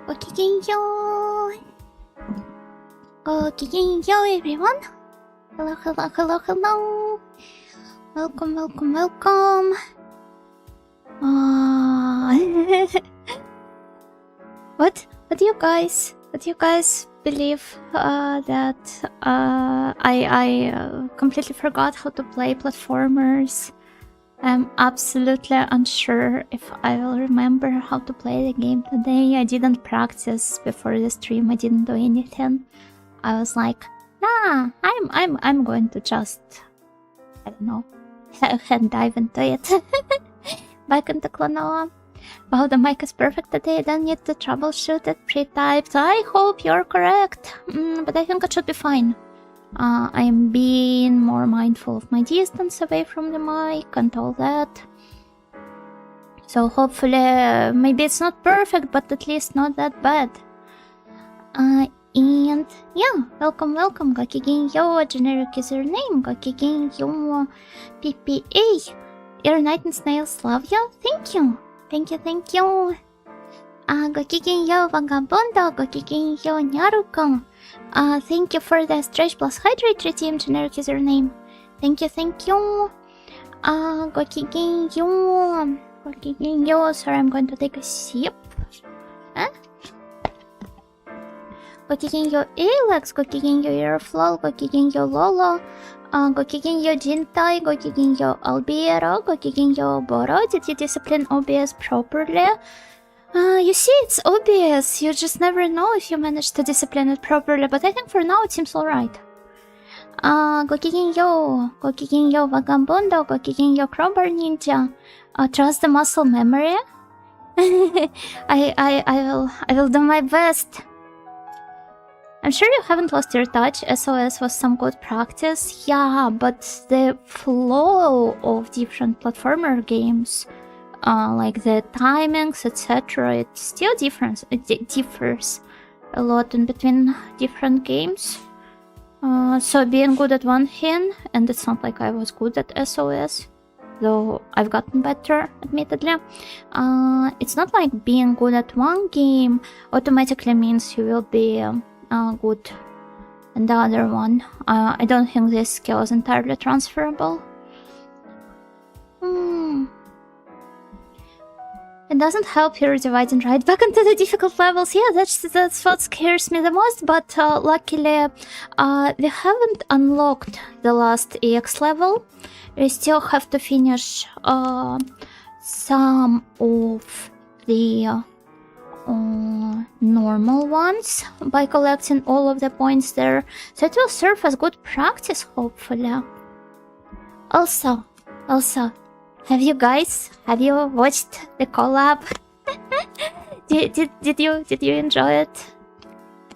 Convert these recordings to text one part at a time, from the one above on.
Go everyone. Hello. Welcome. What do you guys believe that I completely forgot how to play platformers? I'm absolutely unsure if I will remember how to play the game today. I didn't practice before the stream. I didn't do anything. I was like, nah, I'm going to just, I don't know, head dive into it. Back into Klonoa. Wow, the mic is perfect today. I don't need to troubleshoot it pre-typed. I hope you're correct, but I think it should be fine. I'm being more mindful of my distance away from the mic and all that. So hopefully, maybe it's not perfect, but at least not that bad. And yeah, welcome. Gokigenyo, generic username. Gokigenyo, PPA. Your Night and Snails love you. Thank you. Gokigenyo, Vagabundo. Gokigenyo, Nyaruko. Thank you for the Stretch Plus Hydrate Redeem, generic username. Thank you. Gokigenyo. Sorry, I'm going to take a sip. Gokigenyo Alex, Gokigenyo Aeroflow, Gokigenyo Lolo, Gokigenyo Jintai, Gokigenyo Albiero, Gokigenyo Boro. Did you discipline OBS properly? You see, it's obvious. You just never know if you manage to discipline it properly, but I think for now it seems alright. Gokigenyo Vagabundo, Gokigenyo Crowbar Ninja. Trust the muscle memory. I will do my best. I'm sure you haven't lost your touch. SOS was some good practice. Yeah, but the flow of different platformer games, like the timings, etc., it still differs. It differs a lot in between different games. So being good at one thing, and it's not like I was good at SOS, though I've gotten better, admittedly. It's not like being good at one game automatically means you will be good and the other one. I don't think this skill is entirely transferable. It doesn't help your divide and ride back into the difficult levels. Yeah, that's what scares me the most, but luckily we haven't unlocked the last EX level. We still have to finish some of the normal ones by collecting all of the points there, so it will serve as good practice, hopefully. Also, have you watched the collab? did you enjoy it?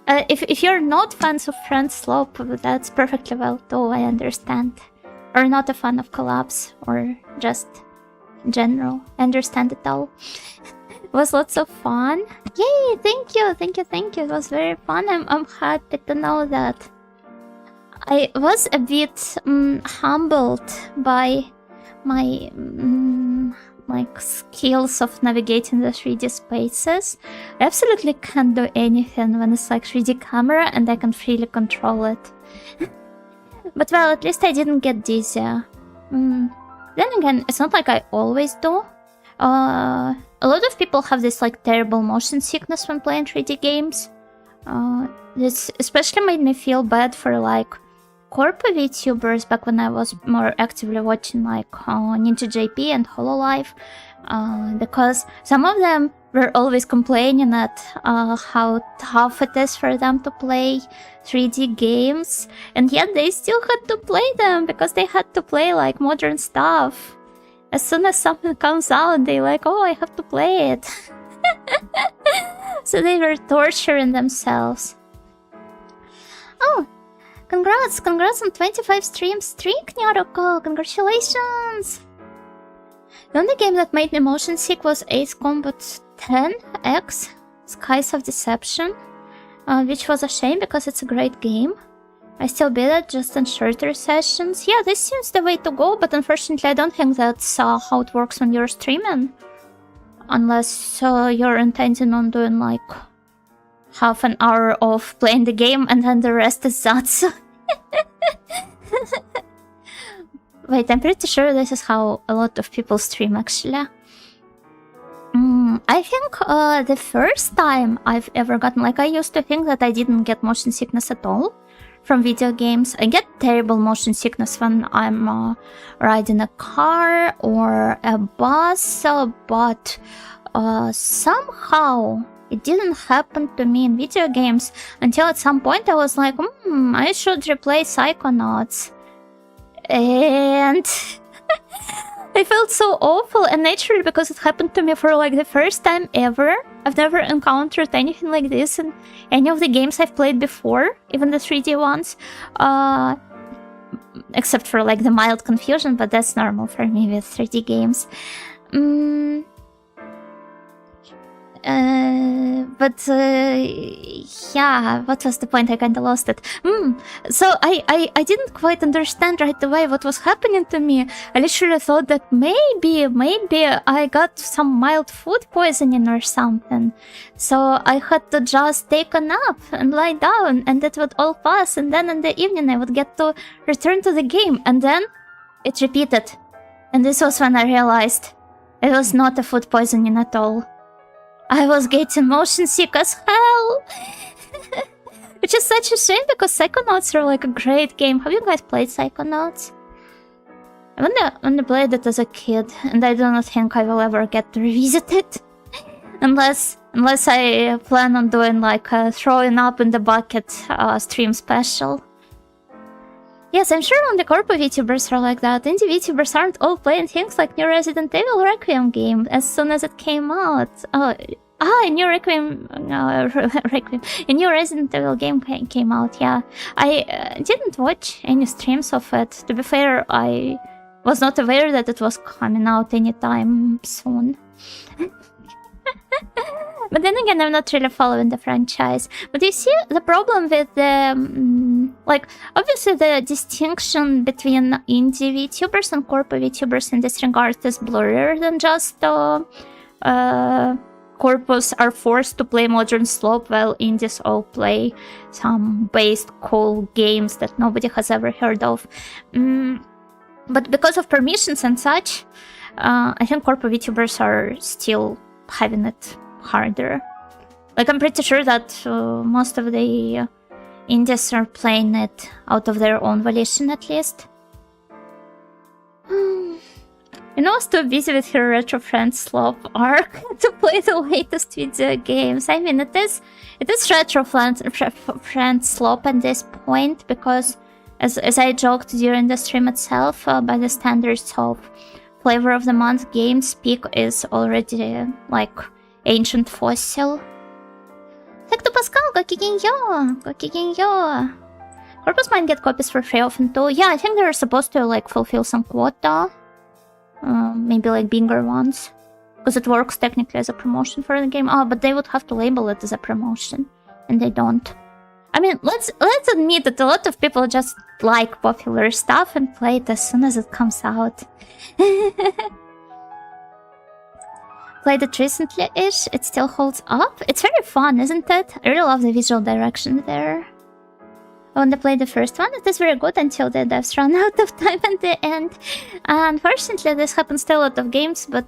If you're not fans of Friend Slope, that's perfectly well too, I understand. Or not a fan of collabs, or just in general, I understand it all. It was lots of fun. Yay, thank you. It was very fun. I'm happy to know that. I was a bit humbled by my like skills of navigating the 3D spaces. I absolutely can't do anything when it's like 3D camera and I can freely control it. But well, at least I didn't get dizzy. Then again, it's not like I always do. A lot of people have this like terrible motion sickness when playing 3D games. This especially made me feel bad for like corpo VTubers back when I was more actively watching like Ninja JP and Hololive, because some of them were always complaining at how tough it is for them to play 3D games, and yet they still had to play them because they had to play like modern stuff. As soon as something comes out, they like, oh, I have to play it. So they were torturing themselves. Oh, congrats on 25 stream streak, Nyaruko. Congratulations. The only game that made me motion sick was Ace Combat 10X, Skies of Deception, which was a shame because it's a great game. I still beat it, just in shorter sessions. Yeah, this seems the way to go, but unfortunately I don't think that's how it works when you're streaming. Unless you're intending on doing like half an hour of playing the game and then the rest is Zatsu. Wait, I'm pretty sure this is how a lot of people stream actually. I think the first time I've ever gotten, like, I used to think that I didn't get motion sickness at all from video games. I get terrible motion sickness when I'm riding a car or a bus, but somehow it didn't happen to me in video games until at some point I was like, I should replay Psychonauts. And I felt so awful, and naturally, because it happened to me for like the first time ever. I've never encountered anything like this in any of the games I've played before, even the 3D ones. Except for like the mild confusion, but that's normal for me with 3D games. Yeah, what was the point? I kinda lost it. So I didn't quite understand right away what was happening to me. I literally thought that maybe I got some mild food poisoning or something. So I had to just take a nap and lie down, and that would all pass, and then in the evening I would get to return to the game, and then it repeated. And this was when I realized it was not a food poisoning at all. I was getting motion sick as hell. Which is such a shame, because Psychonauts are like a great game. Have you guys played Psychonauts? I only played it as a kid, and I do not think I will ever get to revisit it. Unless I plan on doing like a throwing up in the bucket stream special. Yes, I'm sure only corpo VTubers are like that. Indie VTubers aren't all playing things like new Resident Evil Requiem game as soon as it came out. A new Requiem... Requiem. A new Resident Evil game came out, yeah. I didn't watch any streams of it. To be fair, I was not aware that it was coming out anytime soon. But then again, I'm not really following the franchise. But you see, the problem with the... like, obviously the distinction between indie VTubers and corpo VTubers in this regard is blurrier than just corpos are forced to play Modern Slope while indies all play some based cool games that nobody has ever heard of. But because of permissions and such, I think corpo VTubers are still having it harder. Like, I'm pretty sure that most of the indies are playing it out of their own volition, at least. You know, I was too busy with her Retro Friend Slop arc to play the latest video games. I mean, it is Retro Friend Slop at this point, because as I joked during the stream itself, by the standards of Flavor of the Month games, Peak is already like ancient fossil. Hector Pascal, Gokigin-yo! Corpus might get copies for free often too. Yeah, I think they're supposed to like fulfill some quota. Maybe like bigger ones. Because it works technically as a promotion for the game. Oh, but they would have to label it as a promotion. And they don't. I mean, let's admit that a lot of people just like popular stuff and play it as soon as it comes out. Played it recently-ish, it still holds up. It's very fun, isn't it? I really love the visual direction there. When I played the first one, it is very good until the devs run out of time at the end. Unfortunately, this happens to a lot of games, but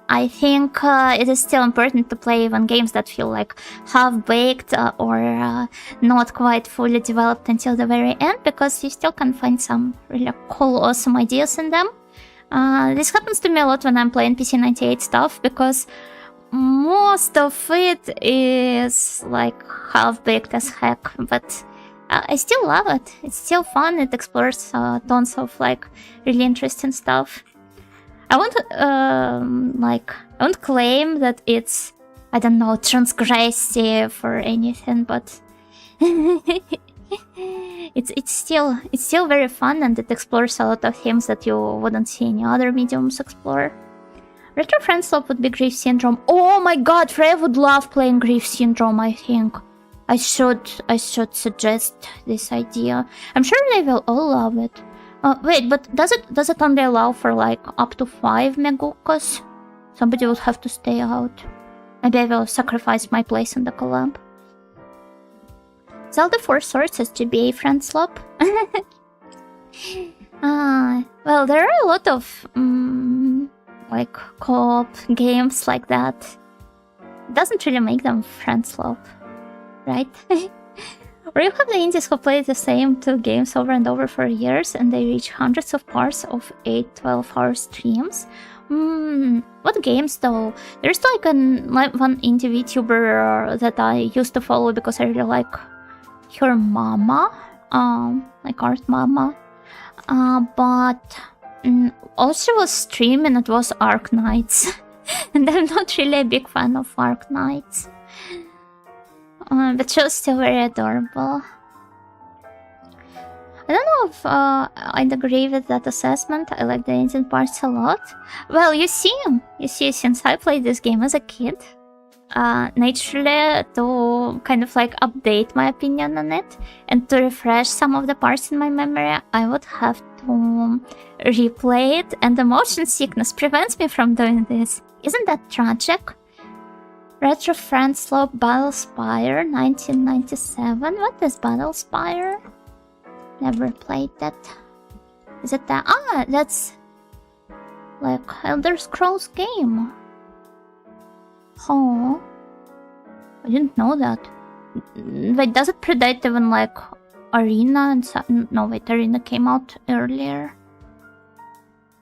I think it is still important to play even games that feel like half-baked or not quite fully developed until the very end, because you still can find some really cool, awesome ideas in them. This happens to me a lot when I'm playing PC98 stuff, because most of it is like half-baked as heck, but I still love it. It's still fun. It explores tons of like really interesting stuff. I won't claim that it's, I don't know, transgressive or anything, but it's still very fun, and it explores a lot of themes that you wouldn't see any other mediums explore. Retro Friend Slop would be Grief Syndrome. Oh my god, Freya would love playing Grief Syndrome, I think. I should suggest this idea. I'm sure they will all love it. Wait, but does it only allow for like up to 5 Megukas? Somebody would have to stay out. Maybe I will sacrifice my place in the collab. Zelda Four Swords has GBA friend slop. Well, there are a lot of like co-op games like that. It doesn't really make them friend slop, right? Or you have the indies who play the same 2 games over and over for years and they reach hundreds of parts of 8-12 hour streams. What games though? There's like one indie VTuber that I used to follow because I really like her mama, like Art Mama. But all she was streaming it was Ark Knights. And I'm not really a big fan of Ark Knights. But she was still very adorable. I don't know if I'd agree with that assessment. I like the engine parts a lot. Well, you see, since I played this game as a kid, naturally to kind of like update my opinion on it and to refresh some of the parts in my memory, I would have to replay it, and the motion sickness prevents me from doing this. Isn't that tragic? Retro Friend Slope Battle Spire 1997. What is Battle Spire? Never played that. Is it that? Ah, that's like Elder Scrolls game. Oh, I didn't know that. Wait, does it predate even like Arena and no, wait, Arena came out earlier.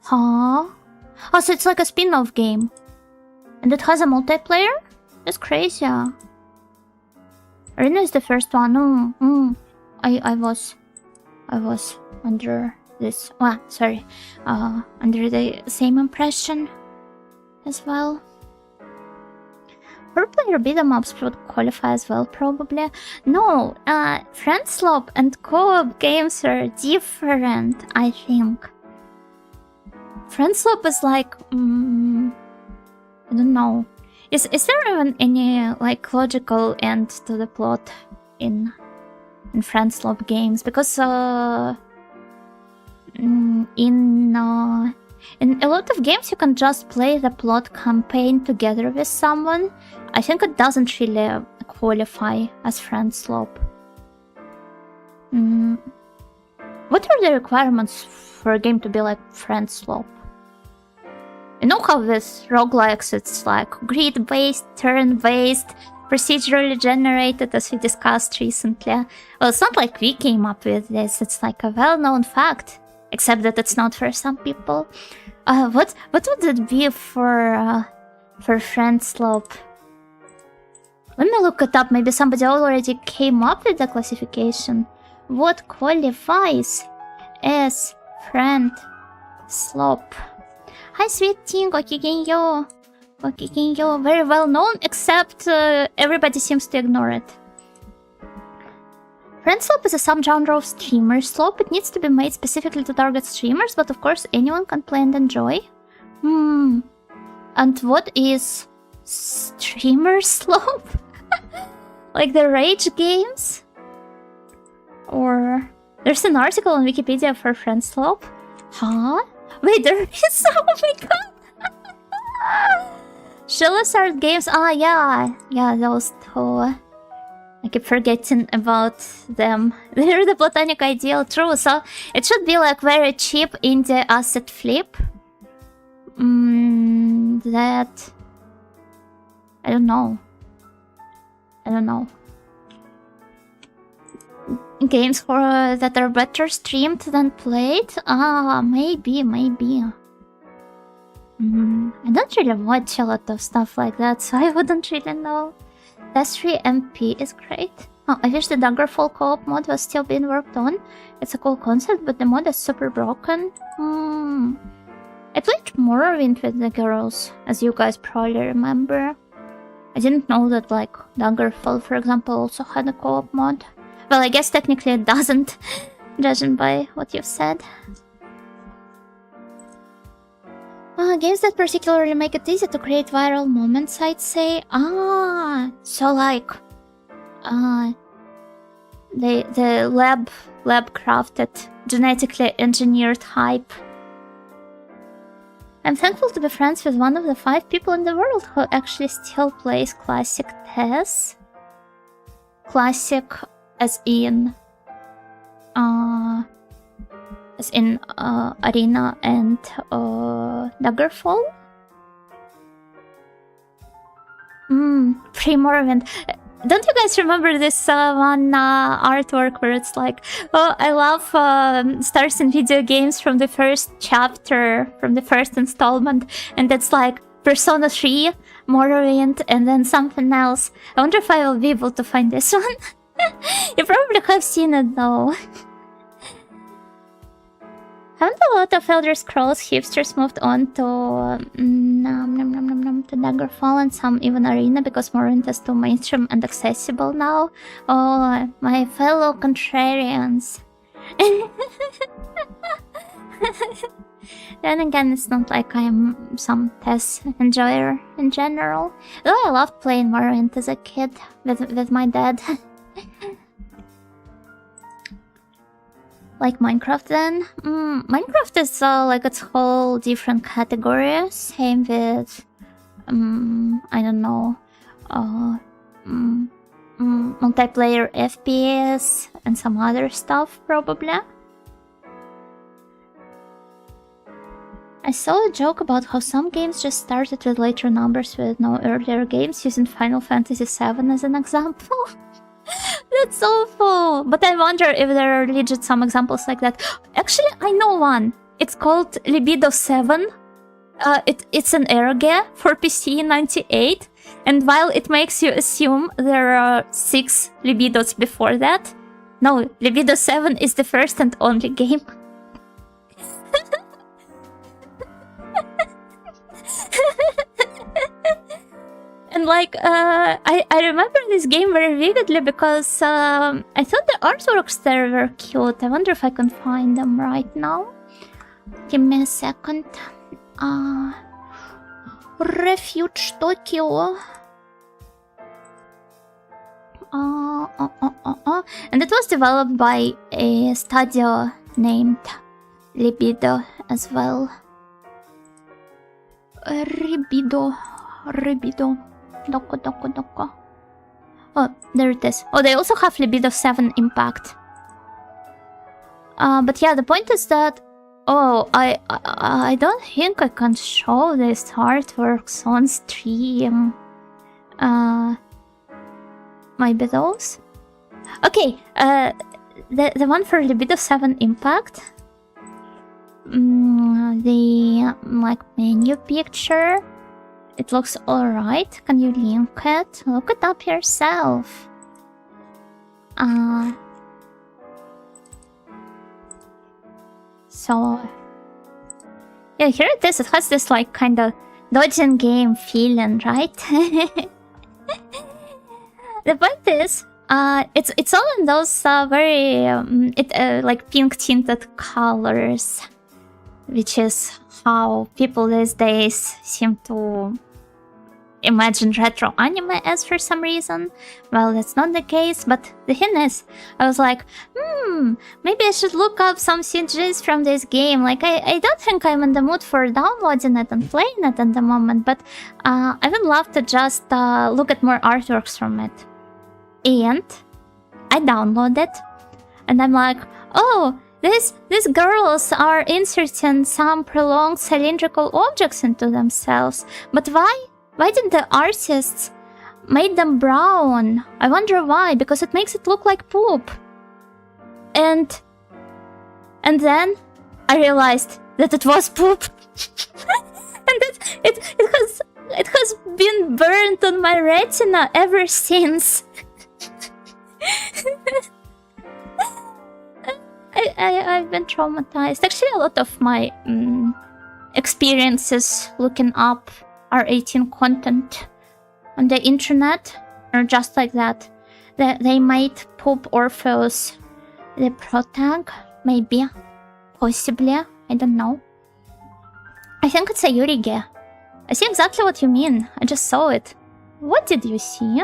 Huh? Oh, so it's like a spin-off game. And it has a multiplayer? That's crazy. Arena is the first one. I was under this. Under the same impression as well. 4-player beat-em-ups would qualify as well, probably. No, friend slop and co-op games are different, I think. Friend slop is like, I don't know. Is there even any like logical end to the plot in friend slop games? Because in a lot of games you can just play the plot campaign together with someone. I think it doesn't really qualify as friend slop. What are the requirements for a game to be like friend slop? You know how with roguelikes it's like grid-based, turn-based, procedurally generated, as we discussed recently. Well, it's not like we came up with this, it's like a well-known fact. Except that it's not for some people. What would it be for friend slop? Let me look it up. Maybe somebody already came up with the classification. What qualifies as friend slop? Hi, sweet thing. Okigenyo. Okigenyo. Very well known, except everybody seems to ignore it. Friend slop is a subgenre of streamer slop. It needs to be made specifically to target streamers, but of course anyone can play and enjoy. And what is streamer slop? Like the rage games? Or there's an article on Wikipedia for friend slop. Huh? Wait, there is. Oh my god! Shillazard games. Ah, yeah, those two. I keep forgetting about them. They're the platonic ideal, true. So it should be like very cheap indie asset flip. That I don't know. Games for that are better streamed than played? Ah, maybe. I don't really watch a lot of stuff like that, so I wouldn't really know. S3 MP is great. Oh, I wish the Daggerfall co-op mod was still being worked on. It's a cool concept, but the mod is super broken. I played Morrowind with the girls, as you guys probably remember. I didn't know that, like, Daggerfall, for example, also had a co-op mod. Well, I guess technically it doesn't, judging by what you've said. Games that particularly make it easy to create viral moments, I'd say. So like, the lab crafted, genetically engineered hype. I'm thankful to be friends with one of the 5 people in the world who actually still plays classic TES. Classic as in Arena and Daggerfall. Pre-Morrowind. Don't you guys remember this one artwork where it's like, oh, I love stars in video games from the first chapter, from the first installment, and it's like Persona 3, Morrowind, and then something else. I wonder if I will be able to find this one. You probably have seen it though. Haven't a lot of Elder Scrolls hipsters moved on to Daggerfall and some even Arena because Morrowind is too mainstream and accessible now? Oh, my fellow contrarians. Then again, it's not like I'm some TES enjoyer in general. Though I loved playing Morrowind as a kid with my dad. Like Minecraft then? Minecraft is like its whole different category. Same with, I don't know, multiplayer FPS and some other stuff probably. I saw a joke about how some games just started with later numbers with no earlier games, using Final Fantasy VII as an example. That's awful! But I wonder if there are legit some examples like that. Actually, I know one. It's called Libido 7. It's an eroge for PC 98. And while it makes you assume there are 6 Libidos before that, no, Libido 7 is the first and only game. And like, I remember this game very vividly because I thought the artworks there were cute. I wonder if I can find them right now. Give me a second. Refuge Tokyo. And it was developed by a studio named Libido as well. Ribido. Doko. Oh, there it is. Oh, they also have Libido 7 Impact. But yeah, the point is that... Oh, I don't think I can show these artworks on stream. Maybe those? Okay, the one for Libido 7 Impact. The, like, menu picture. It looks alright. Can you link it? Look it up yourself. So... yeah, here it is. It has this, like, kind of dodging game feeling, right? The point is, it's all in those very, like, pink-tinted colors. Which is how people these days seem to imagine retro anime as for some reason. Well, that's not the case, but the thing is, I was like, maybe I should look up some CGs from this game. Like, I don't think I'm in the mood for downloading it and playing it at the moment, but I would love to just look at more artworks from it. And I downloaded, and I'm like, oh, these girls are inserting some prolonged cylindrical objects into themselves. But why? Why did the artists make them brown? I wonder why, because it makes it look like poop. And then I realized that it was poop. And that it has been burned on my retina ever since. I've been traumatized. Actually, a lot of my experiences looking up R18 content on the internet are just like that. They might poop Orpheus the protag, maybe, possibly, I don't know. I think it's a Yurige. I see exactly what you mean. I just saw it. What did you see?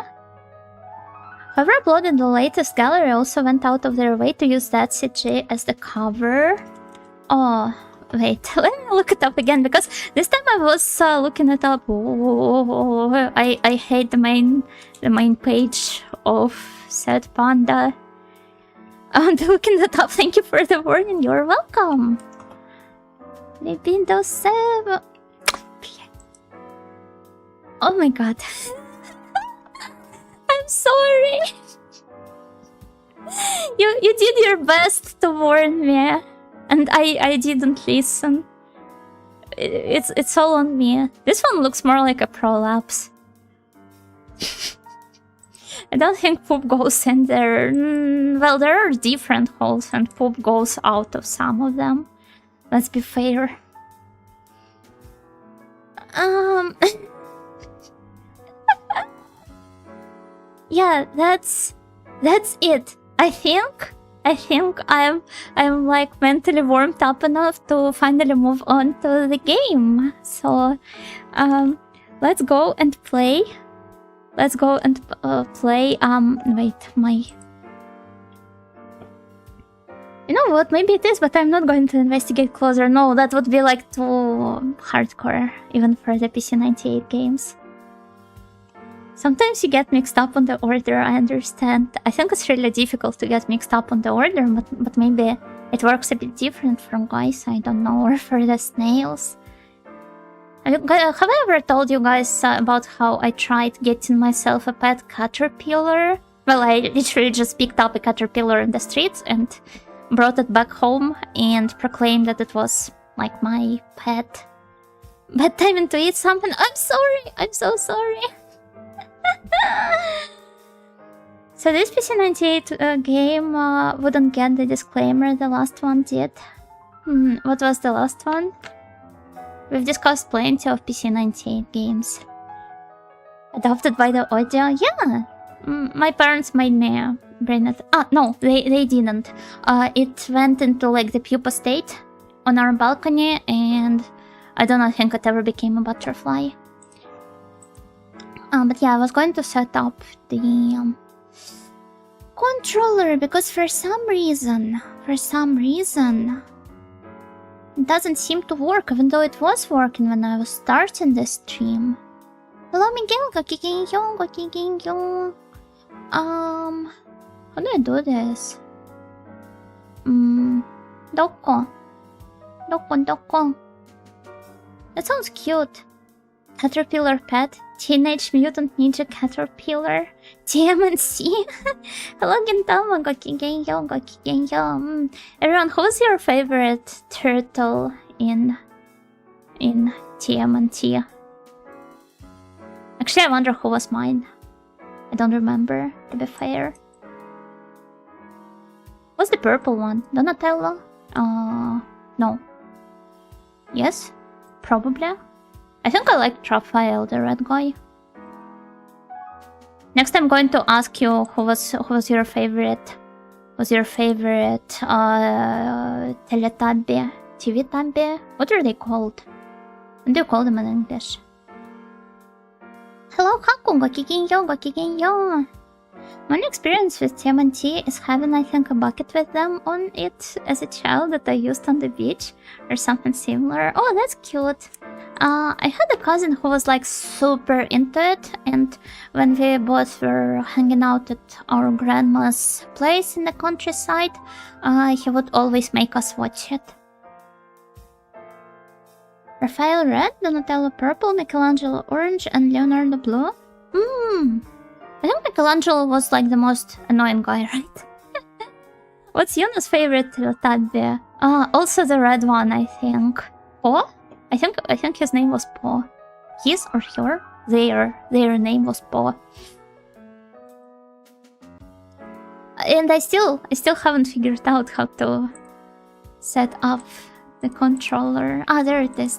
Whoever uploaded the latest gallery also went out of their way to use that CG as the cover. Oh, wait, let me look it up again, because this time I was looking it up. I hate the main page of said panda. Look in the top. Thank you for the warning. You're welcome. Windows 7. Oh my god. I'm sorry. You did your best to warn me, and I didn't listen. It's all on me. This one looks more like a prolapse. I don't think poop goes in there. Well, there are different holes, and poop goes out of some of them. Let's be fair. Yeah, that's it. I think I'm like mentally warmed up enough to finally move on to the game. So, let's go and play. Let's go and play. Wait, my. You know what? Maybe it is, but I'm not going to investigate closer. No, that would be like too hardcore, even for the PC98 games. Sometimes you get mixed up on the order, I understand. I think it's really difficult to get mixed up on the order, but maybe it works a bit different for guys, I don't know, or for the snails. Have I ever told you guys about how I tried getting myself a pet caterpillar? Well, I literally just picked up a caterpillar in the streets and brought it back home and proclaimed that it was like my pet. But time to eat something. I'm sorry. I'm so sorry. So this PC98 game wouldn't get the disclaimer the last one did. What was the last one? We've discussed plenty of PC98 games. Adopted by the audio? Yeah! My parents made me bring it. No, they didn't. It went into like the pupa state on our balcony, and I don't think it ever became a butterfly. But yeah, I was going to set up the controller because for some reason, it doesn't seem to work, even though it was working when I was starting the stream. Hello, Miguel. How do I do this? Doko. That sounds cute. Caterpillar pet. Teenage Mutant Ninja Caterpillar. TMNC. Hello, Gintama. Gokigenyo. Everyone, who's your favorite turtle in TMNT? Actually, I wonder who was mine. I don't remember, to be fair. What's the purple one? Donatello? No. Yes? Probably. I think I like Raphael, the red guy. Next, I'm going to ask you who was your favorite. Was your favorite Teletubby, TV Tabby? What are they called? What do you call them in English? Hello, Haku. Gokigenyo. My experience with TMNT is having, I think, a bucket with them on it as a child that I used on the beach or something similar. Oh, that's cute. I had a cousin who was like super into it, and when we both were hanging out at our grandma's place in the countryside, he would always make us watch it. Raphael red, Donatello purple, Michelangelo orange, and Leonardo blue? I think Michelangelo was like the most annoying guy, right? What's Yuna's favorite Teletubby? Also the red one, I think. Po? I think his name was Po. His or her? Their name was Po. And I still haven't figured out how to set up the controller. There it is.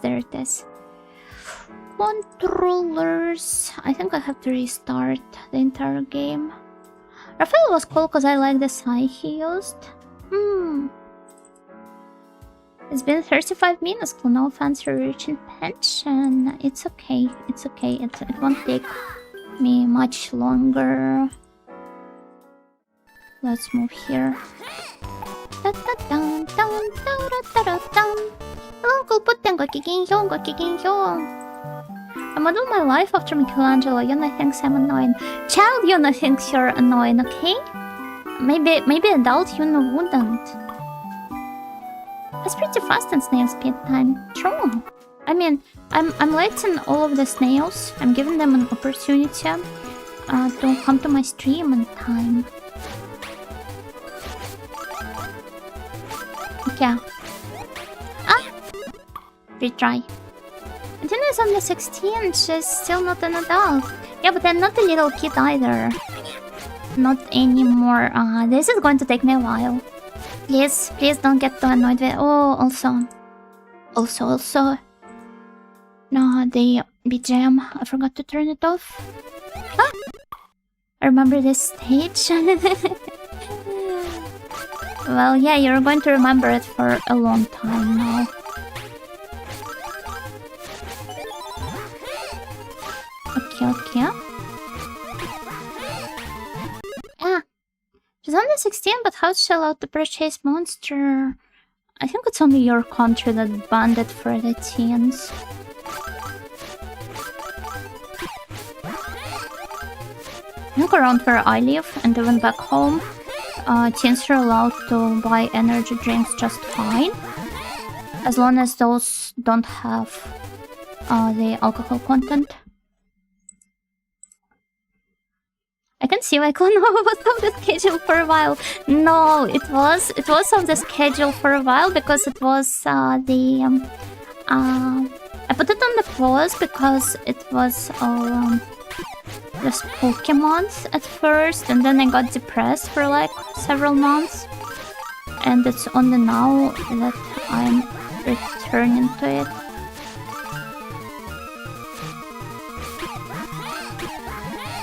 Controllers. I think I have to restart the entire game. Raphael was cool because I like the sign he used. It's been 35 minutes. Klonoa fans are reaching pension. It's okay. It won't take me much longer. Let's move here. Hello, Kulputten. Gokigenyo. I model my life after Michelangelo. Yuna thinks I'm annoying. Child Yuna thinks you're annoying, okay? Maybe adult Yuno wouldn't. That's pretty fast in snail speed time. True. I mean, I'm letting all of the snails. I'm giving them an opportunity to come to my stream in time. Okay. Retry. Adina is only 16. She's still not an adult. Yeah, but I'm not a little kid either. Not anymore. This is going to take me a while. Please don't get too annoyed with. Oh, also. No, the BGM. I forgot to turn it off. I remember this stage. Well, yeah, you're going to remember it for a long time now. Okay. She's only 16, but how's she allowed to purchase Monster? I think it's only your country that banned it for the teens. Look around where I live and even back home, teens are allowed to buy energy drinks just fine, as long as those don't have the alcohol content. I can see my Klonoa was off the schedule for a while. No, it was off the schedule for a while because it was I put it on the pause because it was just Pokemons at first, and then I got depressed for like several months, and it's only now that I'm returning to it.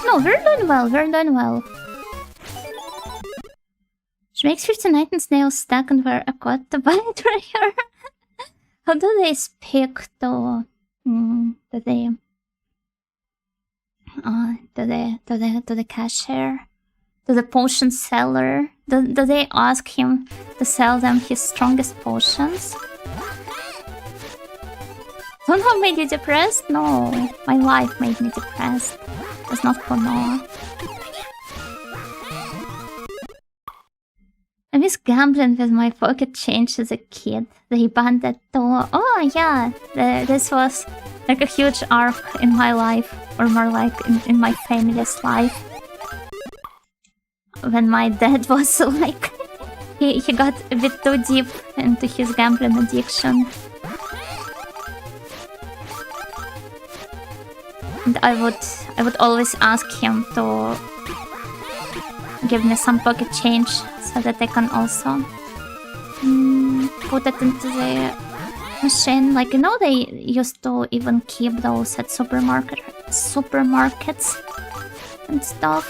No, we're doing well. She makes 59 and snails stack and wear a coat to buy it right here. How do they speak to the cashier? To the potion seller? Do they ask him to sell them his strongest potions? Klonoa made you depressed? No, my life made me depressed. It's not Klonoa. I miss gambling with my pocket change as a kid. They banned that too. Oh yeah, this was like a huge arc in my life, or more like in my family's life. When my dad was like, he got a bit too deep into his gambling addiction. And I would always ask him to give me some pocket change so that I can also put it into the machine. Like, you know, they used to even keep those at supermarkets and stuff.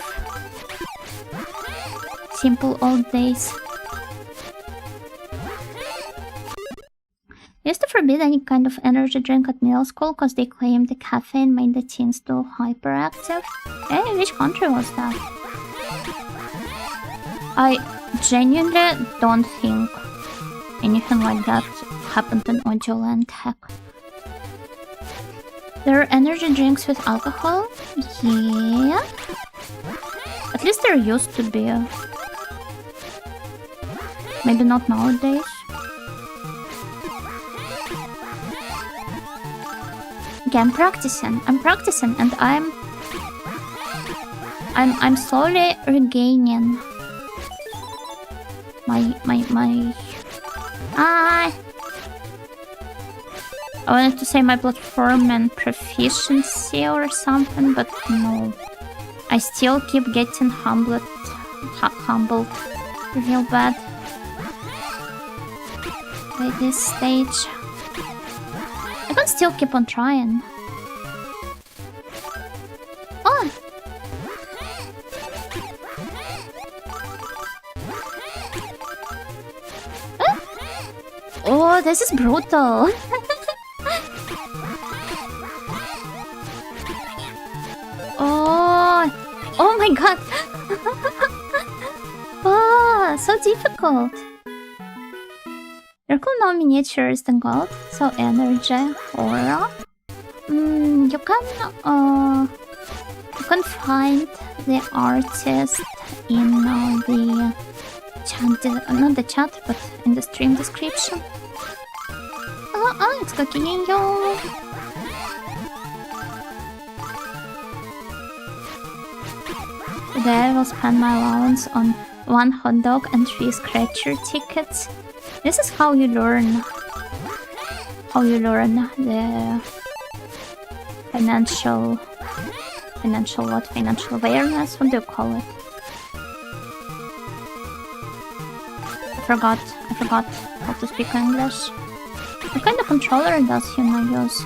Simple old days. They used to forbid any kind of energy drink at middle school because they claimed the caffeine made the teens too hyperactive. Hey, which country was that? I genuinely don't think anything like that happened in Audioland, heck. There are energy drinks with alcohol? Yeah. At least there used to be. Maybe not nowadays. Okay, I'm practicing, and I'm slowly regaining my I wanted to say my platforming proficiency or something, but no. I still keep getting humbled real bad by this stage. I can still keep on trying. Oh! Oh, this is brutal. Oh my god. Oh, so difficult. Your Klonoa miniature is the gold, so energy, aura. You can find the artist in the chat, not the chat, but in the stream description. Hello Alex, Kokiyo! Today I will spend my allowance on 1 hot dog and 3 scratcher tickets. This is how you learn. How you learn the financial awareness? What do you call it? I forgot how to speak English. What kind of controller does Hina use?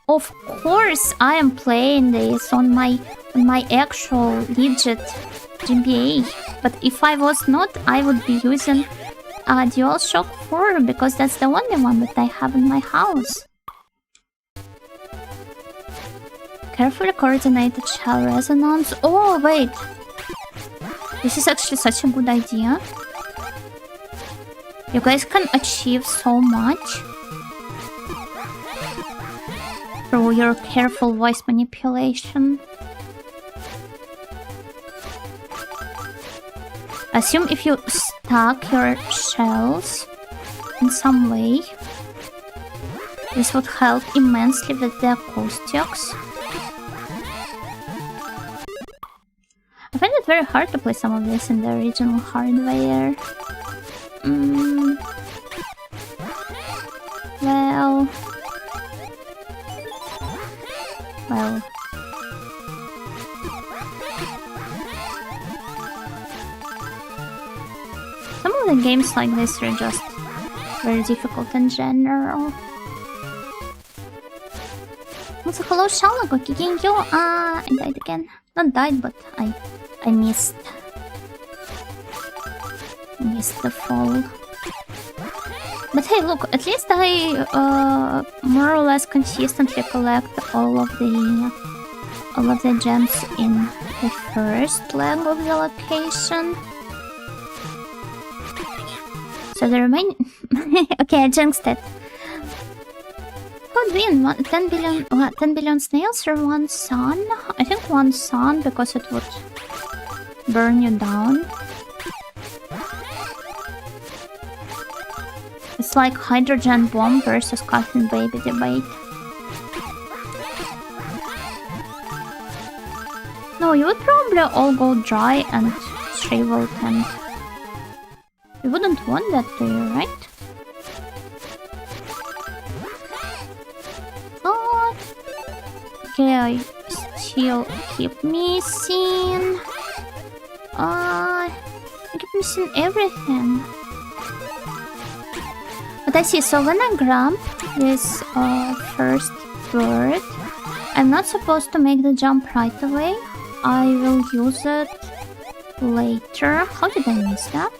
Of course I am playing this on my actual legit GBA. But if I was not, I would be using DualShock 4 because that's the only one that I have in my house. Carefully coordinated shell resonance. Oh, wait. This is actually such a good idea. You guys can achieve so much through your careful voice manipulation. Assume if you stack your shells in some way, this would help immensely with the acoustics. I find it very hard to play some of this in the original hardware. Well... Some of the games like this are just very difficult in general. Also, hello Shala, Gokigenyo. I died again. Not died, but I missed the fall. But hey, look, at least I more or less consistently collect all of the gems in the first leg of the location. So the remaining... Okay, I jinxed it. Could win 10 billion snails or 1 sun? I think 1 sun because it would burn you down. It's like hydrogen bomb versus coffin baby debate. No, you would probably all go dry and shriveled, and you wouldn't want that, do you, right? Oh, okay, I still keep missing. I keep missing everything. But I see, so when I grab this first bird, I'm not supposed to make the jump right away. I will use it later. How did I miss that?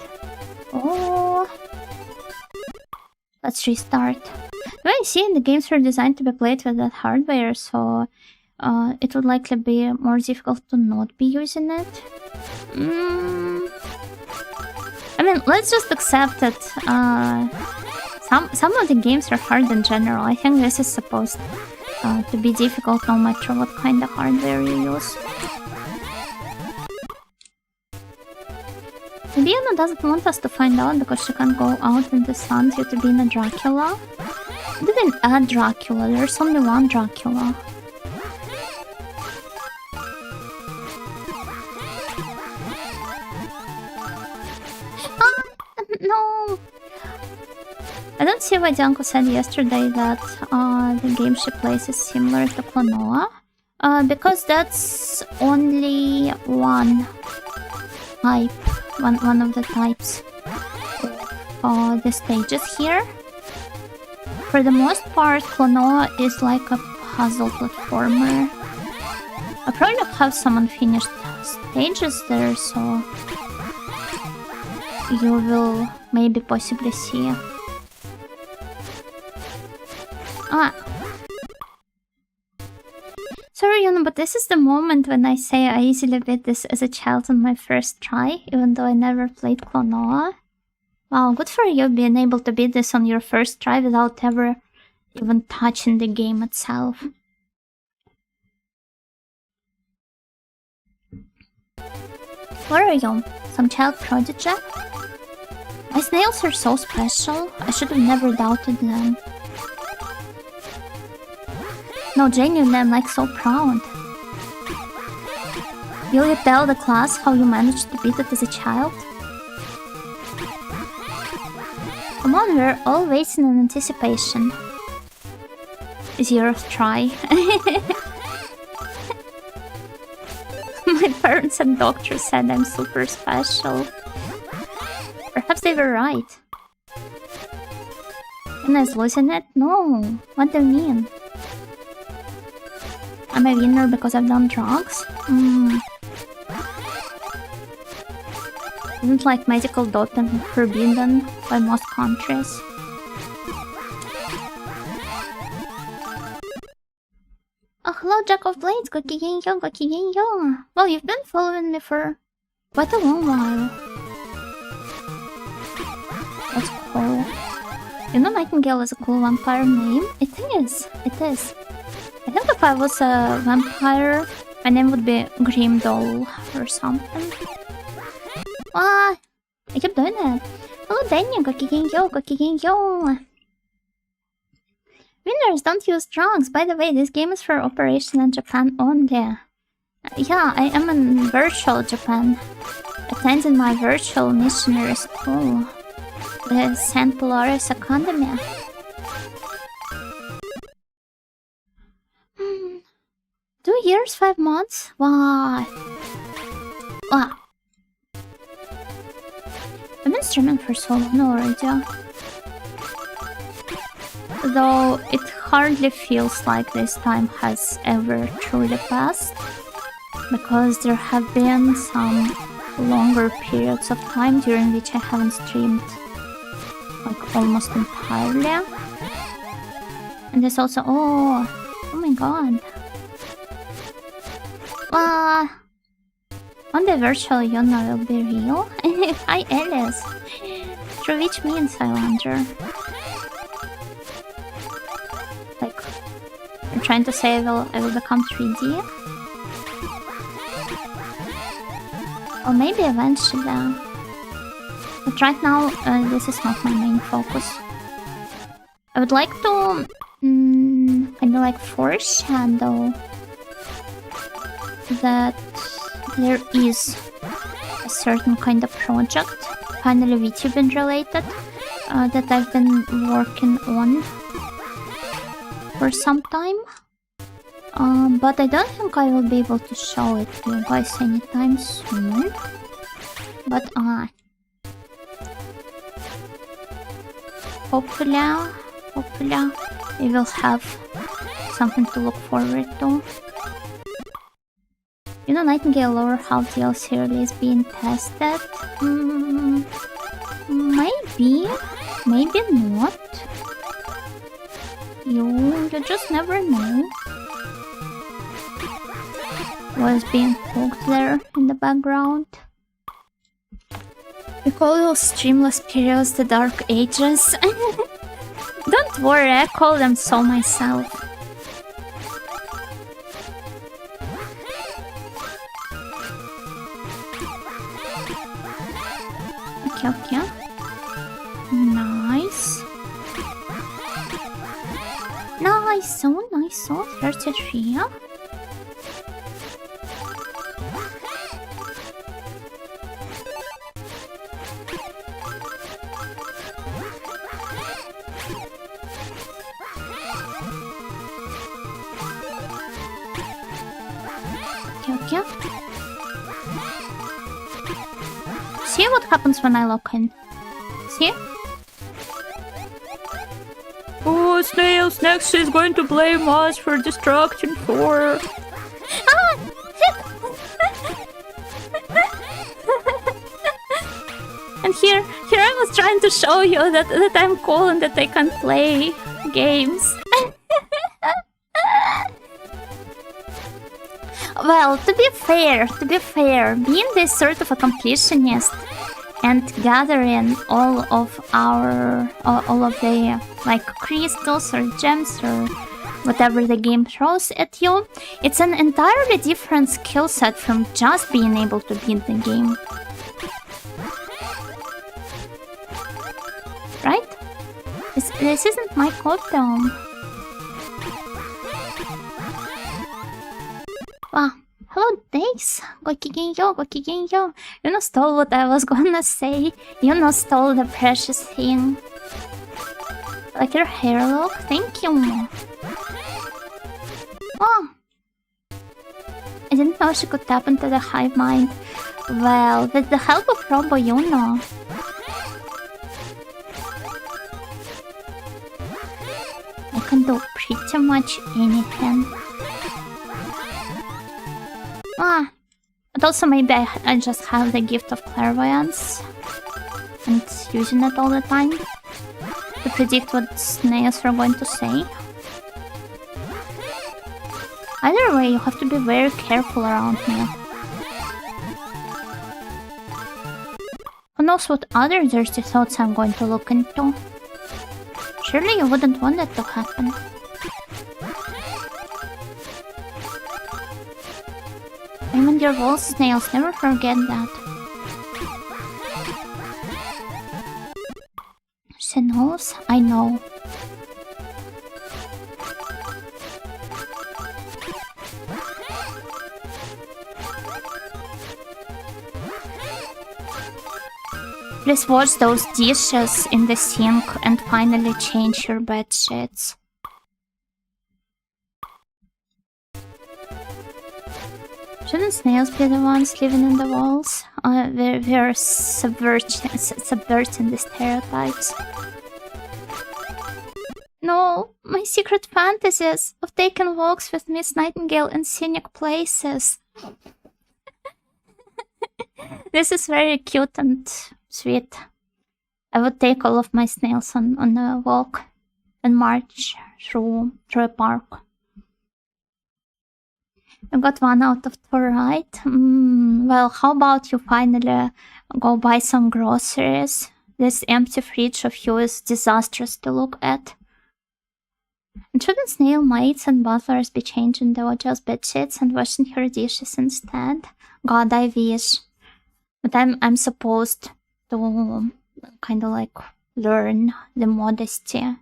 Oh, let's restart. Well, I see the games are designed to be played with that hardware, so it would likely be more difficult to not be using it. I mean, let's just accept it. Some of the games are hard in general. I think this is supposed to be difficult no matter what kind of hardware you use. Diana doesn't want us to find out because she can't go out in the sun due to being a Dracula. I didn't add Dracula, there's only one Dracula. No! I don't see why Janko said yesterday that the game she plays is similar to Klonoa. Because that's only one type. One of the types of the stages here. For the most part, Klonoa is like a puzzle platformer. I probably have some unfinished stages there, so you will maybe possibly see. Sorry, Yuna, but this is the moment when I say I easily beat this as a child on my first try, even though I never played Klonoa. Wow, good for you being able to beat this on your first try without ever even touching the game itself. What are you? Some child prodigy? My snails are so special. I should have never doubted them. No, genuinely, I'm like so proud. Will you tell the class how you managed to beat it as a child? Come on, we're all waiting in anticipation. 0th try. My parents and doctors said I'm super special. Perhaps they were right. Am I losing it? No. What do you mean? Am I a winner because I've done drugs? Isn't like medical doping forbidden by most countries? Oh, hello, Jack of Blades. Gokigenyo, gokigenyo. Well, you've been following me for quite a long while. That's cool. You know Nightingale is a cool vampire name? It is. It is. I think if I was a vampire, my name would be Grimdoll or something. Ah! I keep doing it. Hello, Daniel. Gokigenyo, gokigenyo. Winners don't use drugs. By the way, this game is for Operation in Japan only. Yeah, I am in virtual Japan. Attending my virtual missionary school. The St. Polaris Academy. 2 years, 5 months? Wow. Wow. I've been streaming for so long already. Though it hardly feels like this time has ever truly passed. Because there have been some longer periods of time during which I haven't streamed like almost entirely. And there's also oh my god. One day virtual Yona will be real. Hi Alice. Through which means I wonder. Like you're trying to say I will become 3D? Or maybe eventually. But right now, this is not my main focus. I would like to kind of like foreshadow that there is a certain kind of project, finally VTubing related, that I've been working on for some time. But I don't think I will be able to show it to you guys anytime soon. But hopefully we will have something to look forward to. You know Nightingale lower half DLC release being tested? Maybe not. You just never know what's being cooked there in the background. We call those streamless periods the dark ages. Don't worry, I call them so myself. Okay. Nice. Nice, so 33. Okay. See what happens when I lock in. See? Oh, Snails, next she's going to blame us for distracting 4. And here I was trying to show you that I'm cool and that I can play games. Well, to be fair, being this sort of a completionist and gathering all of the like crystals or gems or whatever the game throws at you. It's an entirely different skill set from just being able to beat the game. Right? This isn't my code though. Wow. Hello, Days. Gokigenyo, gokigenyo. You know, stole what I was gonna say. You know, stole the precious thing. Like your hair look. Thank you. Oh. I didn't know she could tap into the hive mind. Well, with the help of Robo, you know. I can do pretty much anything. Ah, but also maybe I just have the gift of clairvoyance and using it all the time to predict what snails are going to say. Either way, you have to be very careful around me. Who knows what other dirty thoughts I'm going to look into? Surely you wouldn't want that to happen. Even your wall snails, never forget that. She knows? I know. Please wash those dishes in the sink and finally change your bed sheets. Shouldn't snails be the ones living in the walls? We're subverting the stereotypes. No, my secret fantasies of taking walks with Miss Nightingale in scenic places. This is very cute and sweet. I would take all of my snails on a walk and march through a park. You got 1 out of 4 right? Well, how about you finally go buy some groceries? This empty fridge of yours is disastrous to look at. And shouldn't snail maids and butlers be changing the Ojo's bedsheets and washing her dishes instead? God, I wish. But I'm supposed to kind of like learn the modesty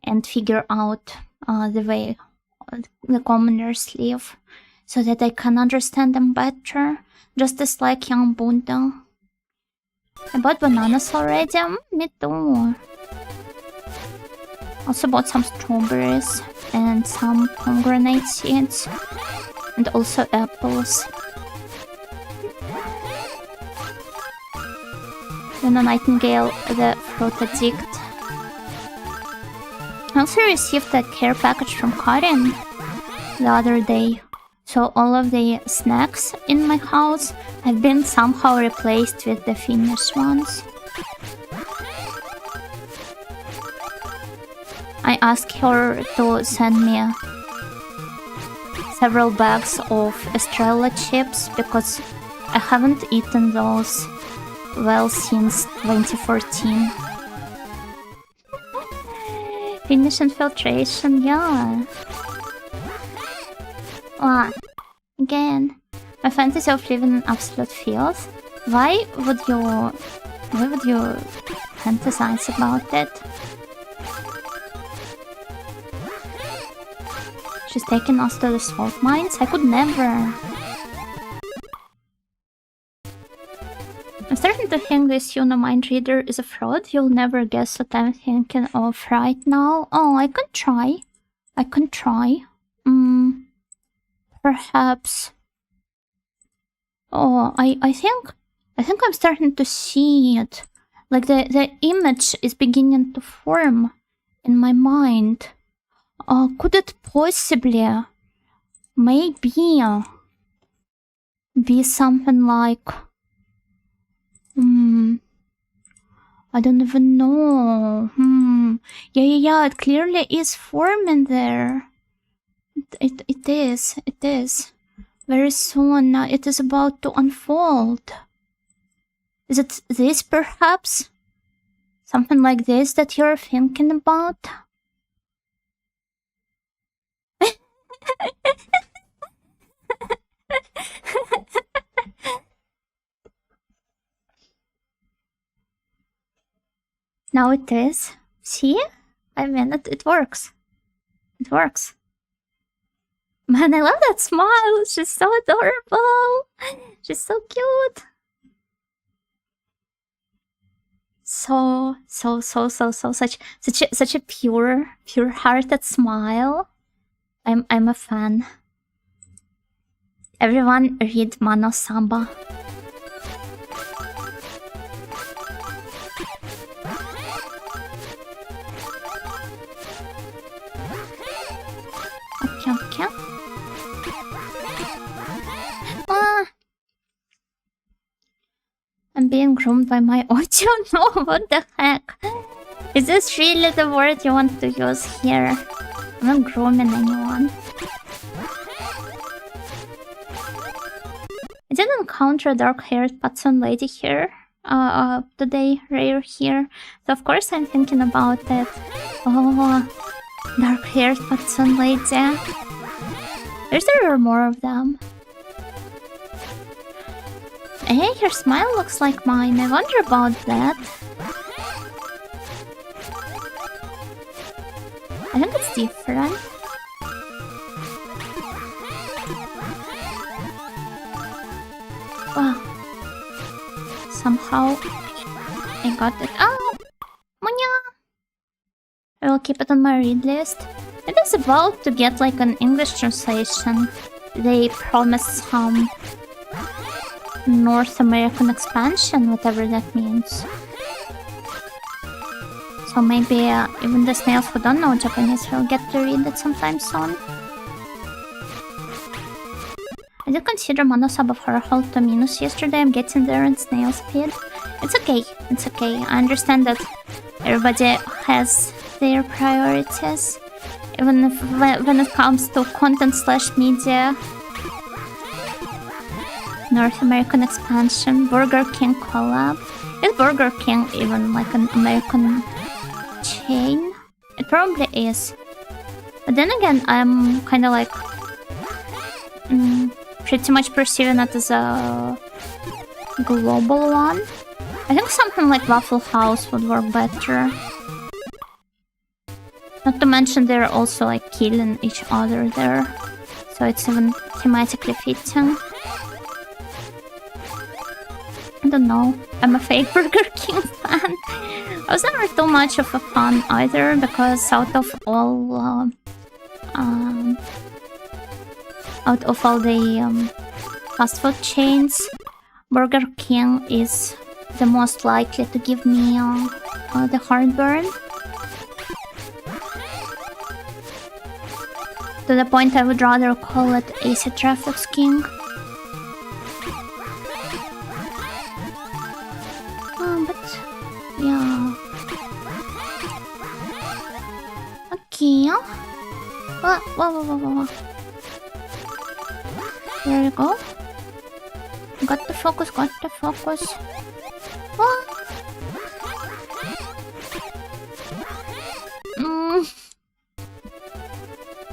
and figure out the way the commoners live, so that I can understand them better, just as like young Buddha. I bought bananas already. Me too. Also bought some strawberries and some pomegranate seeds, and also apples. Then a Nightingale, the fruit addict. I also received a care package from Karin the other day. So all of the snacks in my house have been somehow replaced with the Finnish ones. I asked her to send me several bags of Estrella chips because I haven't eaten those well since 2014. Finnish infiltration, yeah. Again, my fantasy of living in absolute filth. Why would you fantasize about it? She's taking us to the salt mines? I could never. I'm starting to think this Yuno mind reader is a fraud. You'll never guess what I'm thinking of right now. Oh, I can try. Perhaps. Oh, I think I'm starting to see it. Like the image is beginning to form in my mind. Could it possibly maybe be something like I don't even know. Yeah, it clearly is forming there. It is. Very soon, it is about to unfold. Is it this, perhaps? Something like this that you're thinking about? Now it is. See? I mean, it works. It works. Man, I love that smile. She's so adorable. She's so cute. Such a pure-hearted smile. I'm a fan. Everyone read Mano Samba. Okay. I'm being groomed by my audio? No, what the heck? Is this really the word you want to use here? I'm not grooming anyone. I didn't encounter a dark-haired Patsun lady here today, rare here. So of course I'm thinking about it. Oh, dark-haired Patsun lady. There are more of them. Hey, her smile looks like mine. I wonder about that. I think it's different. Wow. Somehow I got it. Oh! Munya! I will keep it on my read list. It is about to get like an English translation. They promised some North American expansion, whatever that means. So maybe even the snails who don't know Japanese will get to read it sometime soon. I did consider monosub of Horrorhold to Minus yesterday. I'm getting there in snail speed. It's okay. It's okay. I understand that everybody has their priorities. Even if when it comes to content/media. North American expansion, Burger King collab. Is Burger King even like an American chain? It probably is. But then again, I'm kind of like pretty much perceiving it as a global one. I think something like Waffle House would work better. Not to mention they're also like killing each other there. So it's even thematically fitting. I don't know. I'm a fake Burger King fan. I was never too much of a fan either, because out of all the fast food chains, Burger King is the most likely to give me the heartburn. To the point I would rather call it AC Traffic's King. But yeah. Okay. Whoa. There you go. Got the focus.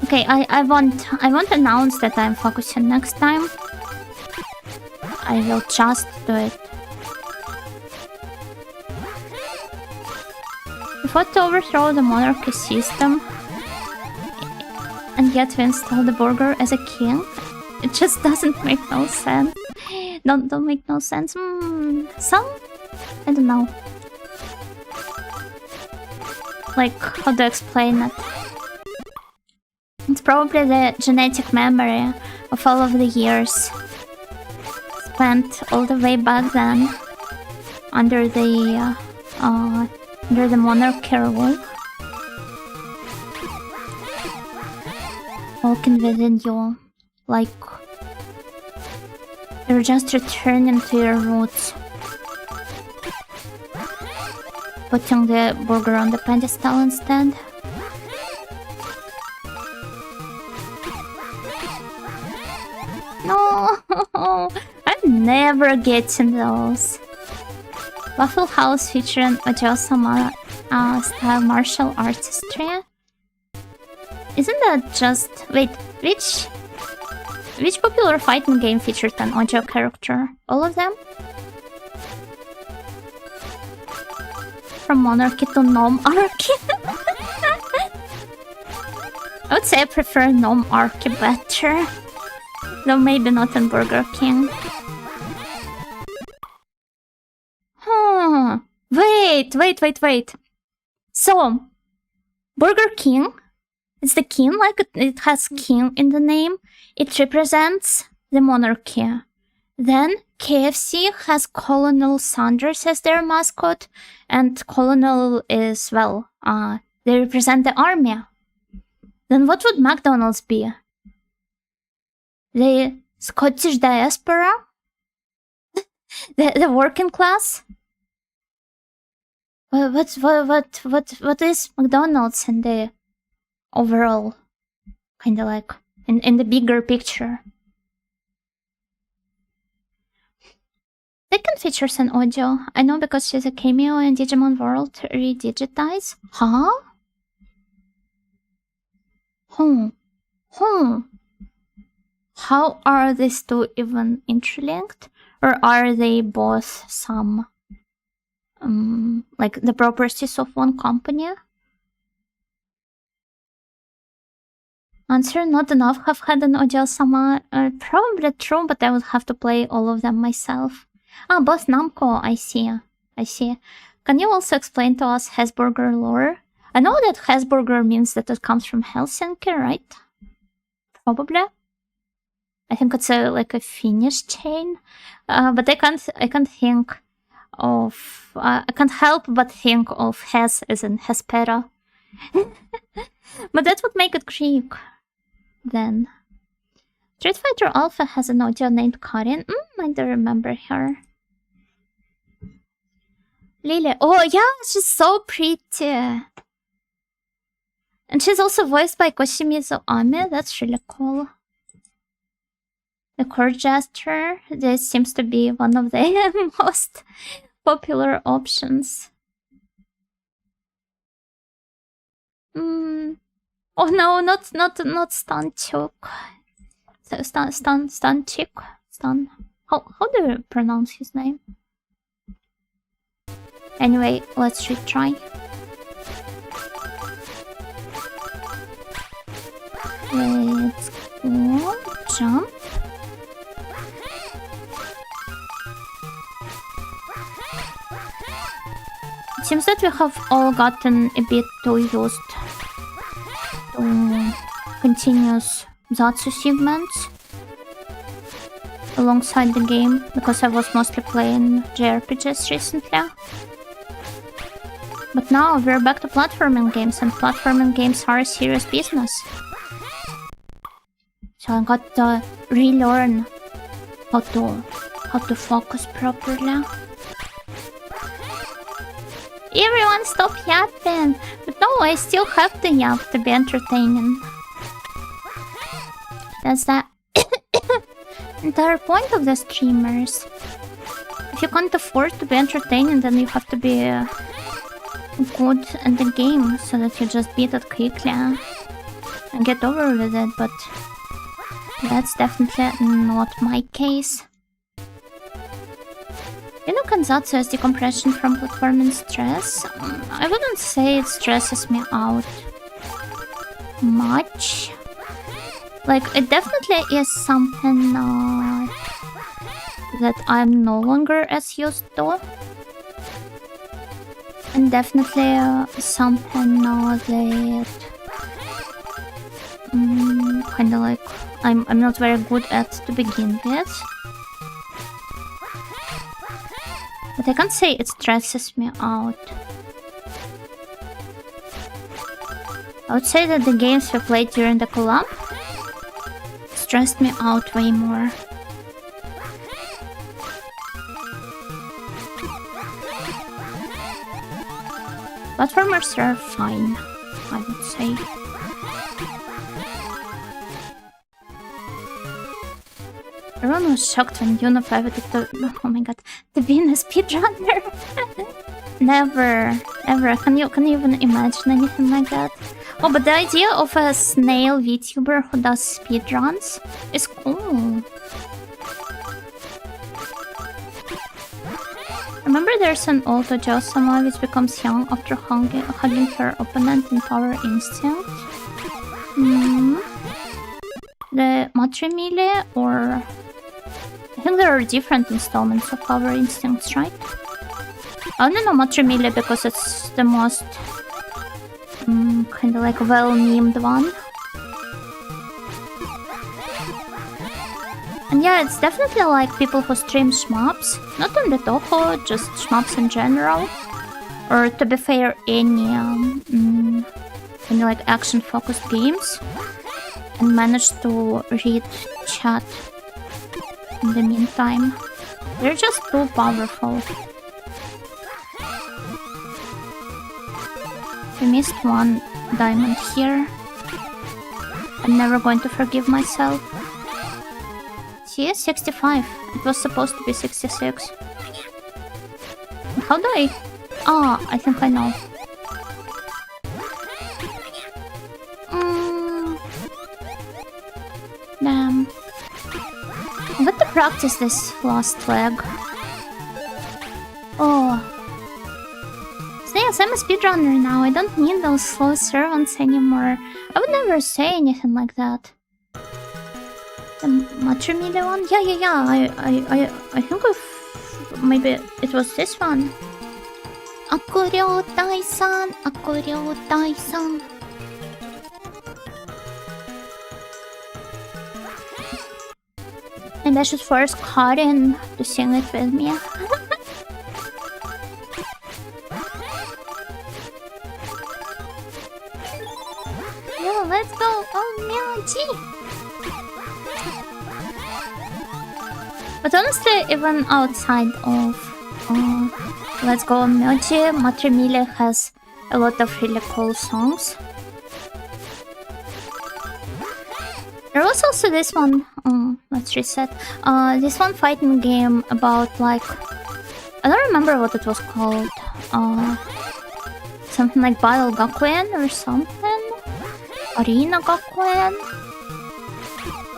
Okay, I won't announce that I'm focusing next time. I will just do it. We fought to overthrow the monarchy system, and yet we install the burger as a king. It just doesn't make no sense. Don't make no sense. Some? I don't know. Like, how to explain it? It's probably the genetic memory of all of the years spent all the way back then under the monarchy rule. Walking within you, like you're just returning to your roots. Putting the burger on the pedestal instead. No, I'm never getting those. Waffle House featuring Ojo-sama style martial artistry. Isn't that just... Wait, which popular fighting game featured an Ojo character? All of them? from monarchy to nomarchy. I would say I prefer nomarchy better. Though maybe not in Burger King. Wait. So, Burger King, it's the king, like it has king in the name. It represents the monarchy. Then KFC has Colonel Sanders as their mascot, and Colonel is, well, they represent the army. Then what would McDonald's be? The Scottish diaspora? the working class? What is McDonald's in the overall, kind of like, in the bigger picture? Second features and audio. I know because she's a cameo in Digimon World Redigitize. Huh? How are these two even interlinked? Or are they both some, like the properties of one company? Answer, not enough have had an audio sama. Probably true, but I would have to play all of them myself. Both Namco, I see. Can you also explain to us Hesburger lore? I know that Hesburger means that it comes from Helsinki, right? Probably. I think it's like a Finnish chain. But I can't think of... I can't help but think of Hes as in Hespera. But that would make it Greek, then. Street Fighter Alpha has an audio named Karin. I don't remember her. Lily. Oh yeah, she's so pretty. And she's also voiced by Koshimizu Ame. That's really cool. The Court Jester. This seems to be one of the most popular options. Oh no, not Stanchuk. Stanchik. How do you pronounce his name? Anyway, let's retry. Let's go. Jump. It seems that we have all gotten a bit too used to continuous Zatsu segments alongside the game, because I was mostly playing JRPGs recently. But now we're back to platforming games, and platforming games are a serious business. So I got to relearn how to focus properly. Everyone stop yapping! But no, I still have to yap to be entertaining. That's the entire point of the streamers. If you can't afford to be entertaining, then you have to be good at the game, so that you just beat it quickly and get over with it, but that's definitely not my case. You know, Kanzatsu as decompression from platforming stress? I wouldn't say it stresses me out much. Like, it definitely is something that I'm no longer as used to. And definitely something that kinda like I'm not very good at to begin with. But I can't say it stresses me out. I would say that the games we played during the collab stressed me out way more. Platformers are fine, I would say. Everyone was shocked when Yuno pivoted to, oh my god, to being a speedrunner. Never. Can you even imagine anything like that? Oh, but the idea of a snail VTuber who does speedruns is cool. Remember there's an old Ojosama which becomes young after hugging her opponent in Power Instinct? The Matrimile, or... I think there are different installments of Power Instincts, right? I only know Matrimile because it's the most... kind of like well-named one. And yeah, it's definitely like people who stream shmups. Not only Toho, just shmups in general. Or to be fair, any kind of like action-focused games. And manage to read chat in the meantime. They're just too powerful. I missed one diamond here. I'm never going to forgive myself. See, 65. It was supposed to be 66. How do I... Ah, I think I know. Damn. I'm going to practice this last leg. Oh. So yes, I'm a speedrunner now. I don't need those slow servants anymore. I would never say anything like that. The Matrimile one? Yeah. I think maybe it was this one. Akuryo Dai-san, Akuryo Dai-san. Maybe I should force Karin to sing it with me. Yo, let's go! Oh, Myoji! But honestly, even outside of Let's Go Myoji, Matrimile has a lot of really cool songs. There was also this one, let's reset, this one fighting game about like, I don't remember what it was called, something like Battle Gakuen or something, Arena Gakuen,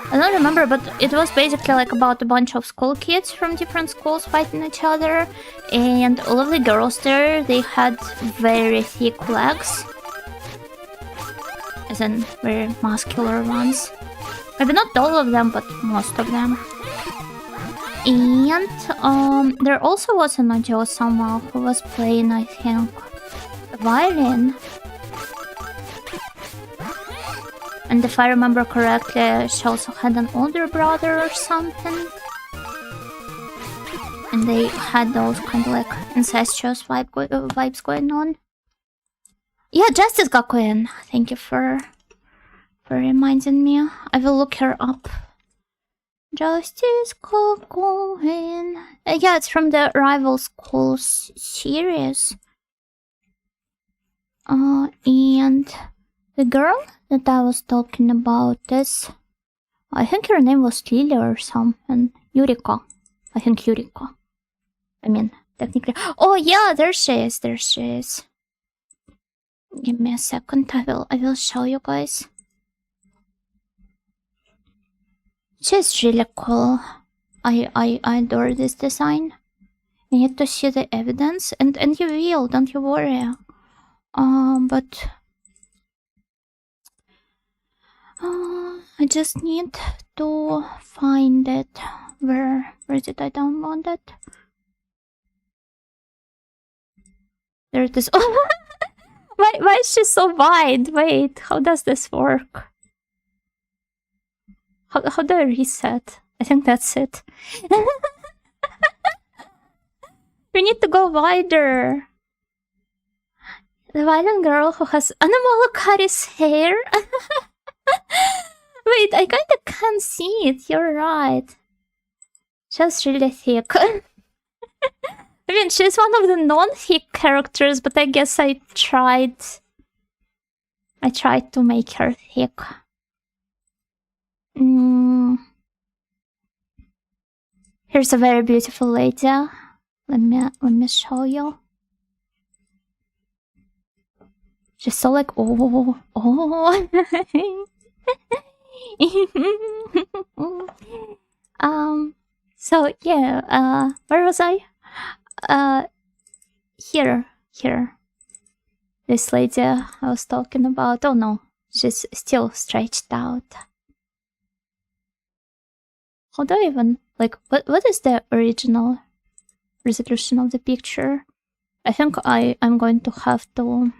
I don't remember, but it was basically like about a bunch of school kids from different schools fighting each other, and all of the girls there, they had very thick legs, as in very muscular ones. Maybe not all of them, but most of them. And there also was an Ojo-sama who was playing, I think, the violin. And if I remember correctly, she also had an older brother or something. And they had those kind of like incestuous vibes going on. Yeah, Justice Gakuen. Thank you for reminding me. I will look her up. Justice Gakuen. Yeah, it's from the Rival Schools series. And the girl that I was talking about is... I think her name was Lilia or something. Yurika. I think Yurika. I mean, technically... Oh yeah, there she is, there she is. Give me a second, I will show you guys. She's really cool. I adore this design. You need to see the evidence, and you will, don't you worry. But I just need to find it. Where did I download it? There it is. Oh, why is she so wide? Wait, how does this work? How do I reset? I think that's it. We need to go wider. The violent girl who has Anamolokari's hair. Wait, I kinda can't see it. You're right. She's really thick. I mean, she's one of the non-thick characters, but I guess I tried to make her thick. Here's a very beautiful lady. Let me show you. She's so like, oh. So yeah, where was I? Here. This lady I was talking about. Oh no, she's still stretched out. How do I even, like, what is the original resolution of the picture? I think I'm going to have to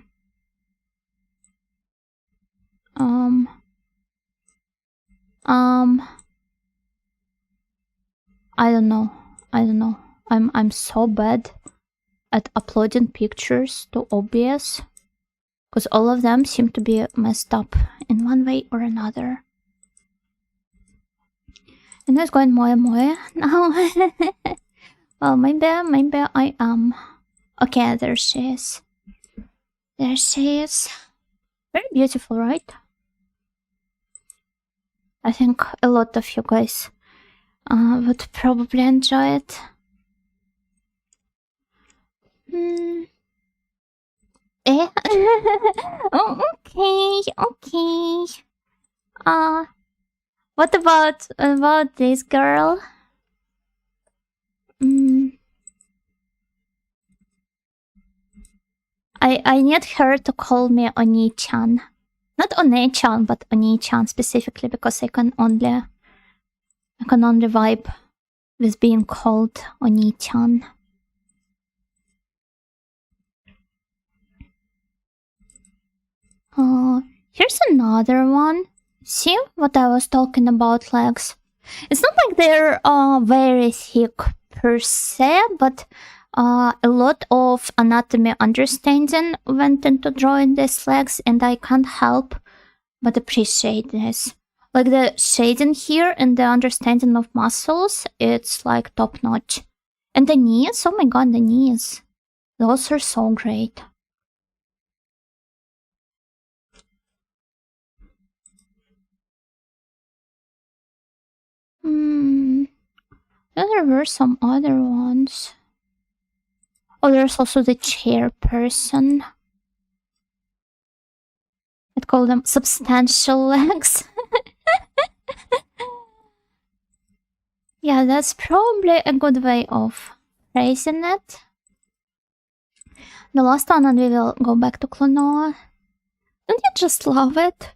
I don't know. I'm so bad at uploading pictures to OBS because all of them seem to be messed up in one way or another. And it's going more and more now. Well, maybe I am. Okay, there she is. There she is. Very beautiful, right? I think a lot of you guys would probably enjoy it. Eh? Oh, okay. What about this girl? I need her to call me Oni-chan. Not One-chan, but Oni-chan specifically, because I can only vibe with being called Oni-chan. Here's another one. See what I was talking about, legs? It's not like they're very thick per se, but a lot of anatomy understanding went into drawing these legs, and I can't help but appreciate this. Like the shading here and the understanding of muscles, it's like top notch. And the knees, oh my god, the knees. Those are so great. There were some other ones. Oh, there's also the chairperson. I'd call them substantial legs. Yeah, that's probably a good way of phrasing it. The last one, and we will go back to Klonoa. Don't you just love it?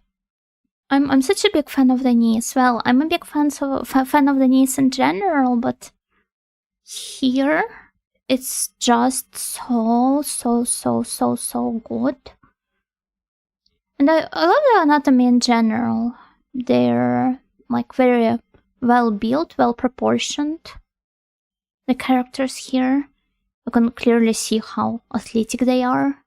I'm such a big fan of the knees. Well, I'm a big fan of the knees in general, but here it's just so good. And I love the anatomy in general. They're like very well built, well proportioned. The characters here, you can clearly see how athletic they are.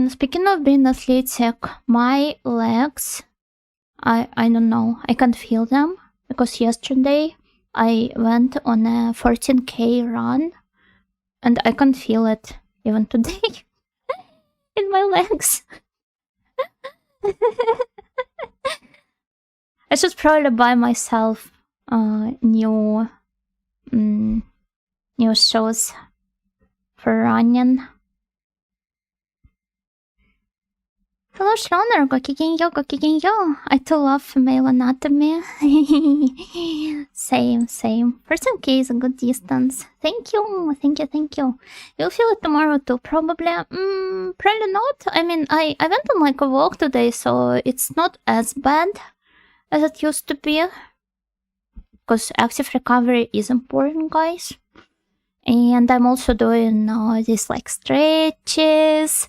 Speaking of being athletic, my legs, I don't know, I can't feel them because yesterday I went on a 14K run and I can't feel it even today in my legs. I should probably buy myself new shoes for running. Hello, Schloner. Gokigenyo. I too love female anatomy. Same. 14K is a good distance. Thank you. You'll feel it tomorrow too, probably. Probably not. I mean, I went on like a walk today, so it's not as bad as it used to be. Because active recovery is important, guys. And I'm also doing these like stretches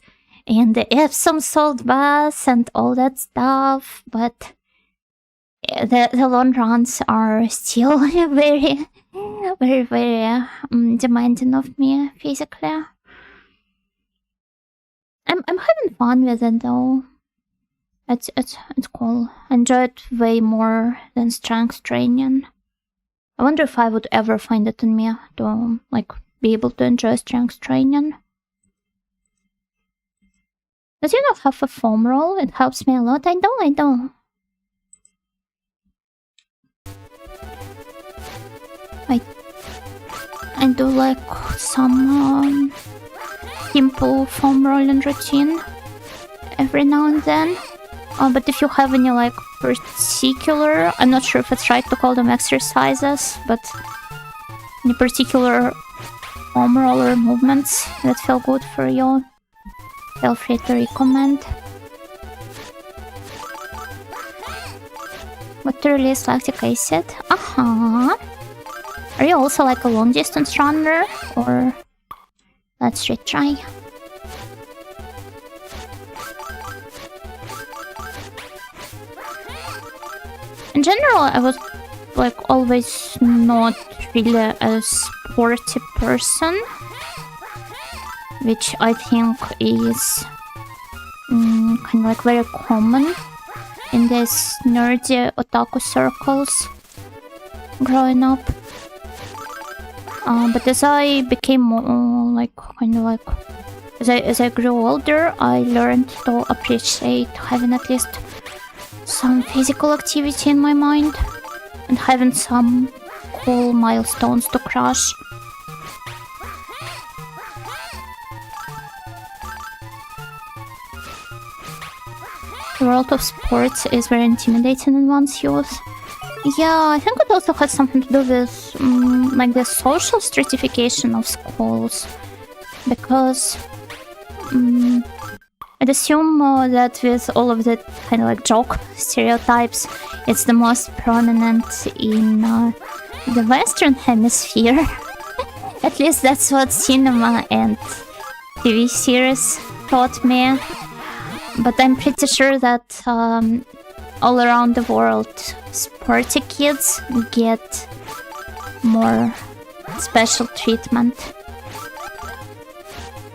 and the Epsom salt baths and all that stuff, but the long runs are still very demanding of me physically. I'm having fun with it though. It's cool. I enjoy it way more than strength training. I wonder if I would ever find it in me to like be able to enjoy strength training. Does you not have a foam roll? It helps me a lot. I don't. I do like some simple foam rolling routine every now and then. But if you have any like particular, I'm not sure if it's right to call them exercises, but any particular foam roller movements that feel good for you, feel free to recommend. What to release lactic acid? Are you also like a long distance runner? Or let's retry. In general, I was like always not really a sporty person, which I think is kind of like very common in these nerdy otaku circles growing up. But as I became more like as I grew older, I learned to appreciate having at least some physical activity in my mind and having some cool milestones to crush. The world of sports is very intimidating in one's youth. Yeah, I think it also has something to do with like the social stratification of schools, because I'd assume that with all of the kind of like joke stereotypes, it's the most prominent in the Western Hemisphere. At least that's what cinema and TV series taught me. But I'm pretty sure that all around the world, sporty kids get more special treatment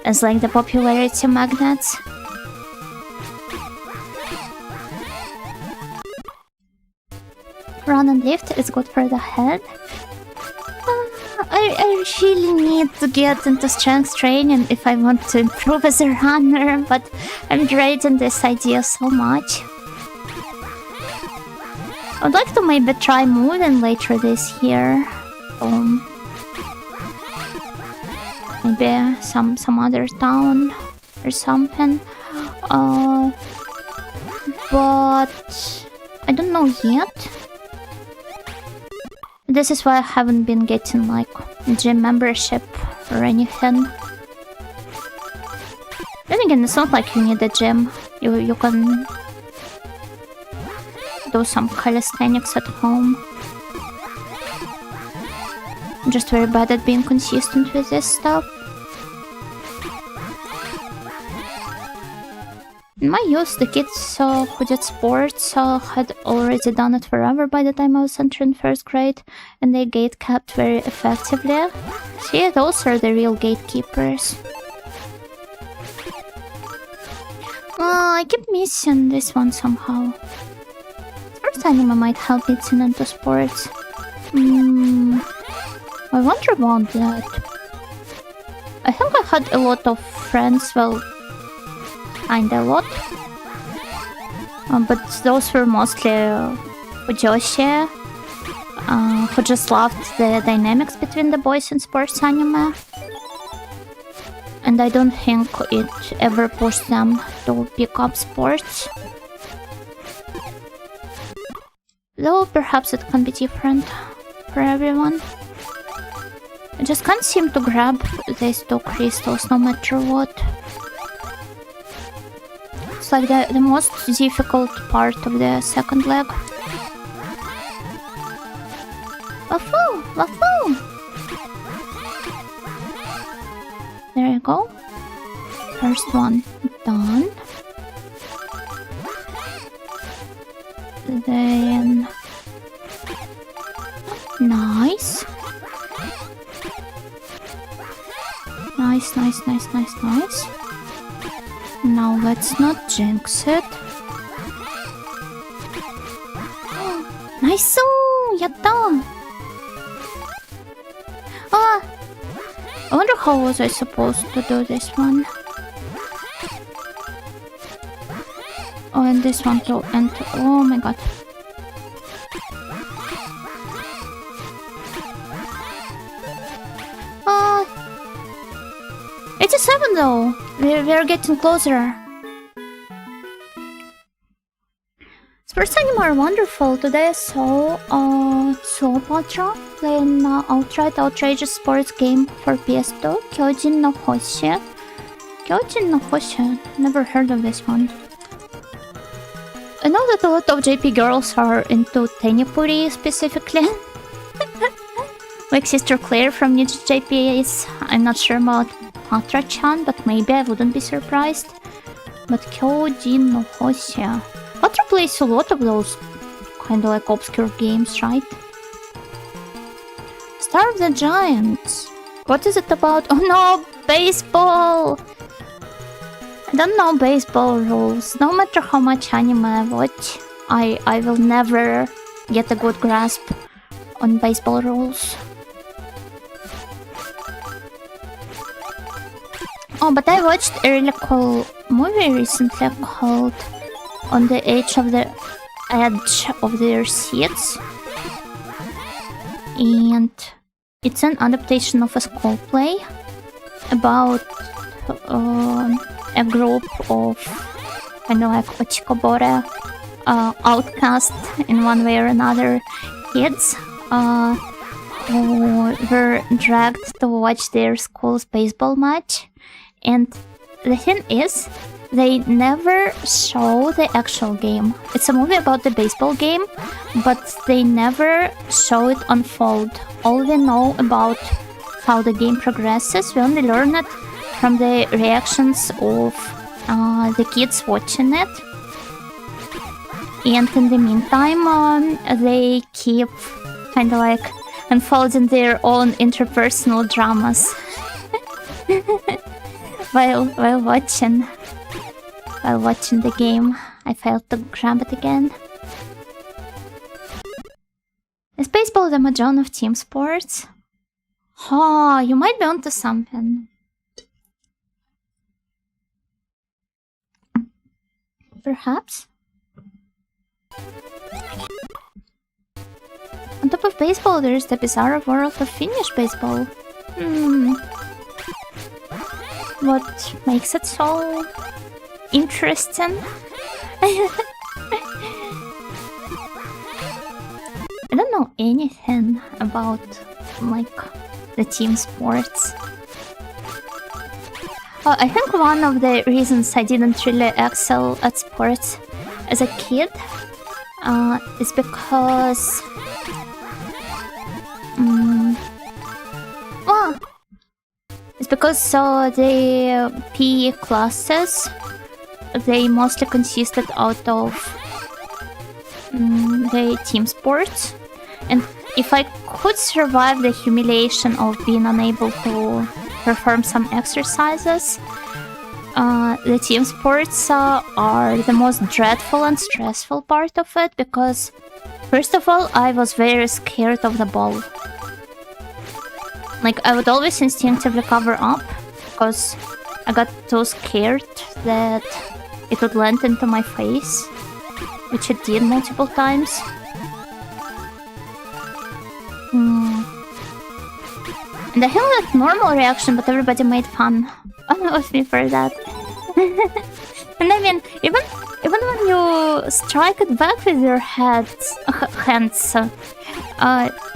as like the popularity magnets. Run and lift is good for the head. I really need to get into strength training if I want to improve as a runner, but I'm dreading this idea so much. I'd like to maybe try moving later this year. Maybe some other town or something. But I don't know yet. This is why I haven't been getting like gym membership or anything. Then again, it's not like you need a gym. You can do some calisthenics at home. I'm just very bad at being consistent with this stuff. In my youth, the kids who did sports had already done it forever by the time I was entering first grade, and they gatekept very effectively. See, those are the real gatekeepers. I keep missing this one somehow. Sports anime might help me tune into sports. I wonder about that. I think I had a lot of friends, well, kinda a lot. But those were mostly fujoshi, who just loved the dynamics between the boys in sports anime. And I don't think it ever pushed them to pick up sports. Though perhaps it can be different for everyone. I just can't seem to grab these two crystals no matter what. It's like the most difficult part of the second leg. Wafu! Wafu! There you go. First one done. Then... Nice. Nice, nice, nice, nice, nice. Now let's not jinx it. Nice! Yatta! Ah! I wonder how was I supposed to do this one. Oh, and this one too. And oh my god. Ah! 87 though! We're getting closer. Sports anime are wonderful. Today I saw Cleopatra playing an outright outrageous sports game for PS2, Kyojin no Hoshi. Kyojin no Hoshi? Never heard of this one. I know that a lot of JP girls are into Tenipuri specifically. Like Sister Claire from Ninja JP is... I'm not sure about Patra-chan, but maybe I wouldn't be surprised. But Kyojin no Hoshi... Patra plays a lot of those kind of like obscure games, right? Star of the Giants. What is it about? Oh no, baseball! I don't know baseball rules. No matter how much anime I watch, I will never get a good grasp on baseball rules. Oh, but I watched a really cool movie recently called On the Edge of Their Seats. And it's an adaptation of a school play about a group of kind of like Ochikobore outcast in one way or another kids who were dragged to watch their school's baseball match. And the thing is, they never show the actual game. It's a movie about the baseball game, but they never show it unfold. All we know about how the game progresses, we only learn it from the reactions of the kids watching it. And in the meantime, they keep kind of like unfolding their own interpersonal dramas while watching the game. I failed to grab it again. Is baseball the mahjong of team sports? Oh, you might be onto something. Perhaps? On top of baseball, there's the bizarre world of Finnish baseball. What makes it so interesting? I don't know anything about like the team sports. I think one of the reasons I didn't really excel at sports as a kid is because the PE classes, they mostly consisted out of the team sports, and if I could survive the humiliation of being unable to perform some exercises, the team sports are the most dreadful and stressful part of it, because first of all, I was very scared of the ball. Like, I would always instinctively cover up, because I got too scared that it would land into my face, which it did multiple times. And I think that's normal reaction, but everybody made fun of me for that. And I mean, even when you strike it back with your hands,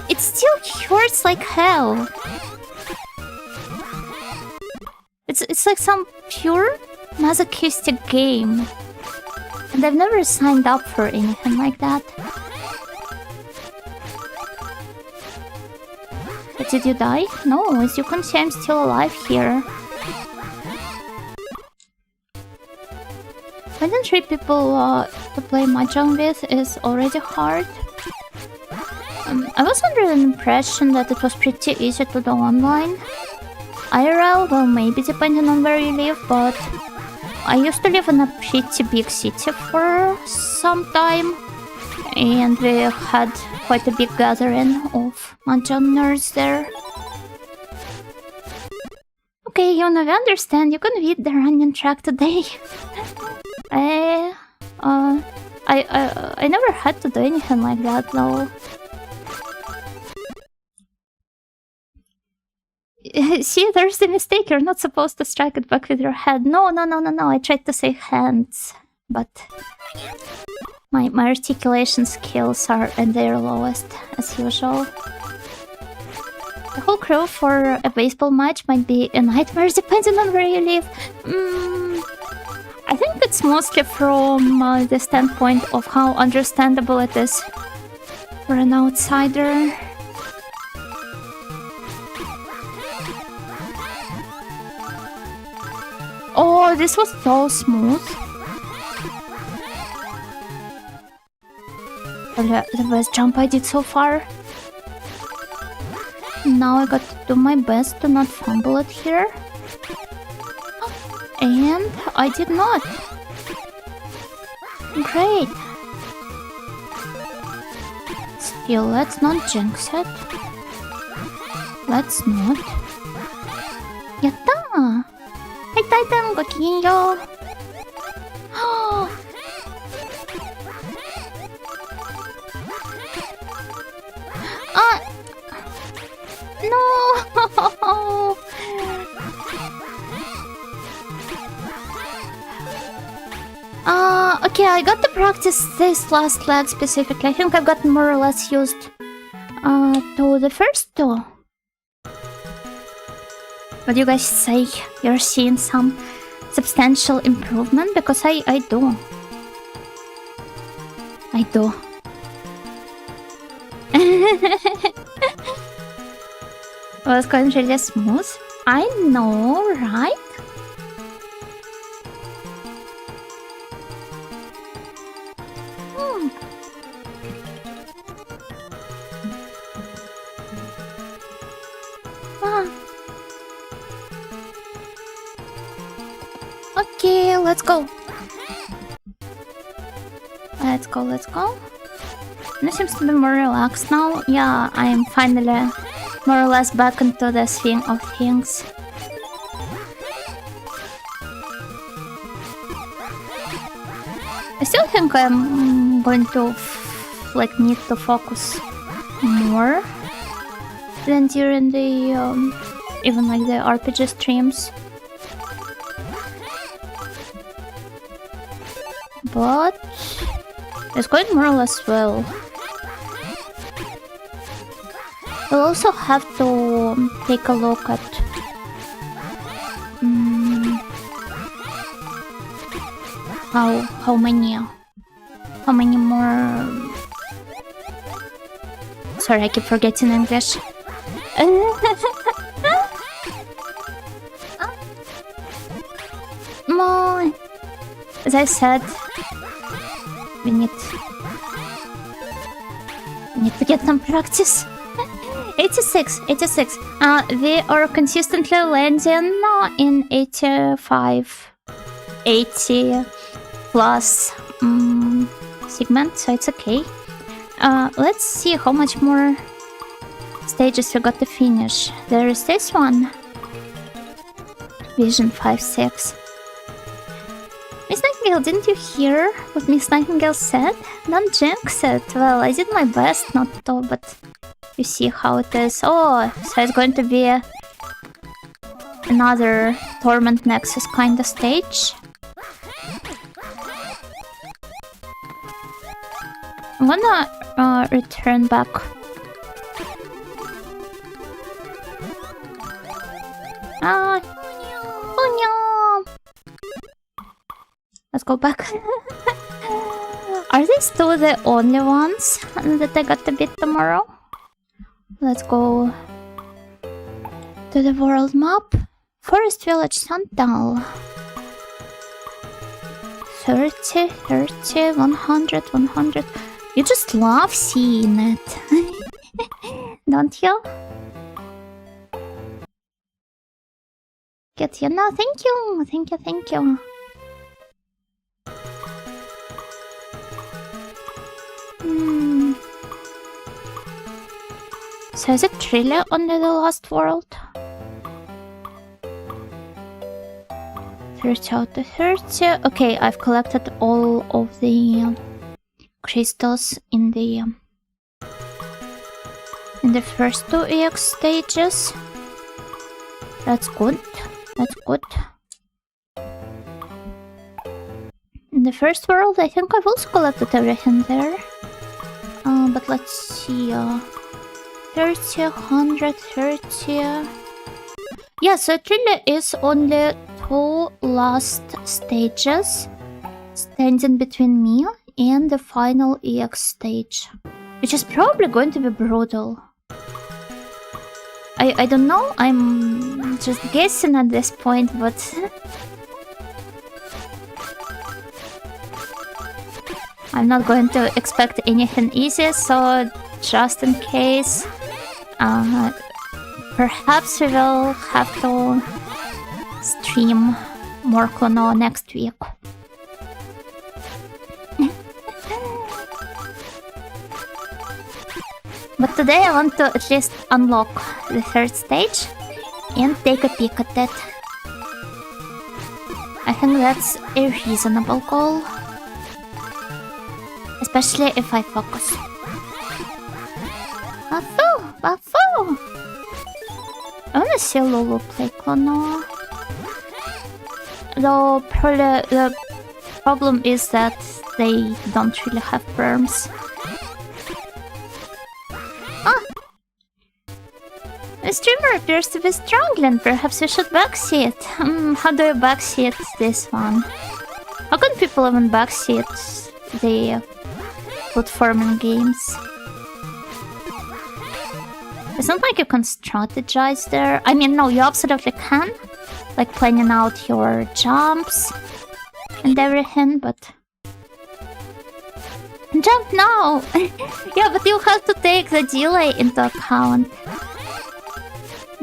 it still hurts like hell. It's like some pure masochistic game, and I've never signed up for anything like that. But did you die? No, as you can see, I'm still alive here. Finding 3 people to play mahjong with is already hard. I was under the impression that it was pretty easy to do online. IRL, well, maybe depending on where you live, but I used to live in a pretty big city for some time, and we had quite a big gathering of mahjong nerds there. Okay, Yona, we understand. You can beat the running track today. I never had to do anything like that, though. See, there's the mistake. You're not supposed to strike it back with your head. No. I tried to say hands, but My articulation skills are at their lowest, as usual. The whole crew for a baseball match might be a nightmare depending on where you live. I think it's mostly from the standpoint of how understandable it is for an outsider. Oh, this was so smooth. The best jump I did so far. Now I got to do my best to not fumble it here. And I did not. Great. Still, let's not jinx it. Let's not. Yatta! はい、タイタンごきげんよう。はあ。No! Okay, I got to practice this last leg specifically. I think I've gotten more or less used to the first two. What do you guys say? You're seeing some substantial improvement? Because I do. I do. Was going really smooth. I know, right? Okay, let's go. Let's go. It seems to be more relaxed now. Yeah, I am finally more or less back into the swing of things. I still think I'm going to need to focus more than during the even like the RPG streams. But it's going more or less well. We'll also have to take a look at how many more. Sorry, I keep forgetting English. More. As I said, we need to get some practice. 86. We are consistently landing in 85, 80 plus segment, so it's okay. Let's see how much more stages we got to finish. There is this one. Vision 5-6. Miss Nightingale, didn't you hear what Miss Nightingale said? Don't jinx it. Well, I did my best not to, but you see how it is. Oh, so it's going to be another Torment Nexus kind of stage. I'm gonna return back. Oh no! Let's go back. Are these still the only ones that I got to beat tomorrow? Let's go to the world map. Forest Village Suntunnel. 30, 30, 100, 100. You just love seeing it. Don't you? Get you now. Thank you. Thank you. Thank you. So is it really only the last world? 30 out of 30. Okay, I've collected all of the crystals in the first two EX stages. That's good. That's good. the first world, I think I've also collected everything there. But let's see. 30, 130. Yeah, so it really is only 2 last stages standing between me and the final EX stage, which is probably going to be brutal. I don't know, I'm just guessing at this point, but I'm not going to expect anything easy, so just in case, perhaps we will have to stream more Klonoa next week. But today I want to at least unlock the 3rd stage and take a peek at it. I think that's a reasonable goal. Especially if I focus. Bafu! Bafu! I wanna see Lulu play Klonoa. Though probably the problem is that they don't really have perms. The streamer appears to be struggling. Perhaps we should backseat. How do I backseat this one? How can people even backseat the platforming games? It's not like you can strategize there. I mean, no, you absolutely can. Like planning out your jumps and everything, but... Jump now! Yeah, but you have to take the delay into account.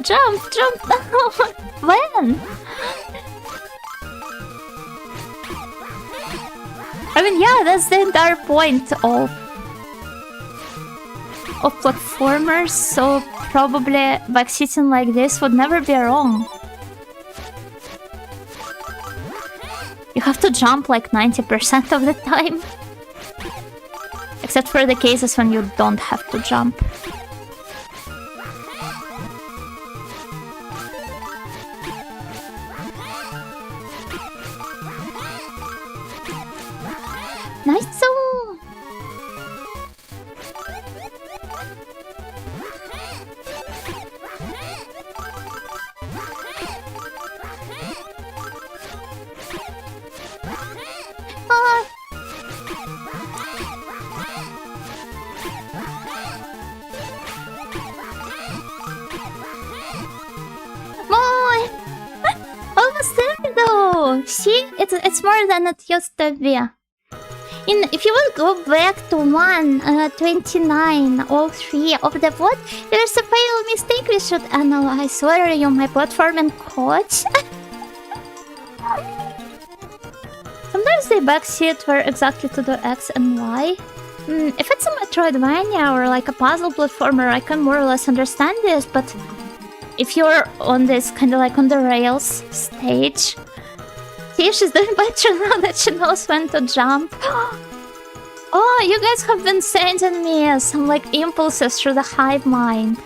Jump! Jump now! When? I mean, yeah, that's the entire point of platformers, so probably backseating like this would never be wrong. You have to jump like 90% of the time. Except for the cases when you don't have to jump. Nice zone! Boy! Almost there though! See? It's more than it used to be. If you will go back to 129, all 3 of the what? There's a fatal mistake we should analyze. Where are you, my platforming coach? Sometimes they backseat where exactly to do X and Y. If it's a Metroidvania or like a puzzle platformer, I can more or less understand this, but if you're on this kind of like on the rails stage, she's doing better now that she knows when to jump. Oh, you guys have been sending me some like impulses through the hive mind.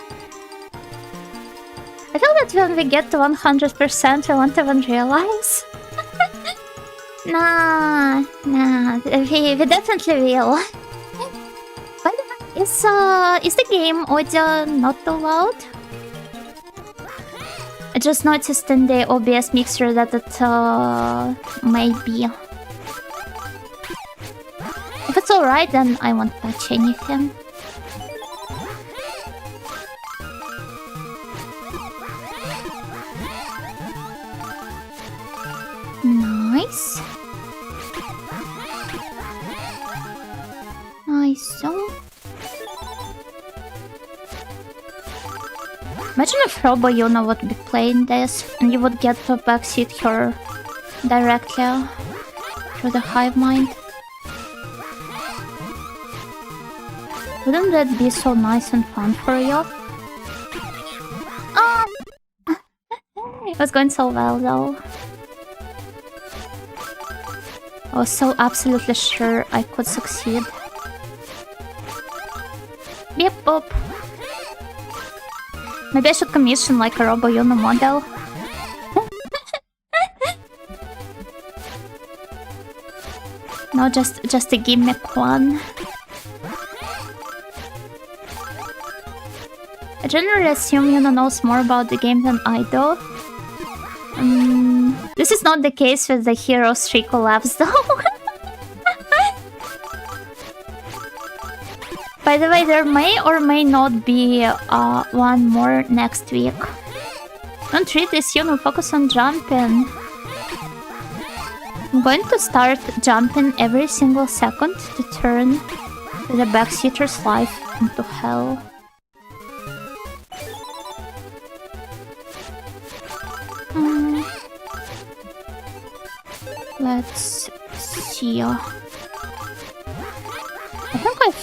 I feel that when we get to 100% I won't even realize. Nah, we definitely will. By the way, is the game audio not too loud? I just noticed in the OBS mixer that it may be. If it's alright, then I won't touch anything. Nice. Nice. Imagine if Robo Yuna would be playing this and you would get to backseat her directly through the hive mind. Wouldn't that be so nice and fun for you? Oh! It was going so well though. I was so absolutely sure I could succeed. Beep boop. Maybe I should commission like a Robo Yuna model. No, just a gimmick one. I generally assume Yuna knows more about the game than I do. This is not the case with the Heroes 3 collabs though. By the way, there may or may not be one more next week. Don't read this, Yuna, focus on jumping. I'm going to start jumping every single second to turn the backseater's life into hell. Let's see. I think I've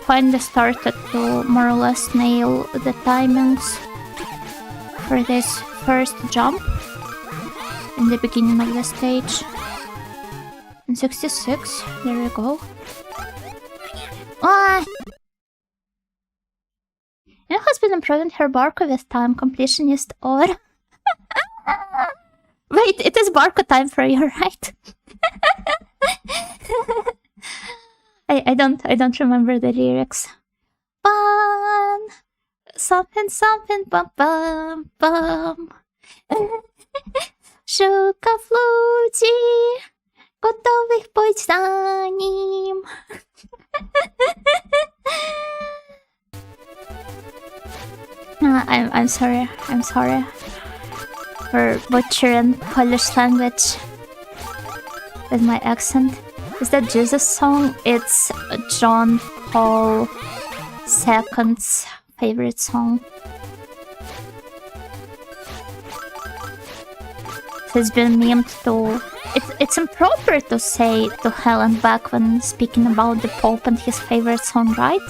finally started to more or less nail the timings for this first jump in the beginning of the stage. And 66, there we go. Ah! It has been improving her Barco with time completionist or... Wait, it is Barco time for you, right? I don't remember the lyrics. Bum, something something bum bum bum. Szuka w ludzi, gotowych pójść za nim. I'm sorry. I'm sorry for butchering Polish language with my accent. Is that Jesus song? It's John Paul II's favorite song. It's been memed to... It's improper to say to hell and back when speaking about the Pope and his favorite song, right?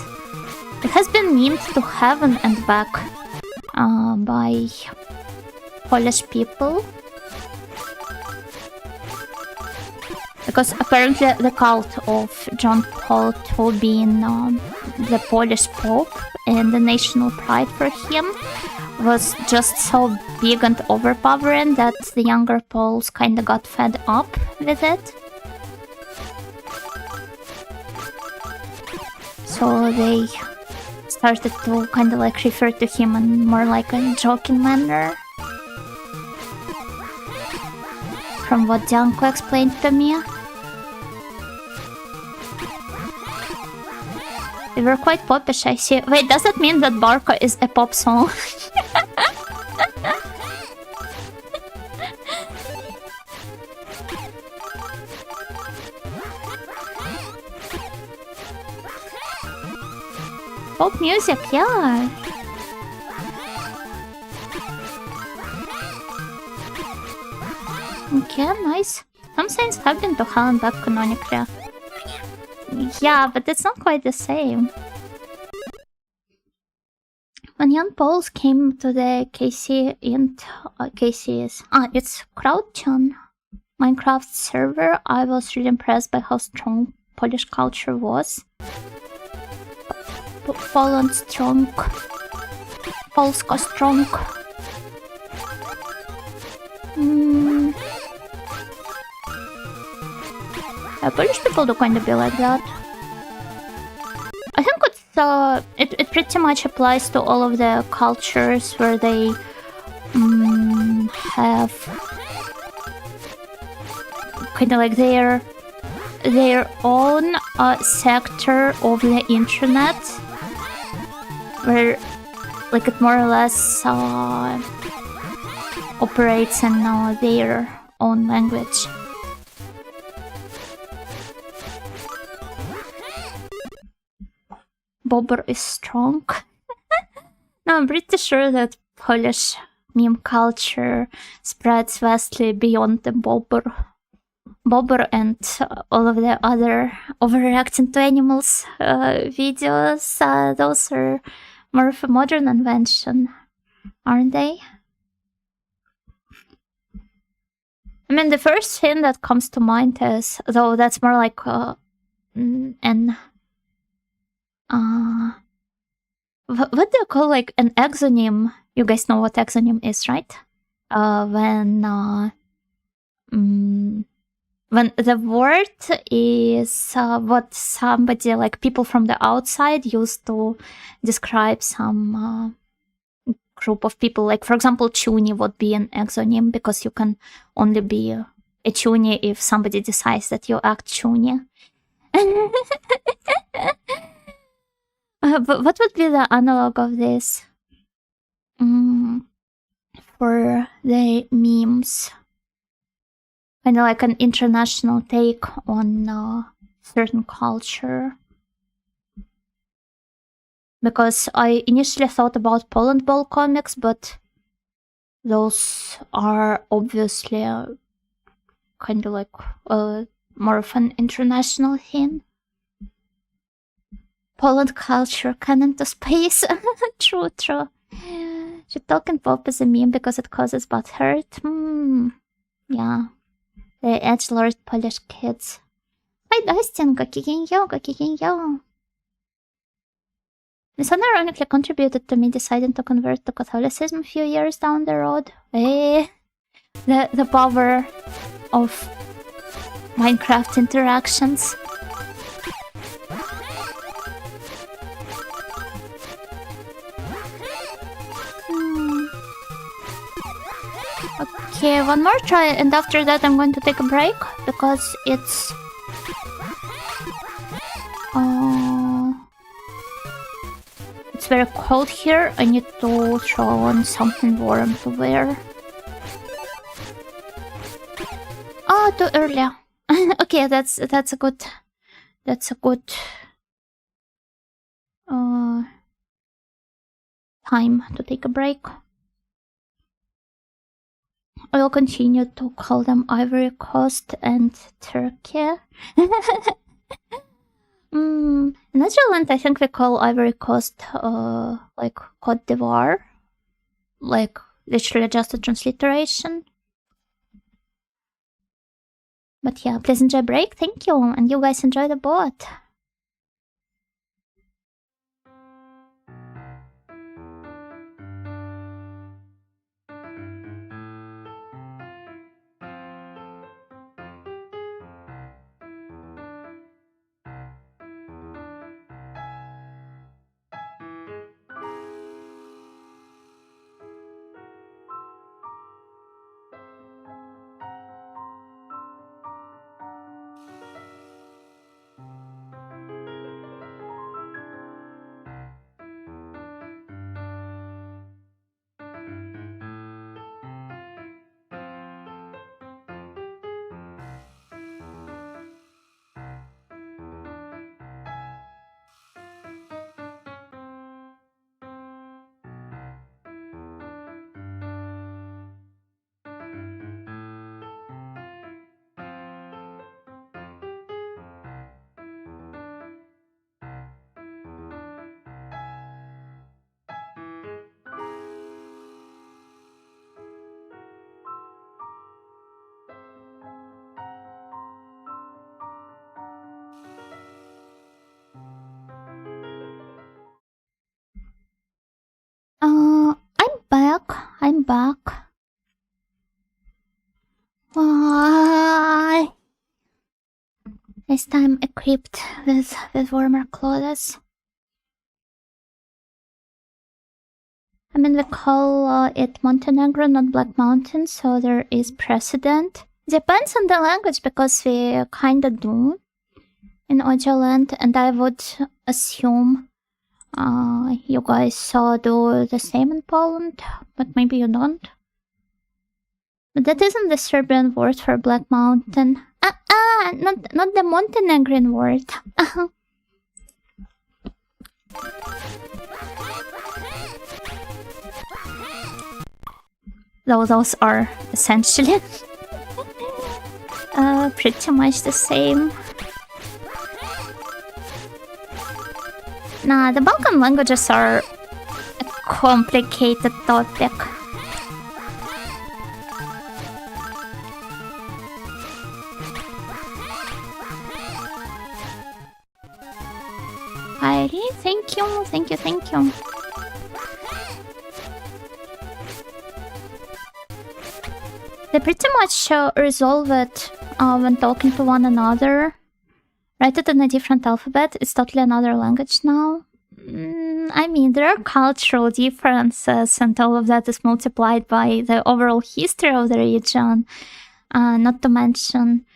It has been memed to heaven and back by Polish people. Because apparently the cult of John Paul II being the Polish Pope and the national pride for him was just so big and overpowering that the younger Poles kinda got fed up with it. So they started to kinda like refer to him in more like a joking manner. From what Janko explained to me. They were quite popish, I see. Wait, does that mean that Barco is a pop song? Pop music, yeah. Okay, nice. Some saints have been to hell and back canonically. Yeah, but it's not quite the same. When young Poles came to the KC int, it's CrowdTune Minecraft server, I was really impressed by how strong Polish culture was. Poland strong. Polska strong. Polish people do kind of be like that. I think it pretty much applies to all of the cultures where they have kind of like their own sector of the internet, where like it more or less operates in their own language. Bobber is strong. No, I'm pretty sure that Polish meme culture spreads vastly beyond the Bobber and all of the other overreacting to animals videos. Those are more of a modern invention, aren't they? I mean, the first thing that comes to mind is, though that's more like what do you call like an exonym? You guys know what exonym is, right? When when the word is what somebody, like people from the outside, used to describe some group of people. Like, for example, chuny would be an exonym because you can only be a chuny if somebody decides that you act chuny. But what would be the analog of this for the memes? Kind of like an international take on certain culture. Because I initially thought about Poland Ball comics, but those are obviously kind of like more of an international thing. Poland culture canon to space. True. Should Tolkien pop as a meme because it causes bad hurt? Yeah. The edgelord Polish kids. Hi Dustin, gakigenyo. This unironically contributed to me deciding to convert to Catholicism a few years down the road. The power of Minecraft interactions. Okay, one more try, and after that I'm going to take a break because it's very cold here. I need to throw on something warm to wear. Oh, too early. Okay, that's a good time to take a break. I will continue to call them Ivory Coast and Turkey. In Netherlands, I think we call Ivory Coast like Côte d'Ivoire, like literally just a transliteration. But yeah, please enjoy break. Thank you, and you guys enjoy the bot. I'm back. Why? This time equipped with warmer clothes. I mean, we call it Montenegro, not Black Mountain, so there is precedent. Depends on the language, because we kinda do in Audioland, and I would assume you guys do the same in Poland, but maybe you don't. But that isn't the Serbian word for Black Mountain. Not the Montenegrin word. Those are essentially pretty much the same. Nah, the Balkan languages are a complicated topic. Heidi, thank you. They pretty much resolve it when talking to one another. Write it in a different alphabet. It's totally another language now. I mean, there are cultural differences, and all of that is multiplied by the overall history of the region. Not to mention...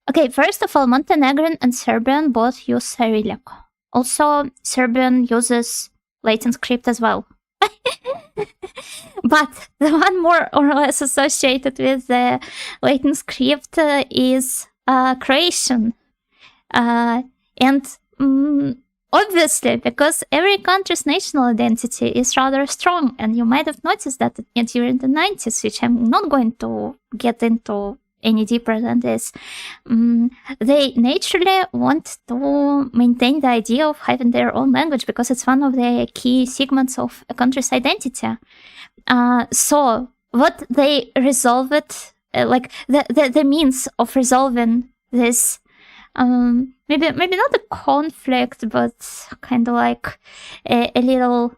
Okay, first of all, Montenegrin and Serbian both use Cyrillic. Also, Serbian uses Latin script as well. But the one more or less associated with the Latin script is Croatian. And obviously, because every country's national identity is rather strong, and you might have noticed that during the 90s, which I'm not going to get into any deeper than this, they naturally want to maintain the idea of having their own language because it's one of the key segments of a country's identity. So what they resolve it, like the means of resolving this, maybe not a conflict, but kind of like a little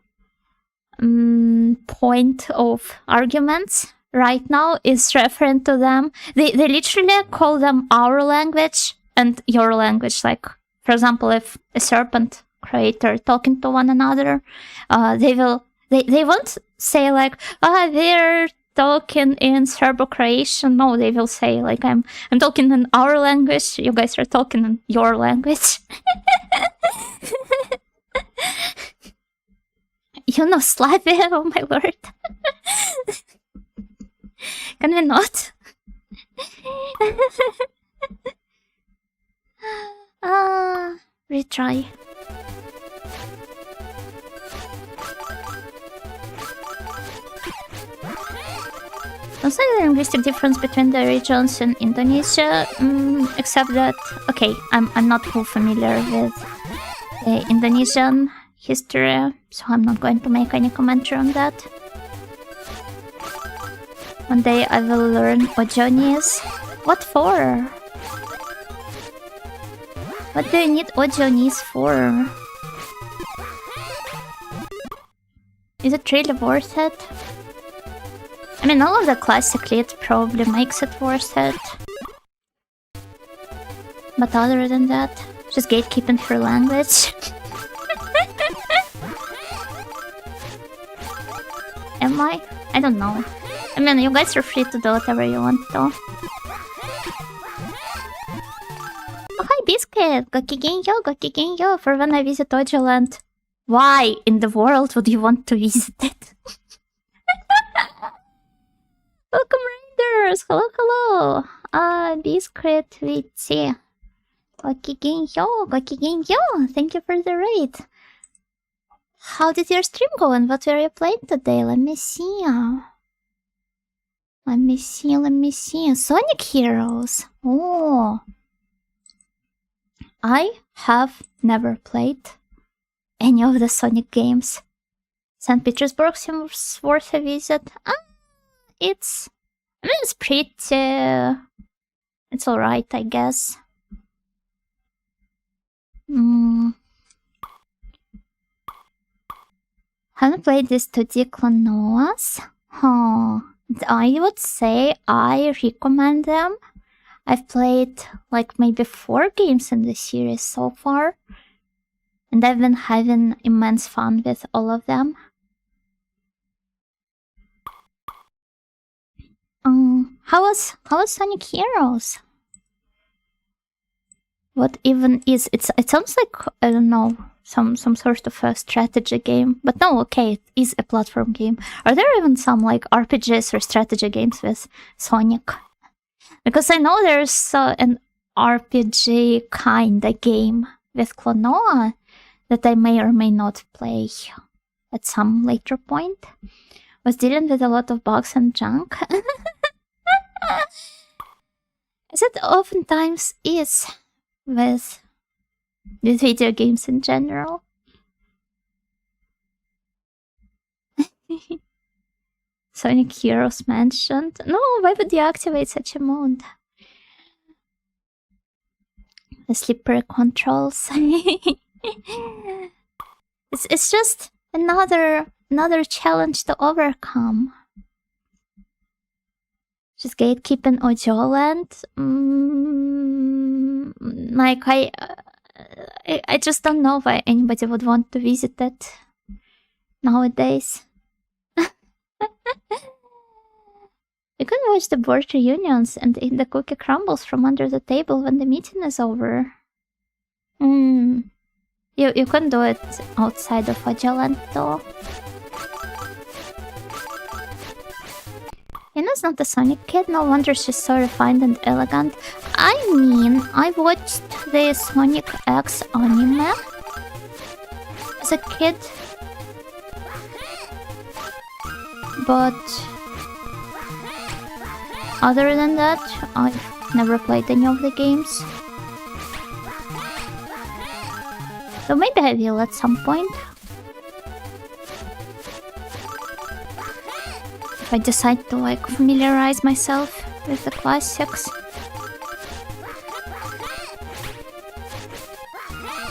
point of arguments right now is referring to them. They literally call them our language and your language. Like, for example, if a serpent creator talking to one another, they won't say like, we're talking in Serbo-Croatian. No, they will say like, I'm talking in our language, you guys are talking in your language. You know Slavia, oh my lord. Can we not? Retry. Also, the linguistic difference between the regions in Indonesia, except that, okay, I'm not too familiar with the Indonesian history, so I'm not going to make any commentary on that. One day I will learn Ojonese. What for? What do you need Ojonese for? Is it really worth it? I mean, all of the classically it probably makes it worth it. But other than that, just gatekeeping for language. Am I? I don't know. I mean, you guys are free to do whatever you want to. Oh, hi, Biscuit! Gokigenyo! For when I visit Ojoland. Why in the world would you want to visit it? Welcome, Raiders! Hello! Biscuit Witty. Gokigenyo! Thank you for the raid. How did your stream go and what were you playing today? Let me see. Let me see. Sonic Heroes. Oh. I have never played any of the Sonic games. St. Petersburg seems worth a visit. It's pretty... It's alright, I guess. Haven't played these 2D Klonoas? I would say I recommend them. I've played like maybe 4 games in the series so far. And I've been having immense fun with all of them. How was Sonic Heroes? What even is it? It sounds like, I don't know, some sort of a strategy game. But no, okay, it is a platform game. Are there even some like RPGs or strategy games with Sonic? Because I know there's an RPG kinda game with Klonoa that I may or may not play at some later point. Was dealing with a lot of bugs and junk. As it oftentimes is with video games in general. Sonic Heroes mentioned. No, why would you activate such a mode? The slippery controls. It's just another challenge to overcome. She's gatekeeping Ojoland. Like, I just don't know why anybody would want to visit it nowadays. You can watch the board reunions and eat the cookie crumbles from under the table when the meeting is over. You can do it outside of Ojoland though. Ina's not a Sonic kid, no wonder she's so refined and elegant. I mean, I watched the Sonic X anime as a kid. But other than that, I've never played any of the games. So maybe I will at some point. If I decide to like familiarize myself with the classics.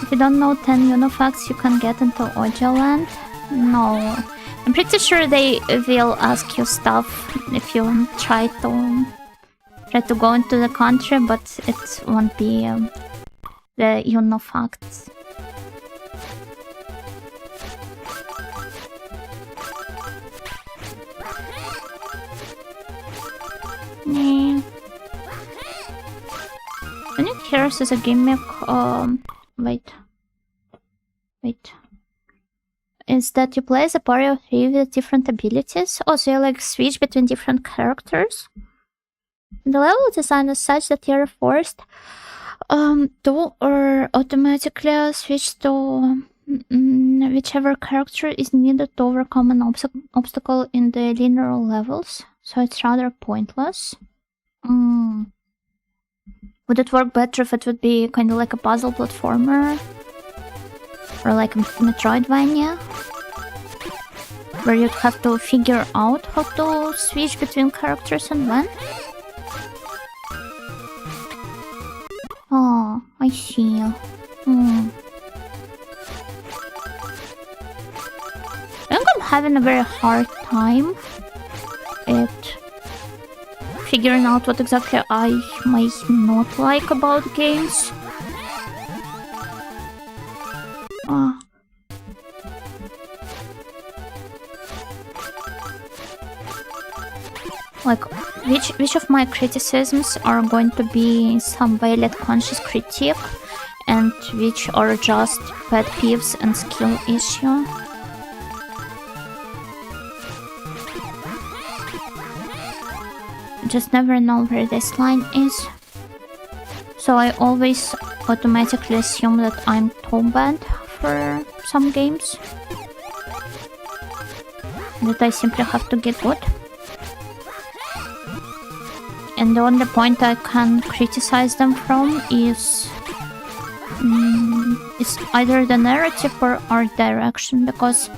If you don't know 10 Unifacts you can get into Ojoland? No. I'm pretty sure they will ask you stuff if you try to go into the country, but it won't be the Unifacts. Yeah. Sonic Heroes is a gimmick. Wait. Is that you play as a party of 3 with different abilities? Also, you like switch between different characters. The level design is such that you're forced to or automatically switch to whichever character is needed to overcome an obstacle in the linear levels. So it's rather pointless. Would it work better if it would be kind of like a puzzle platformer? Or like a Metroidvania? Where you'd have to figure out how to switch between characters and when? Oh, I see. I think I'm having a very hard time at figuring out what exactly I might not like about games. Like, which of my criticisms are going to be some valid conscious critique, and which are just pet peeves and skill issue? Just never know where this line is. So I always automatically assume that I'm too bad for some games. That I simply have to get good. And the only point I can criticize them from is either the narrative or art direction, because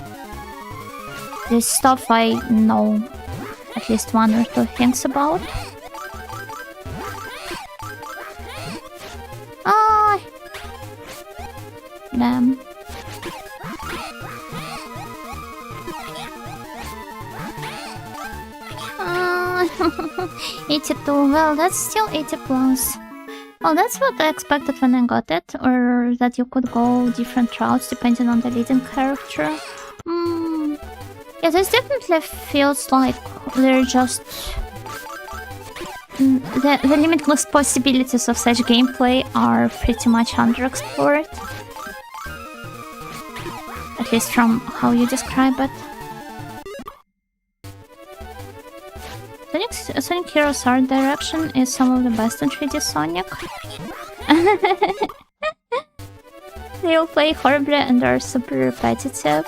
this stuff I know at least 1 or 2 things about. Damn. 82, well, that's still 80 plus. Well, that's what I expected when I got it, or that you could go different routes depending on the leading character. Yeah, this definitely feels like they're just... The limitless possibilities of such gameplay are pretty much underexplored. At least from how you describe it. Sonic Heroes art direction is some of the best in 3D Sonic. They all play horribly and are super repetitive.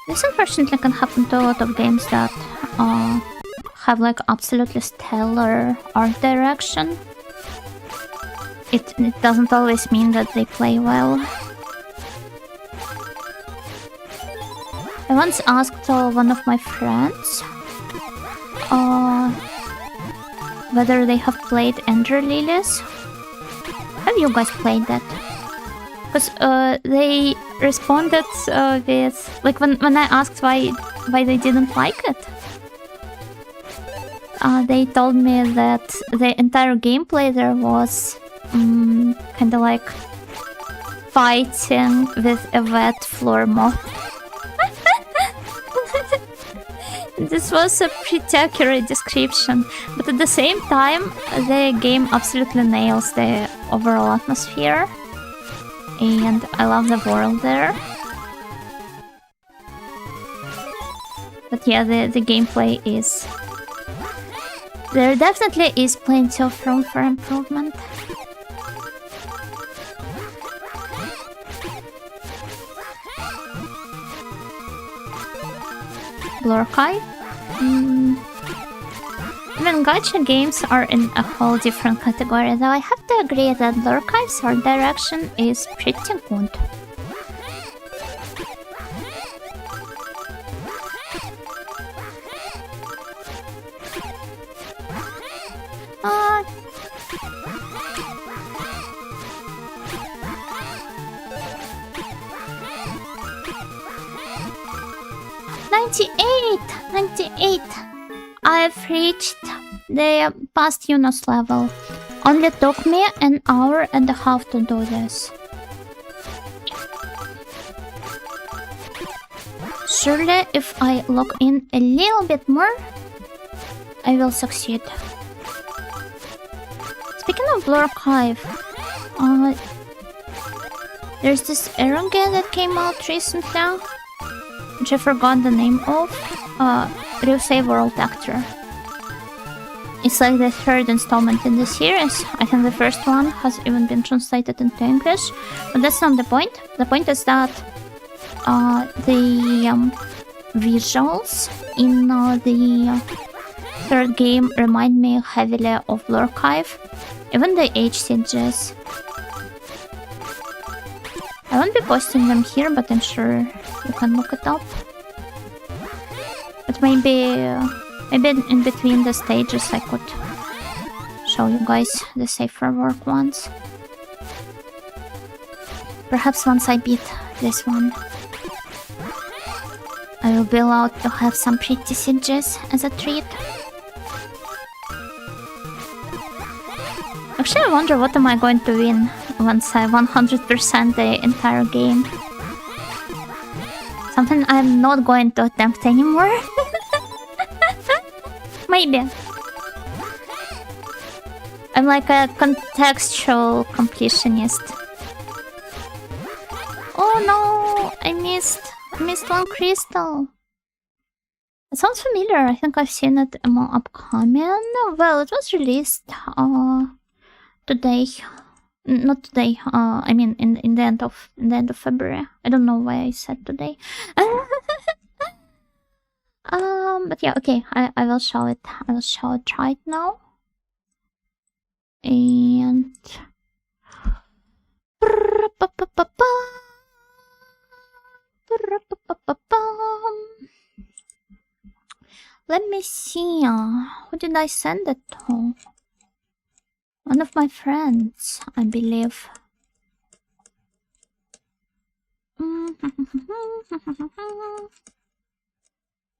This unfortunately can happen to a lot of games that have like absolutely stellar art direction. It doesn't always mean that they play well. I once asked one of my friends whether they have played Ender Lilies. Have you guys played that? Because they responded with, like, when I asked why they didn't like it, they told me that the entire gameplay there was kind of like fighting with a wet floor moth. This was a pretty accurate description, but at the same time, the game absolutely nails the overall atmosphere, and I love the world there. But yeah, the gameplay is... There definitely is plenty of room for improvement. Blurkai? Even gacha games are in a whole different category, though I have to agree that Blurkai's art direction is pretty good. I've reached the past Yunus level. Only took me an hour and a half to do this. Surely, if I log in a little bit more, I will succeed. Speaking of Blur Archive, there's this Arrow game that came out recently, which I forgot the name of. Ryusei World Actor. It's like the third installment in the series. I think the first one has even been translated into English, but that's not the point. The point is that the visuals in the third game remind me heavily of Blur Archive. Even the HCGs. I won't be posting them here, but I'm sure you can look it up. But maybe in between the stages I could show you guys the safer work ones. Perhaps once I beat this one, I will be allowed to have some pretty sieges as a treat. Actually, I wonder what am I going to win once I 100% the entire game. Something I'm not going to attempt anymore. Maybe. I'm like a contextual completionist. Oh no! I missed one crystal. It sounds familiar. I think I've seen it among upcoming. Well, it was released today. Not today. I mean in the end of February. I don't know why I said today. But yeah, okay. I will show it. I will show it right now. And let me see. Who did I send it to? One of my friends, I believe.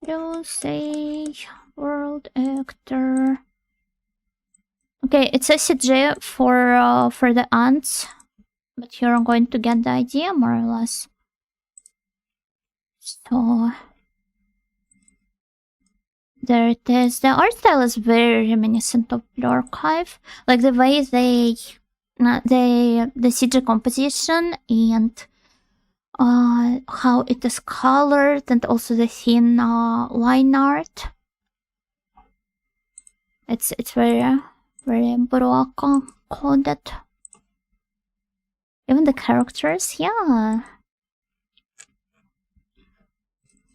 Ryusei World Actor. Okay, it's a CG for the ants, but you're going to get the idea more or less. So there it is. The art style is very reminiscent of Blue Archive, like the way the CG composition and how it is colored, and also the thin line art. It's very Baroque coded. Even the characters, yeah.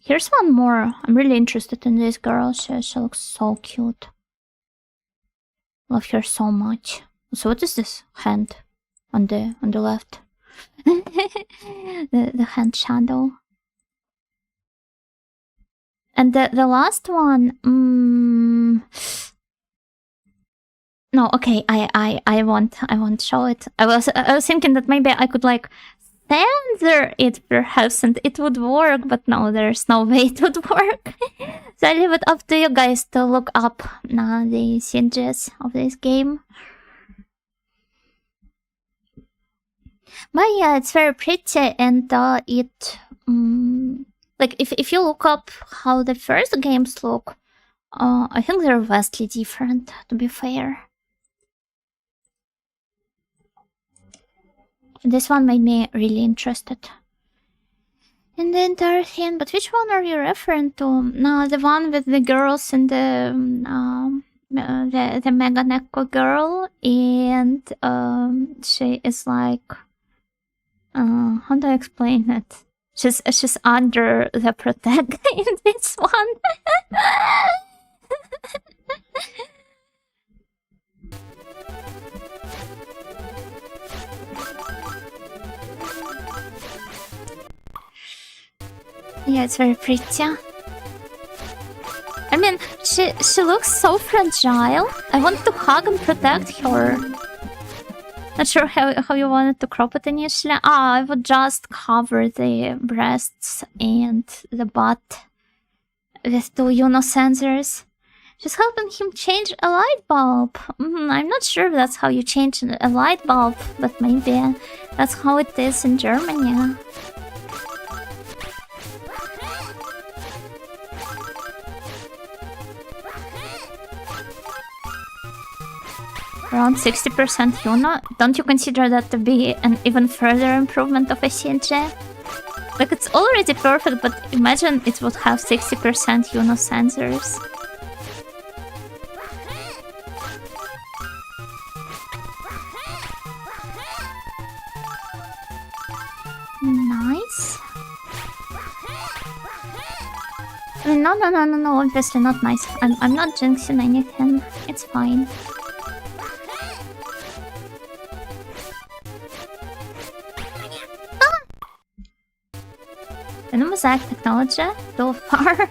Here's one more. I'm really interested in this girl. She looks so cute. Love her so much. So what is this hand on the left? the hand shadow. And the last one. No, okay. I won't show it. I was thinking that maybe I could like censor it perhaps and it would work, but no, there's no way it would work. So I leave it up to you guys to look up the sieges of this game. But yeah, it's very pretty, and it like if you look up how the first games look, I think they're vastly different, to be fair. This one made me really interested in the entire thing. But which one are you referring to? No, the one with the girls and the Mega Neko girl, and she is like, how do I explain it? She's under the protect in this one. Yeah, it's very pretty. I mean, she looks so fragile. I want to hug and protect her. Not sure how you wanted to crop it initially. I would just cover the breasts and the butt with 2 Uno sensors. She's helping him change a light bulb. I'm not sure if that's how you change a light bulb, but maybe that's how it is in Germany. Around 60% Yuno? Don't you consider that to be an even further improvement of a CNG? Like, it's already perfect, but imagine it would have 60% Yuno sensors. Nice. I mean, no, obviously not nice. I'm not jinxing anything. It's fine. Mosaic technology so far.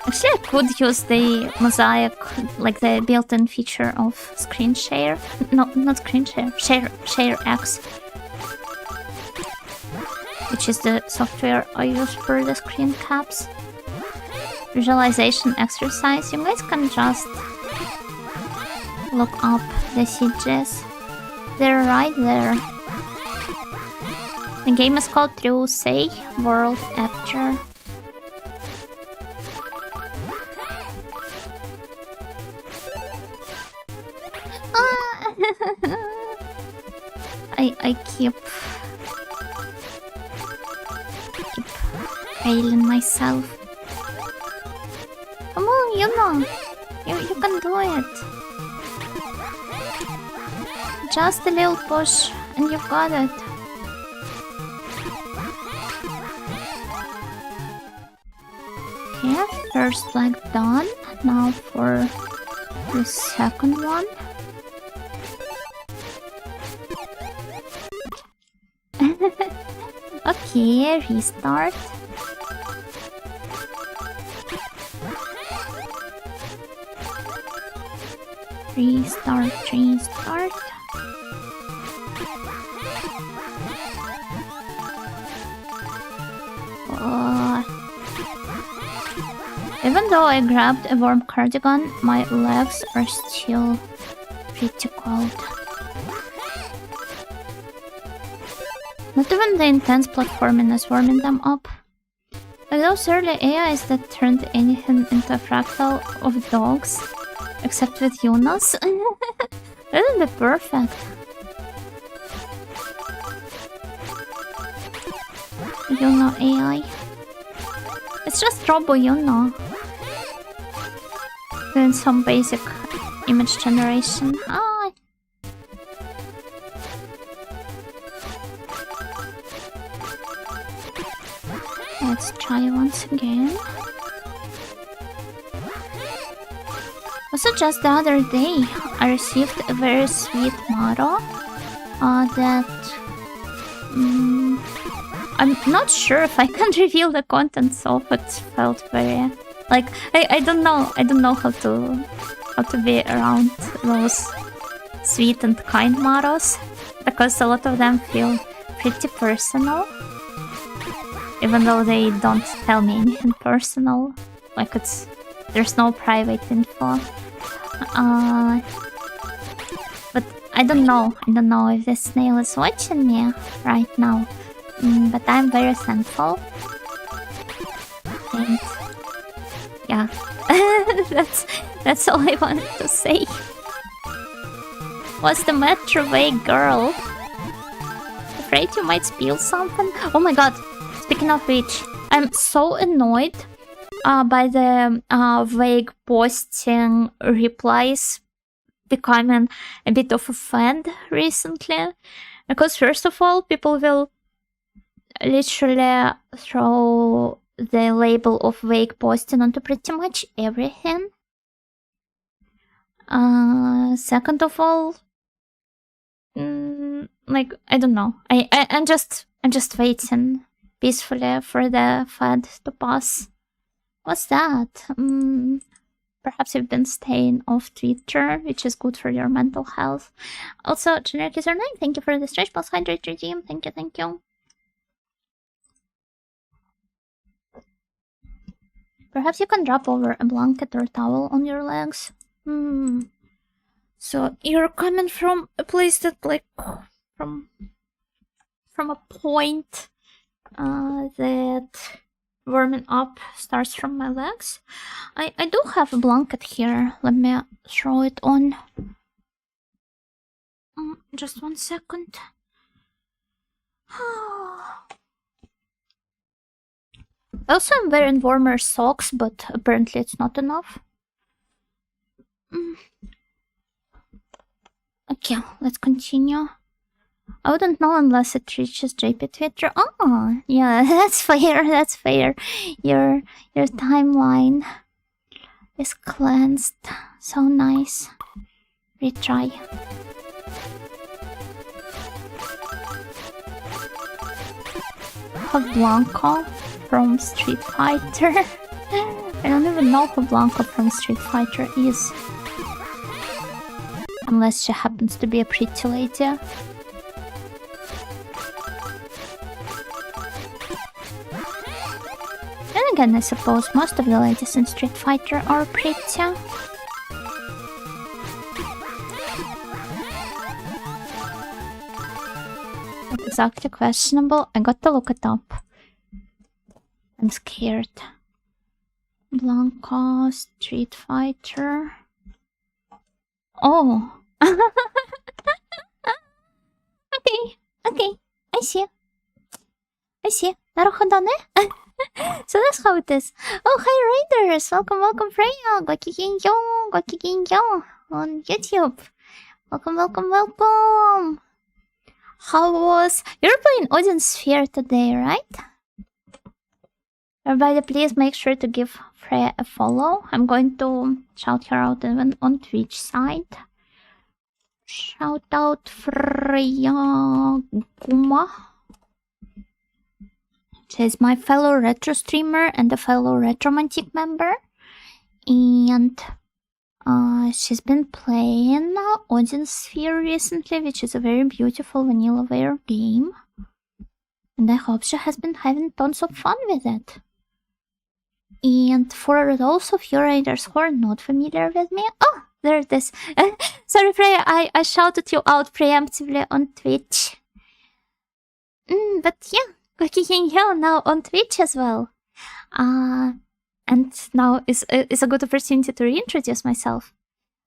Actually, I could use the mosaic, like the built-in feature of screen share. No, not screen share. Share X, which is the software I use for the screen caps. Visualization exercise. You guys can just look up the CGs. They're right there. The game is called True Say World After. I keep failing myself. Come on, you can do it. Just a little push and you've got it. Okay, first leg done. Now for the second one. Okay, restart. Restart. Even though I grabbed a warm cardigan, my legs are still pretty cold. Not even the intense platforming is warming them up. Like those early AIs that turned anything into a fractal of dogs, except with Yunos. That would be perfect. Yuno AI. It's just Robo Yuno. Doing some basic image generation. Ah. Let's try once again. Also, just the other day, I received a very sweet motto that I'm not sure if I can reveal the contents of it. Felt very like I don't know how to be around those sweet and kind mottos, because a lot of them feel pretty personal. Even though they don't tell me anything personal. Like there's no private info. But I don't know if this snail is watching me right now. But I'm very thankful. And yeah, that's all I wanted to say. What's the matter, vague girl? Afraid you might spill something? Oh my god, speaking of which, I'm so annoyed by the vague posting replies becoming a bit of a fad recently. Because first of all, people will literally throw the label of vague posting onto pretty much everything. Second of all, like, I don't know. I'm just waiting peacefully for the fad to pass. What's that? Perhaps you've been staying off Twitter, which is good for your mental health. Also, generic username, thank you for the stretch plus hydrate regime. Thank you. Perhaps you can drop over a blanket or towel on your legs. So you're coming from a place that, like, from a point that warming up starts from my legs. I do have a blanket here. Let me throw it on. Just 1 second. Also, I'm wearing warmer socks, but apparently it's not enough. Okay, let's continue. I wouldn't know unless it reaches JP Twitter. Oh, yeah, that's fair. Your timeline is cleansed. So nice. Retry. Blanco from Street Fighter. I don't even know who Blanco from Street Fighter is. Unless she happens to be a pretty lady. And again, I suppose most of the ladies in Street Fighter are pretty. Not exactly questionable. I got to look it up. I'm scared. Blanco, Street Fighter. Oh. Okay. I see. Naruhodone? So that's how it is. Oh, hi Raiders! Welcome Freya! Gokigenyo! On YouTube. Welcome! How was... You're playing Odin Sphere today, right? Everybody, please make sure to give Freya a follow. I'm going to shout her out even on Twitch side. Shout out Freya Guma. She's my fellow retro streamer and a fellow Retromantic member. And she's been playing Odin Sphere recently, which is a very beautiful vanillaware game. And I hope she has been having tons of fun with it. And for those of you raiders who are not familiar with me... Oh, there it is. Sorry, Freya, I shouted you out preemptively on Twitch. But yeah, Gokigenyo now on Twitch as well. And now is a good opportunity to reintroduce myself.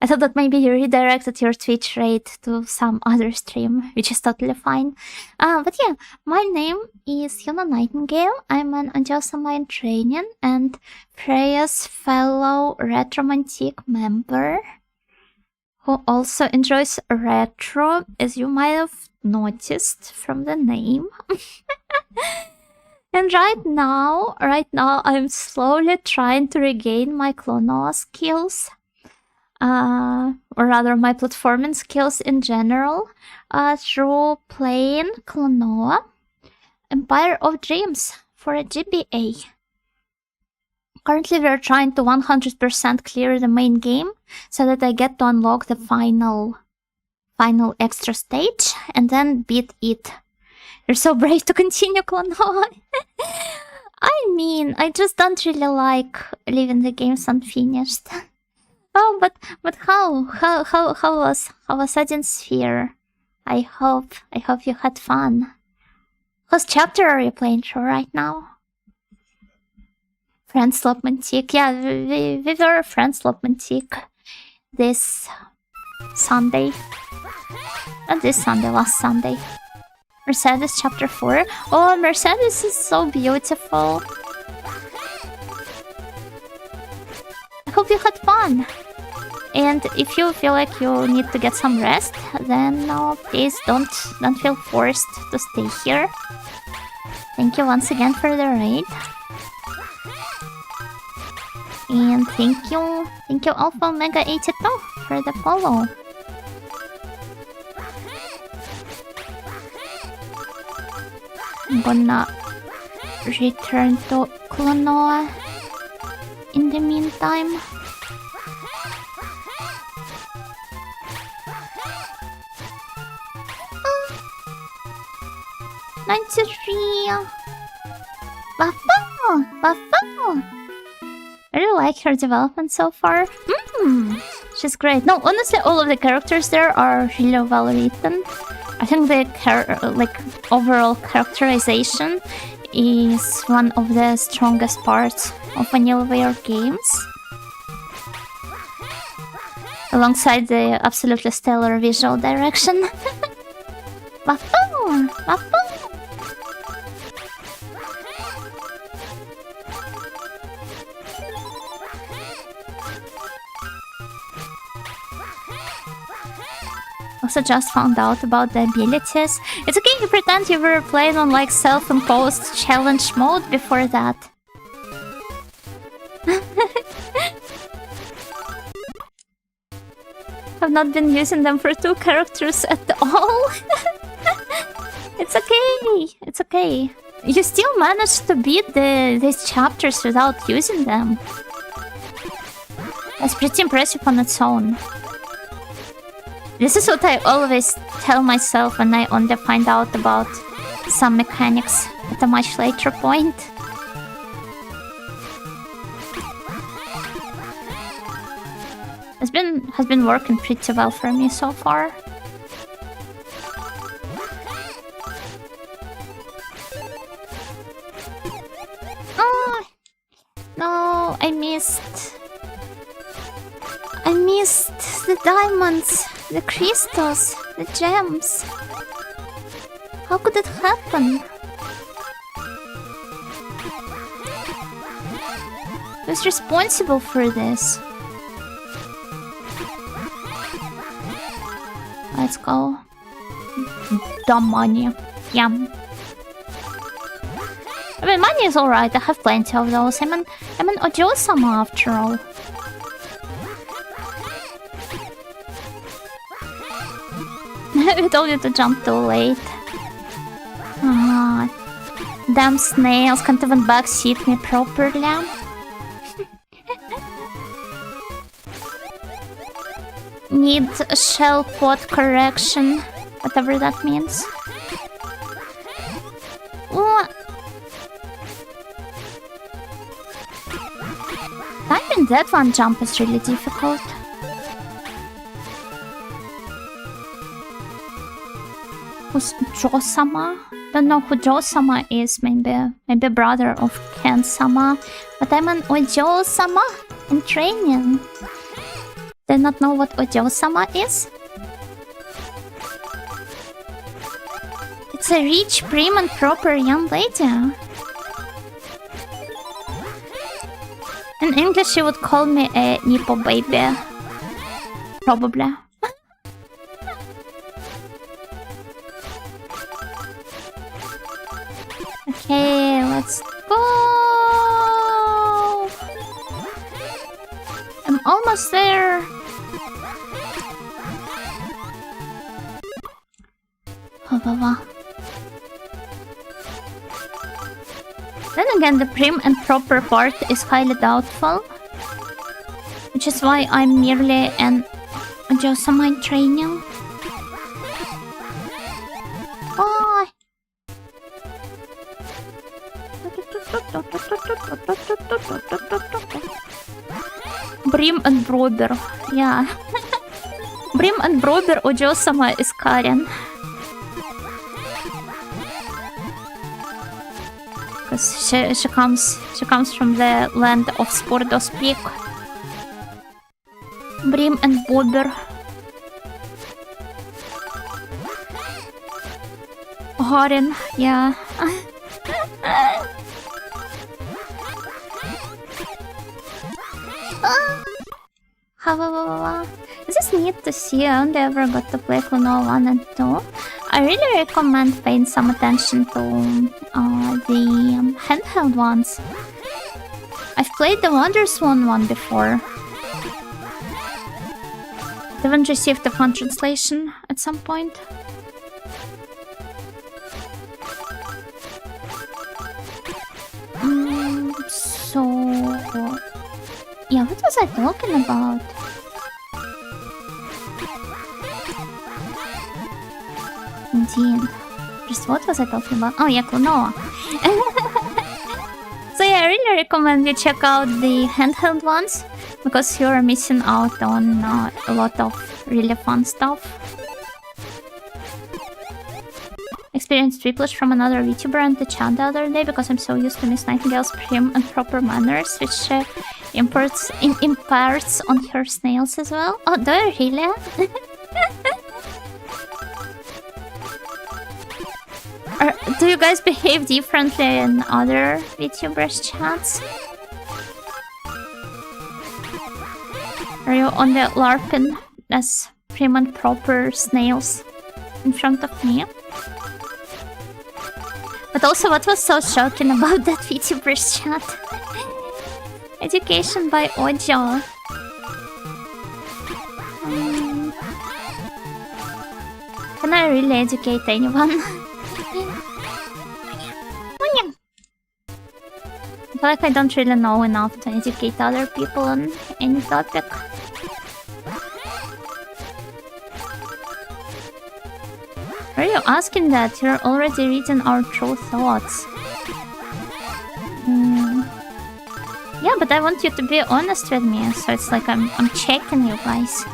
I thought that maybe you redirected your Twitch raid to some other stream, which is totally fine. But yeah, my name is Yuna Nightingale. I'm an Angelsamine training and Freya's fellow Retromantic member, who also enjoys retro, as you might have noticed from the name. And right now I'm slowly trying to regain my Klonoa skills. Or rather my platforming skills in general, through playing Klonoa Empire of Dreams for a GBA. Currently we're trying to 100% clear the main game, so that I get to unlock the final extra stage and then beat it. You're so brave to continue, Klonoa. I mean, I just don't really like leaving the games unfinished. Oh, but how was Sudden Sphere? I hope you had fun. Whose chapter are you playing through right now? Friends Love Mantique. Yeah, we were Friends Love Mantique this Sunday. Not this Sunday, last Sunday. Mercedes chapter 4. Oh, Mercedes is so beautiful. I hope you had fun. And if you feel like you need to get some rest, then please don't feel forced to stay here. Thank you once again for the raid. And thank you Alpha Omega 82 for the follow. I'm gonna return to Klonoa in the meantime. Oh, 93. Waffle. I really like her development so far. She's great. No, honestly, all of the characters there are really well written. I think the overall characterization is one of the strongest parts of Vanillaware games. Alongside the absolutely stellar visual direction. Waffle! Also just found out about the abilities. It's okay to pretend you were playing on like self-imposed challenge mode before that. I've not been using them for 2 characters at all. It's okay. You still managed to beat these chapters without using them. That's pretty impressive on its own. This is what I always tell myself when I only find out about some mechanics at a much later point. Has been working pretty well for me so far. Oh no, I missed the diamonds, the crystals, the gems. How could it happen? Who's responsible for this? Let's go. Dumb money. Yum. I mean, money is alright. I have plenty of those. I'm an Ojo-sama after all. We told you to jump too late. Damn snails can't even backseat me properly. Need a shell pod correction, whatever that means. Ooh. Timing that one jump is really difficult. Who's Jo-sama? Don't know who Jo-sama is. Maybe brother of Ken-sama. But I'm an Ojo-sama in training. Do not know what Ojo-sama is? It's a rich, prim and proper young lady. In English you would call me a Nippo baby. Probably. Okay, let's go! I'm almost there! Then again, the prim and proper part is highly doubtful. Which is why I'm merely an Ojo-sama in training. Oh! Brim and Broder. Yeah. Brim and Broder Ojo-sama is Karen. Because she comes from the land of Spordos Peak. Brim and Broder. Horin, yeah. This is neat to see. I only ever got to play Klonoa 1 and 2. I really recommend paying some attention to the handheld ones. I've played the WonderSwan one before. Haven't received the fun translation at some point. So... yeah, what was I talking about? Indeed. Just what was I talking about? Oh yeah, Klonoa. So yeah, I really recommend you check out the handheld ones, because you're missing out on a lot of really fun stuff. Experienced triplets from another VTuber and the chat the other day because I'm so used to Miss Nightingale's prim and proper manners, which imparts on her snails as well. Oh, do I really? Do you guys behave differently in other VTubers' chats? Are you on the LARPing as prim and proper snails in front of me? But also, what was so shocking about that VTuber's chat? Education by Ojo. Can I really educate anyone? I feel like I don't really know enough to educate other people on any topic. Are you asking that? You're already reading our true thoughts. Yeah, but I want you to be honest with me, so it's like I'm checking you guys.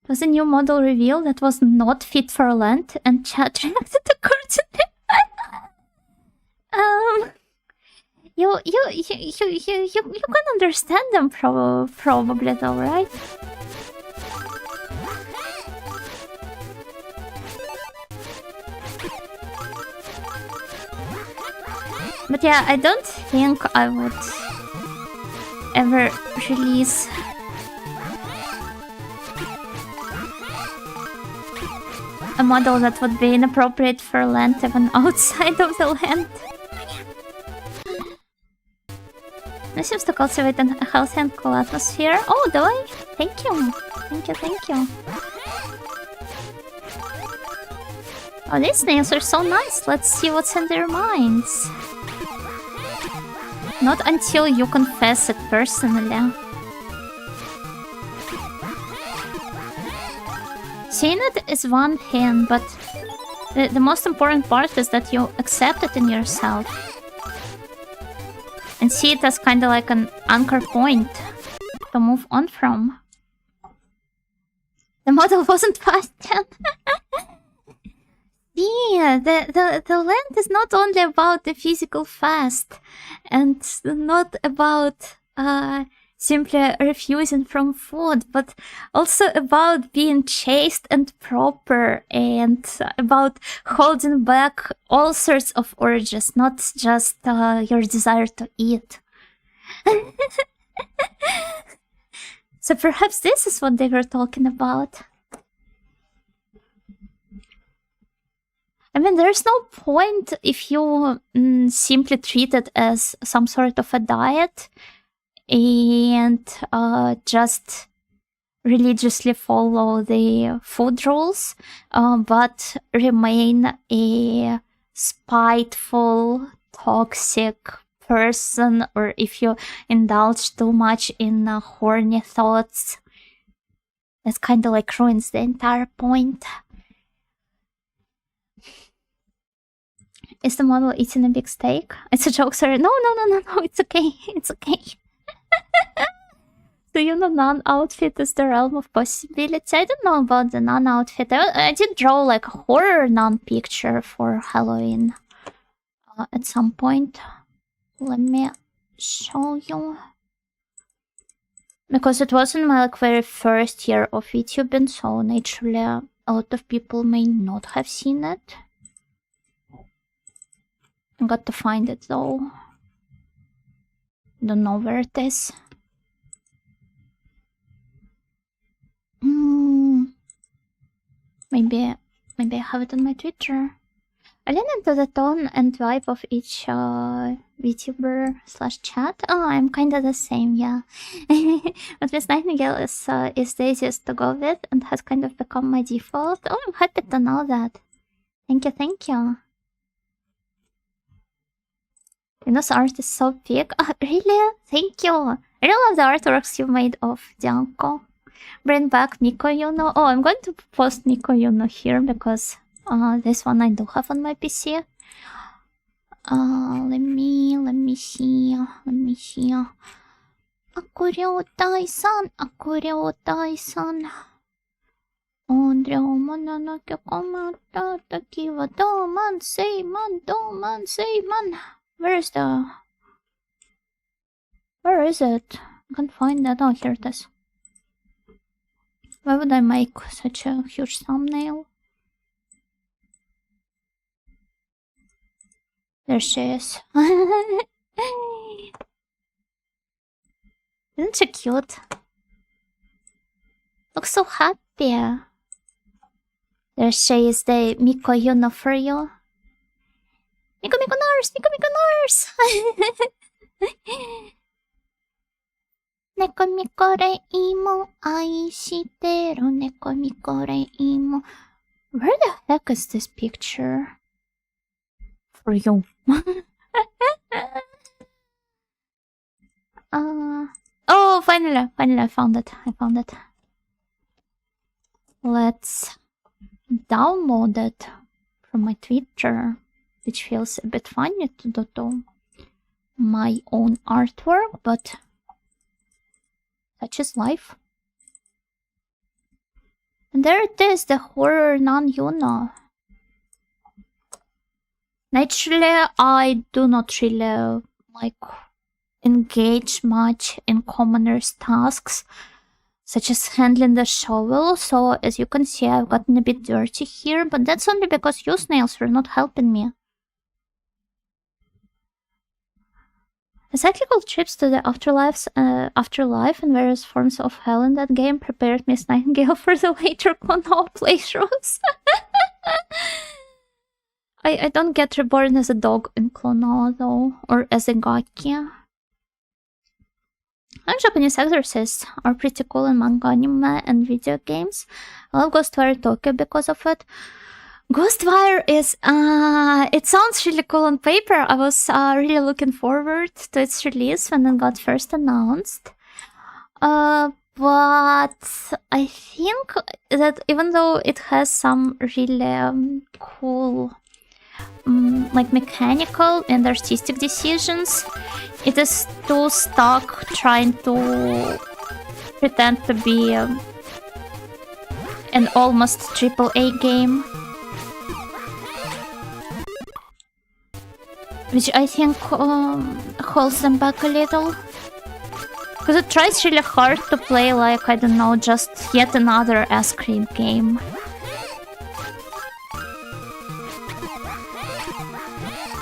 Was a new model revealed that was not fit for land and chat reacted accordingly? You can understand them probably though, right? But yeah, I don't think I would ever release a model that would be inappropriate for land even outside of the land. This seems to cultivate a healthy and cool atmosphere. Oh, do I? Thank you. Thank you. Oh, these nails are so nice. Let's see what's in their minds. Not until you confess it personally. Seeing it is one thing, but the most important part is that you accept it in yourself. And see it as kind of like an anchor point to move on from. The model wasn't fast then. Yeah, the land is not only about the physical fast and not about simply refusing from food, but also about being chaste and proper and about holding back all sorts of urges, not just your desire to eat. So perhaps this is what they were talking about. I mean, there's no point if you simply treat it as some sort of a diet and just religiously follow the food rules, but remain a spiteful, toxic person, or if you indulge too much in horny thoughts, that kind of like ruins the entire point. Is the model eating a big steak? It's a joke, sorry. No, it's okay. It's okay. So, you know, nun-outfit is the realm of possibility. I don't know about the nun-outfit. I did draw like a horror nun picture for Halloween at some point. Let me show you. Because it wasn't my like very first year of YouTubing, so naturally a lot of people may not have seen it. I got to find it though. Don't know where it is. Maybe I have it on my Twitter. I lean into the tone and vibe of each VTuber/chat. Oh, I'm kinda the same, yeah. But Miss Nightingale is the easiest to go with and has kind of become my default. Oh, I'm happy to know that. Thank you. Venus art is so big. Oh, really? Thank you. I really love the artworks you made of Dianko. Bring back Miko Yuno. Oh, I'm going to post Miko Yuno here because this one I do have on my PC. Let me see. Akureo-tai-san. Ondreo-mononake komata taki wa douman seiman. Where is it? I can't find that. Oh, here it is. Why would I make such a huge thumbnail? There she is. Isn't she cute? Looks so happy. There she is, the Miko Yuno for you. Miko nurse! Neko mikore imo aishiteru, neko mikore imo. Where the heck is this picture? For you. Oh, finally I found it. Let's download it from my Twitter, which feels a bit funny to do my own artwork, but such is life. And there it is, the horror non-Yuno. Naturally, I do not really like engage much in commoners' tasks, such as handling the shovel, so as you can see I've gotten a bit dirty here, but that's only because you snails were not helping me. The cyclical trips to the afterlife and various forms of hell in that game prepared Miss Nightingale for the later Klonoa playthroughs. I don't get reborn as a dog in Klonoa though, or as a gaki. And Japanese exorcists are pretty cool in manga, anime, and video games. I love Ghostwire Tokyo because of it. Ghostwire is, it sounds really cool on paper. I was really looking forward to its release when it got first announced. But I think that even though it has some really cool like mechanical and artistic decisions, it is too stuck trying to pretend to be an almost AAA game, which I think holds them back a little. Because it tries really hard to play like, I don't know, just yet another Ass Creed game.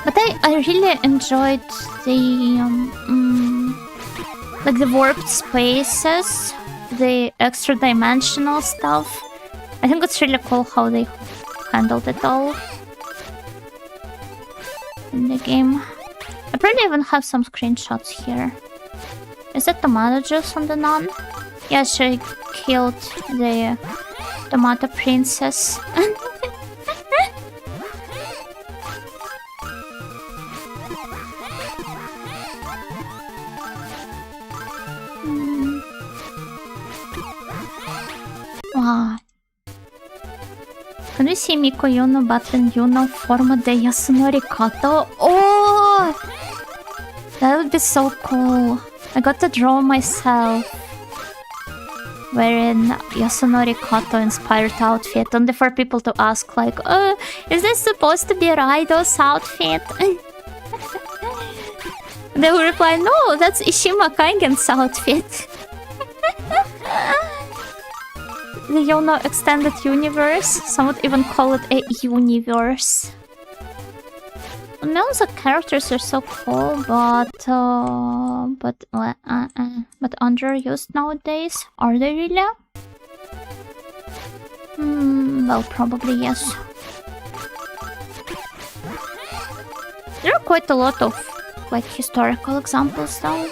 But I really enjoyed the like the warped spaces, the extra dimensional stuff. I think it's really cool how they handled it all in the game. I probably even have some screenshots here. Is that tomato juice on the nun? Yeah, she killed the tomato princess. Can we see Miko Yuno battling Yuno Forma de Yasunori Kato? Oh! That would be so cool. I got to draw myself wearing Yasunori Kato inspired outfit, only for people to ask like, is this supposed to be Raido's outfit? They will reply, no, that's Ishima Kaigen's outfit. The Yono Extended Universe, some would even call it a universe. No, the characters are so cool, but underused nowadays. Are they really? Well, probably yes. There are quite a lot of like historical examples, though.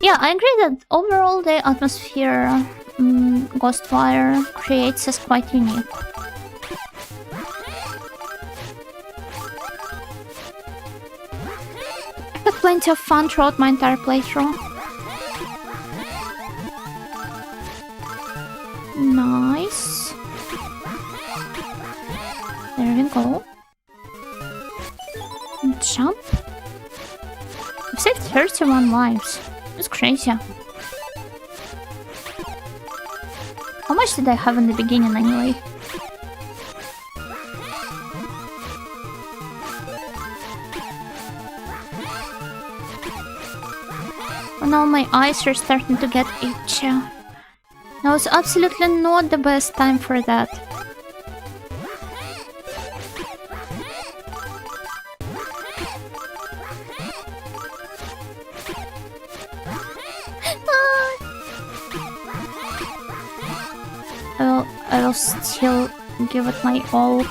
Yeah, I agree that overall the atmosphere Ghostwire creates is quite unique. I had plenty of fun throughout my entire playthrough. Nice. There we go. Jump. I've saved 31 lives. It's crazy. How much did I have in the beginning anyway? Oh, now my eyes are starting to get itchy. Now it's absolutely not the best time for that. I will still give it my all.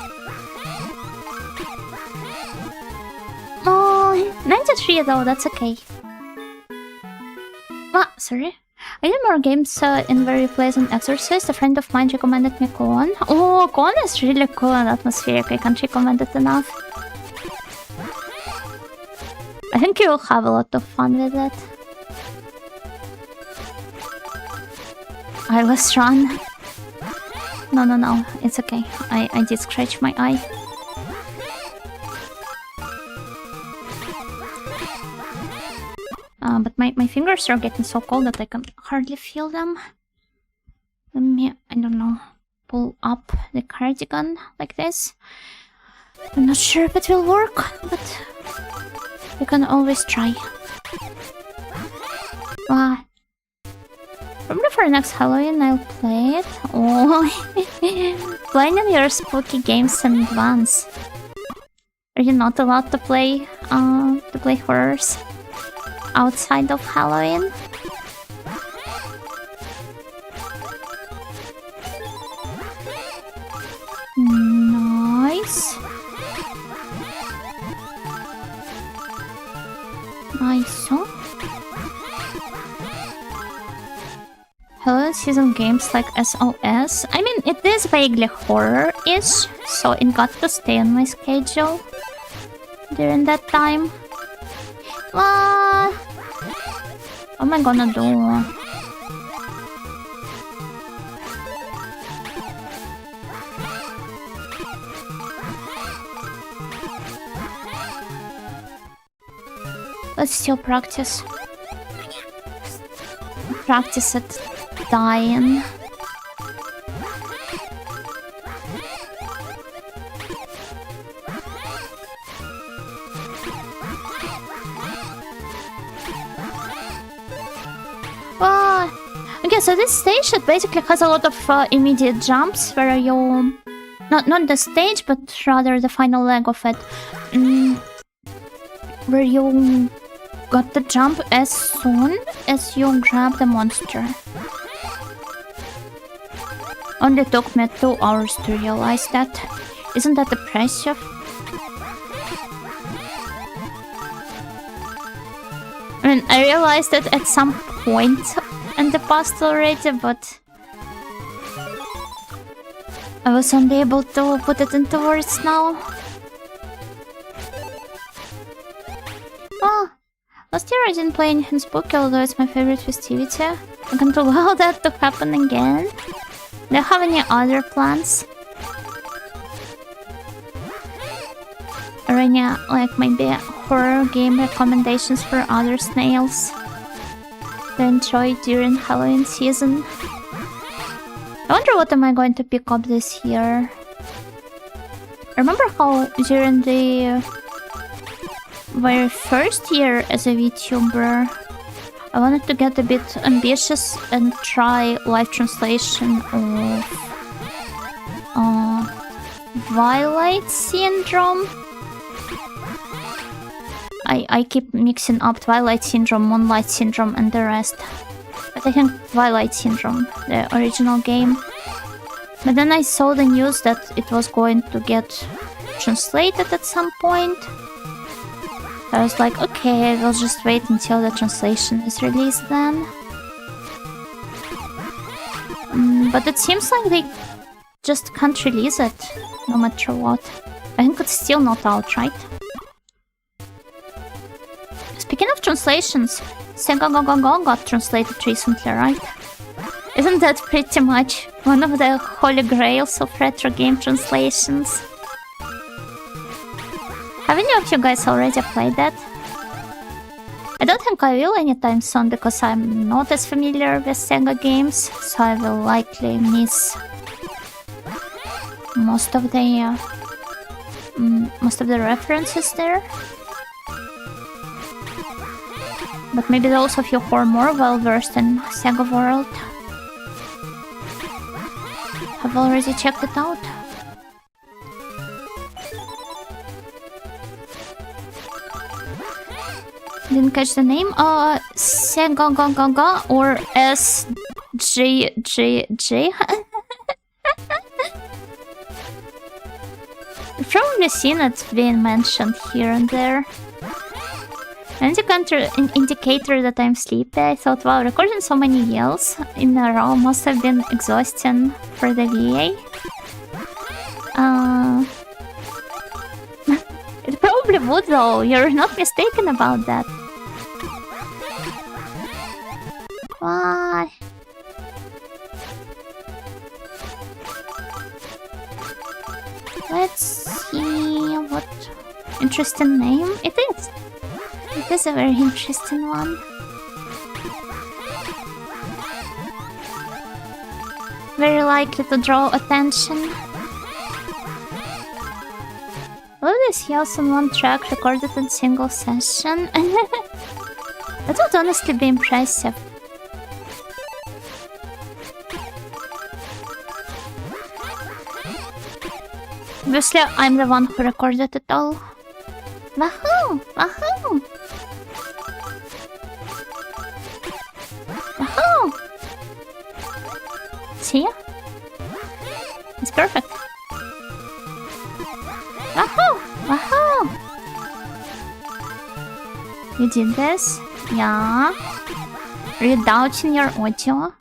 Oh, 93 though, that's okay. Ah, sorry. I did more games in very pleasant Exorcist. A friend of mine recommended me Koon. Oh, Koon is really cool and atmospheric. I can't recommend it enough. I think you will have a lot of fun with it. Eyeless run. No, it's okay. I did scratch my eye. But my fingers are getting so cold that I can hardly feel them. Let me, I don't know, pull up the cardigan like this. I'm not sure if it will work, but you can always try. Probably for next Halloween I'll play it. Oh, playing your spooky games in advance. Are you not allowed to play horrors outside of Halloween? Nice. Nice. Halloween season games like SOS. I mean, it is vaguely horror-ish, so it got to stay on my schedule during that time. What am I gonna do? Let's still practice. Practice it dying. Okay, so this stage it basically has a lot of immediate jumps where you not the stage but rather the final leg of it, where you got the jump as soon as you grab the monster. Only took me 2 hours to realize that. Isn't that impressive? I mean, I realized it at some point in the past already, but I was unable to put it into words now. Oh, last year I didn't play anything spooky, although it's my favorite festivity. I can't allow that to happen again. Do you have any other plans? Or any, like, maybe horror game recommendations for other snails to enjoy during Halloween season? I wonder what am I going to pick up this year. Remember how during the very first year as a VTuber, I wanted to get a bit ambitious and try live translation of Twilight Syndrome. I keep mixing up Twilight Syndrome, Moonlight Syndrome, and the rest. But I think Twilight Syndrome, the original game. But then I saw the news that it was going to get translated at some point. I was like, okay, we'll just wait until the translation is released then. But it seems like they just can't release it, no matter what. I think it's still not out, right? Speaking of translations, Sega Go Go Go got translated recently, right? Isn't that pretty much one of the holy grails of retro game translations? Have any of you guys already played that? I don't think I will anytime soon because I'm not as familiar with Sega games, so I will likely miss most of the references there. But maybe those of you who are more well versed in Sega world have already checked it out. Didn't catch the name. Sega Ga Ga Ga or SGGG. I've probably seen it being mentioned here and there. An indicator that I'm sleepy. I thought, wow, recording so many yells in a row must have been exhausting for the VA. It probably would though, you're not mistaken about that. Why? Let's see what interesting name it is. It is a very interesting one. Very likely to draw attention. All these yells on one track recorded in single session. That would honestly be impressive. Obviously, I'm the one who recorded it all. Wahoo! Wahoo! Wahoo! See? It's perfect. Wahoo! Wahoo! You did this? Yeah. Are you doubting your audio?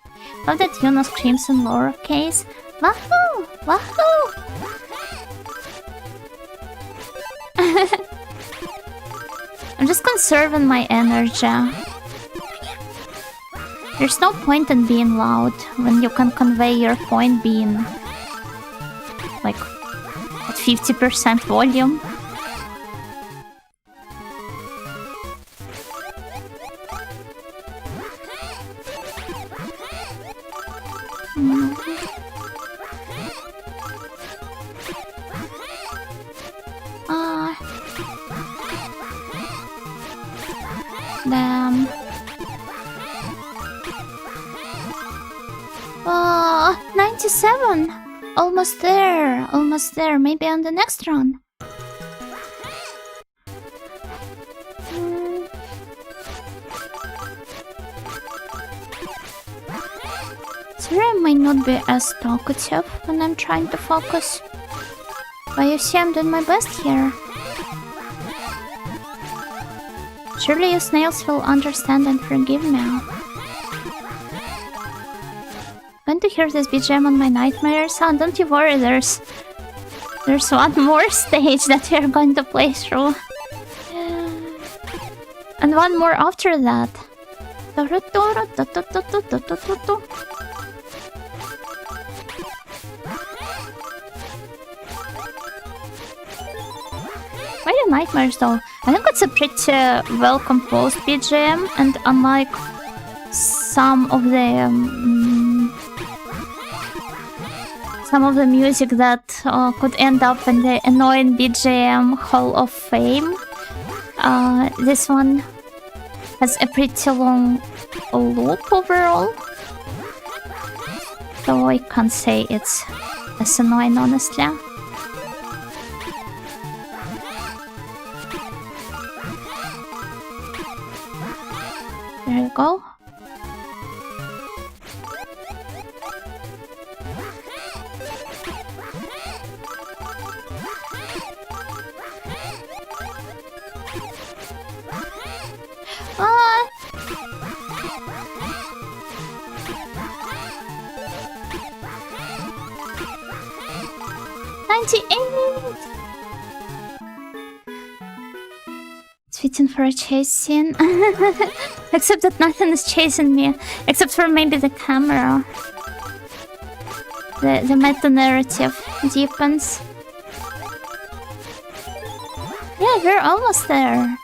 Love that Yuna screams in lowercase. Wahoo! Wahoo! I'm just conserving my energy. There's no point in being loud when you can convey your point being like at 50% volume. Damn. 97! Almost there, almost there. Maybe on the next run. Sorry, I might not be as talkative when I'm trying to focus. But you see, I'm doing my best here. Surely you snails will understand and forgive me. Going to hear this BGM on my nightmares? Oh, don't you worry, there's one more stage that we're going to play through. And one more after that. Why are nightmares though? I think it's a pretty well composed BGM, and unlike some of the music that could end up in the annoying BGM Hall of Fame, this one has a pretty long loop overall, so I can't say it's as annoying, honestly. There you go. Ah! 98! It's fitting for a chase scene. Except that nothing is chasing me. Except for maybe the camera. The meta-narrative deepens. Yeah, we're almost there.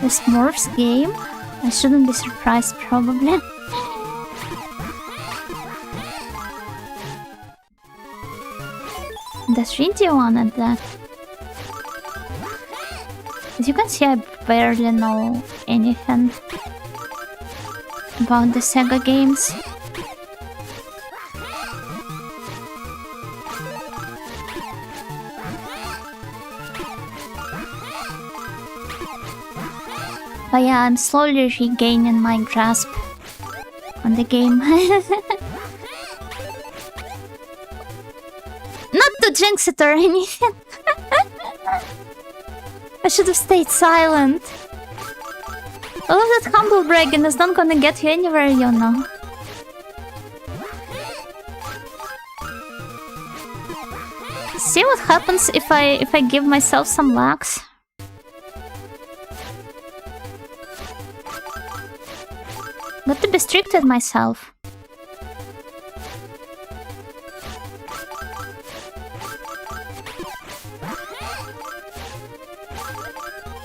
This Morph's game? I shouldn't be surprised, probably. That's really wanted that. As you can see, I barely know anything about the Sega games. But yeah, I'm slowly regaining my grasp on the game. Not to jinx it or anything. I should have stayed silent. All of that humble bragging is not gonna get you anywhere, you know. See what happens if I give myself some lax. Got to be strict with myself.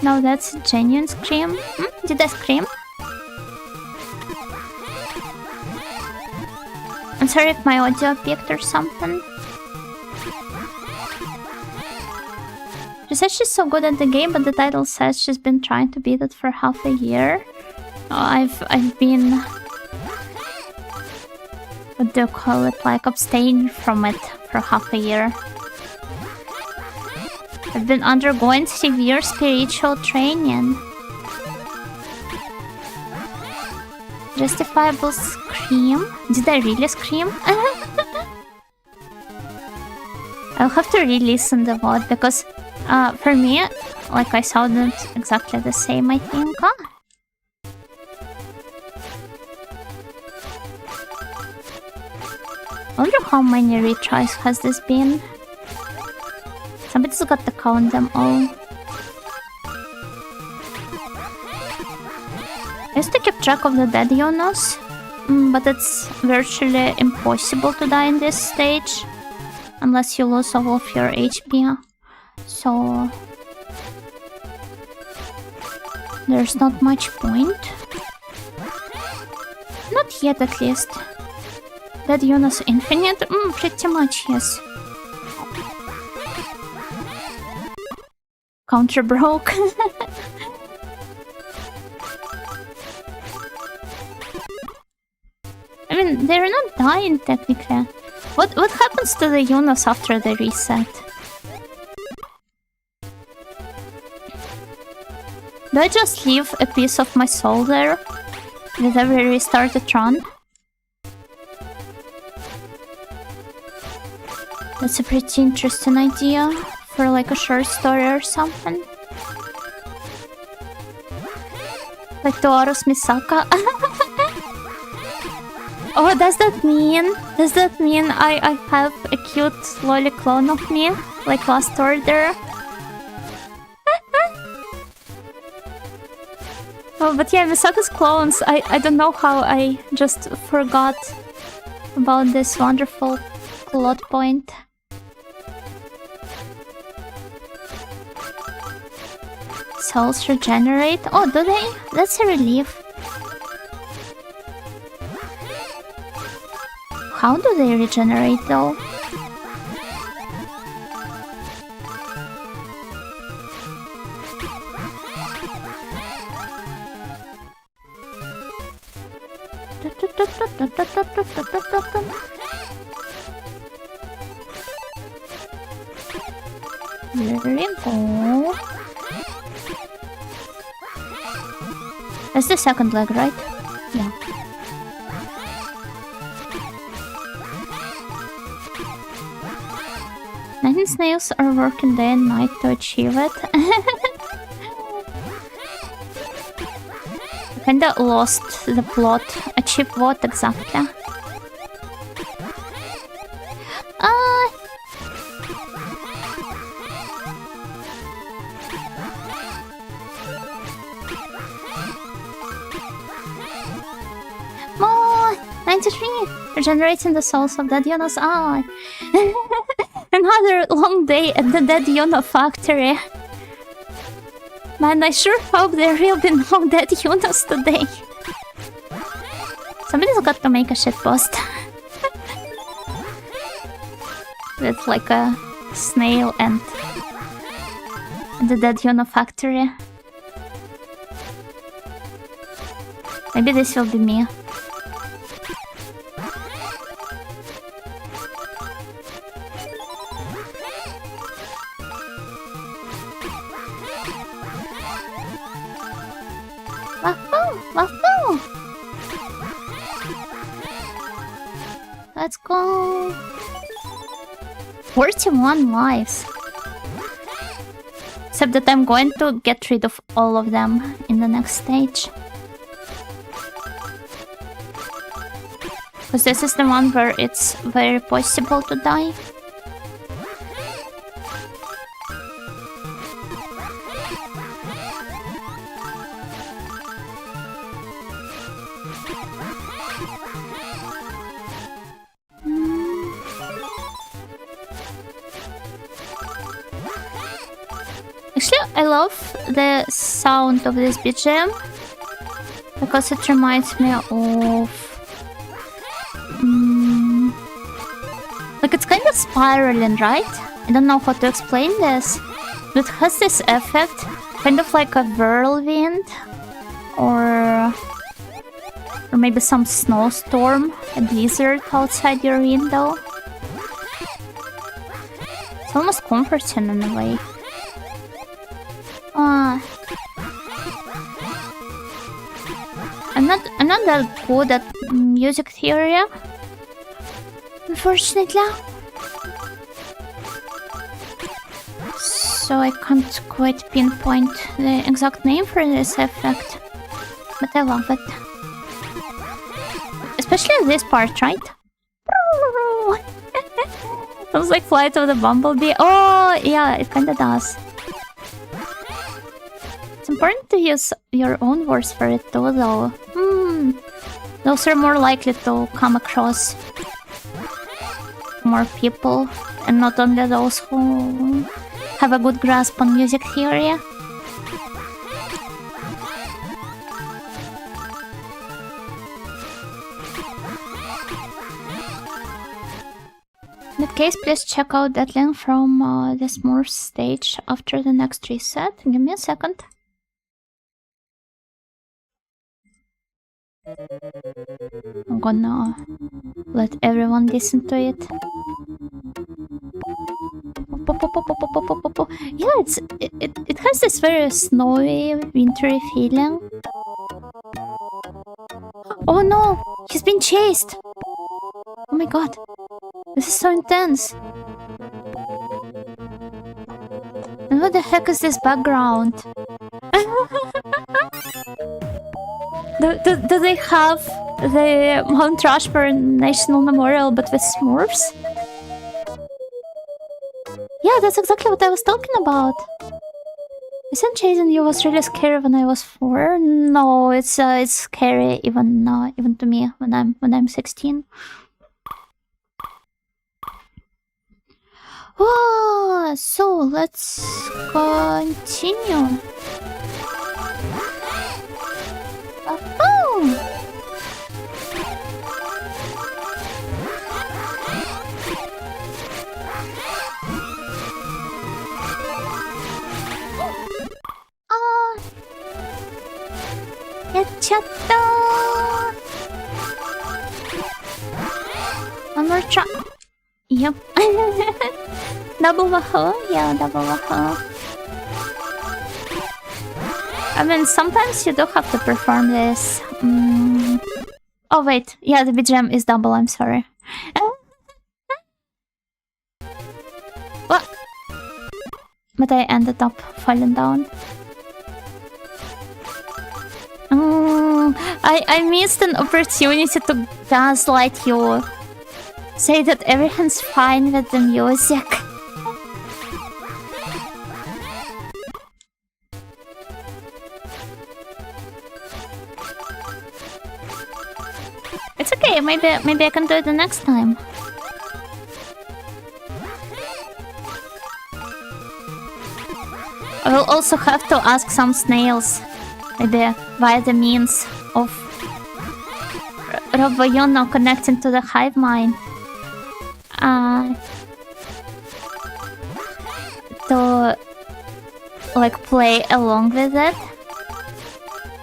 No, that's a genuine scream. Did I scream? I'm sorry if my audio peaked or something. She says she's so good at the game, but the title says she's been trying to beat it for half a year. I've been... what do you call it? Like, abstaining from it for half a year. I've been undergoing severe spiritual training. Justifiable scream? Did I really scream? I'll have to re-listen the VOD because for me, like, I sounded exactly the same, I think. I wonder how many retries has this been. Somebody's got to count them all. I used to keep track of the dead Jonas, but it's virtually impossible to die in this stage unless you lose all of your HP. So there's not much point. Not yet, at least. Dead Jonas Infinite? Pretty much, yes. Counter broke. I mean, they're not dying technically. What happens to the Jonas after they reset? Do I just leave a piece of my soul there with every restarted run? That's a pretty interesting idea for like a short story or something. Like Toaros Misaka. Oh, does that mean I have a cute lolly clone of me? Like Last Order? Oh, but yeah, Misaka's clones, I don't know how I just forgot about this wonderful plot point. Souls regenerate? Oh, do they? That's a relief. How do they regenerate though? There we go. That's the second leg, right? Yeah. Nine snails are working day and night to achieve it. Kinda lost the plot. Achieve what exactly? More! 93! Regenerating the souls of Dead Yona's eye. Another long day at the Dead Yona factory. Man, I sure hope there will be no Dead Yonas today. Somebody's got to make a shitpost. With like a snail and the Dead Yona factory. Maybe this will be me. Wahoo! Let's go! 41 lives. Except that I'm going to get rid of all of them in the next stage. Because this is the one where it's very possible to die. Actually, I love the sound of this BGM because it reminds me of like it's kind of spiraling, right? I don't know how to explain this, but it has this effect, kind of like a whirlwind or maybe some snowstorm, a blizzard outside your window. It's almost comforting in a way. I'm not that good at music theory, unfortunately. So I can't quite pinpoint the exact name for this effect, but I love it. Especially this part, right? Sounds like Flight of the Bumblebee. Oh, yeah, it kinda does. It's important to use your own words for it too, though. Those are more likely to come across more people, and not only those who have a good grasp on music theory. In that case, please check out that link from the Smurfs stage after the next reset. Give me a second. I'm gonna let everyone listen to it. Yeah, it has this very snowy, wintry feeling. Oh no! He's been chased! Oh my god. This is so intense. And what the heck is this background? Do they have the Mount Rushmore National Memorial but with Smurfs? Yeah, that's exactly what I was talking about. Isn't chasing you was really scary when I was 4? No, it's scary even to me when I'm 16. Oh, so let's continue. Oh. One more try. Yep. Double wahoo? Yeah, double wahoo. I mean, sometimes you do have to perform this. Oh, wait. Yeah, the BGM is double, I'm sorry. What? But I ended up falling down. I missed an opportunity to gaslight you. Say that everything's fine with the music. It's okay, maybe I can do it the next time. I will also have to ask some snails, maybe via the means of Roboyono connecting to the hive mind. To like play along with it.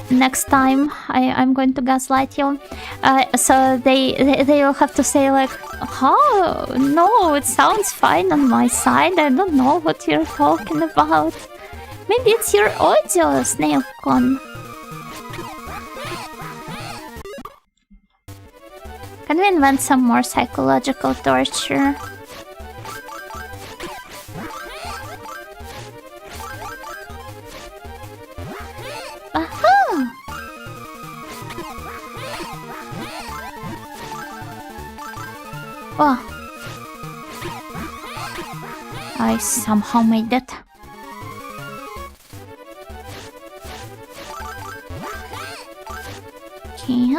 Next time I'm going to gaslight you. So they will have to say like, oh no, it sounds fine on my side. I don't know what you're talking about. Maybe it's your audio, Snailcon. Can we invent some more psychological torture? Aha! Oh. I somehow made it. Okay.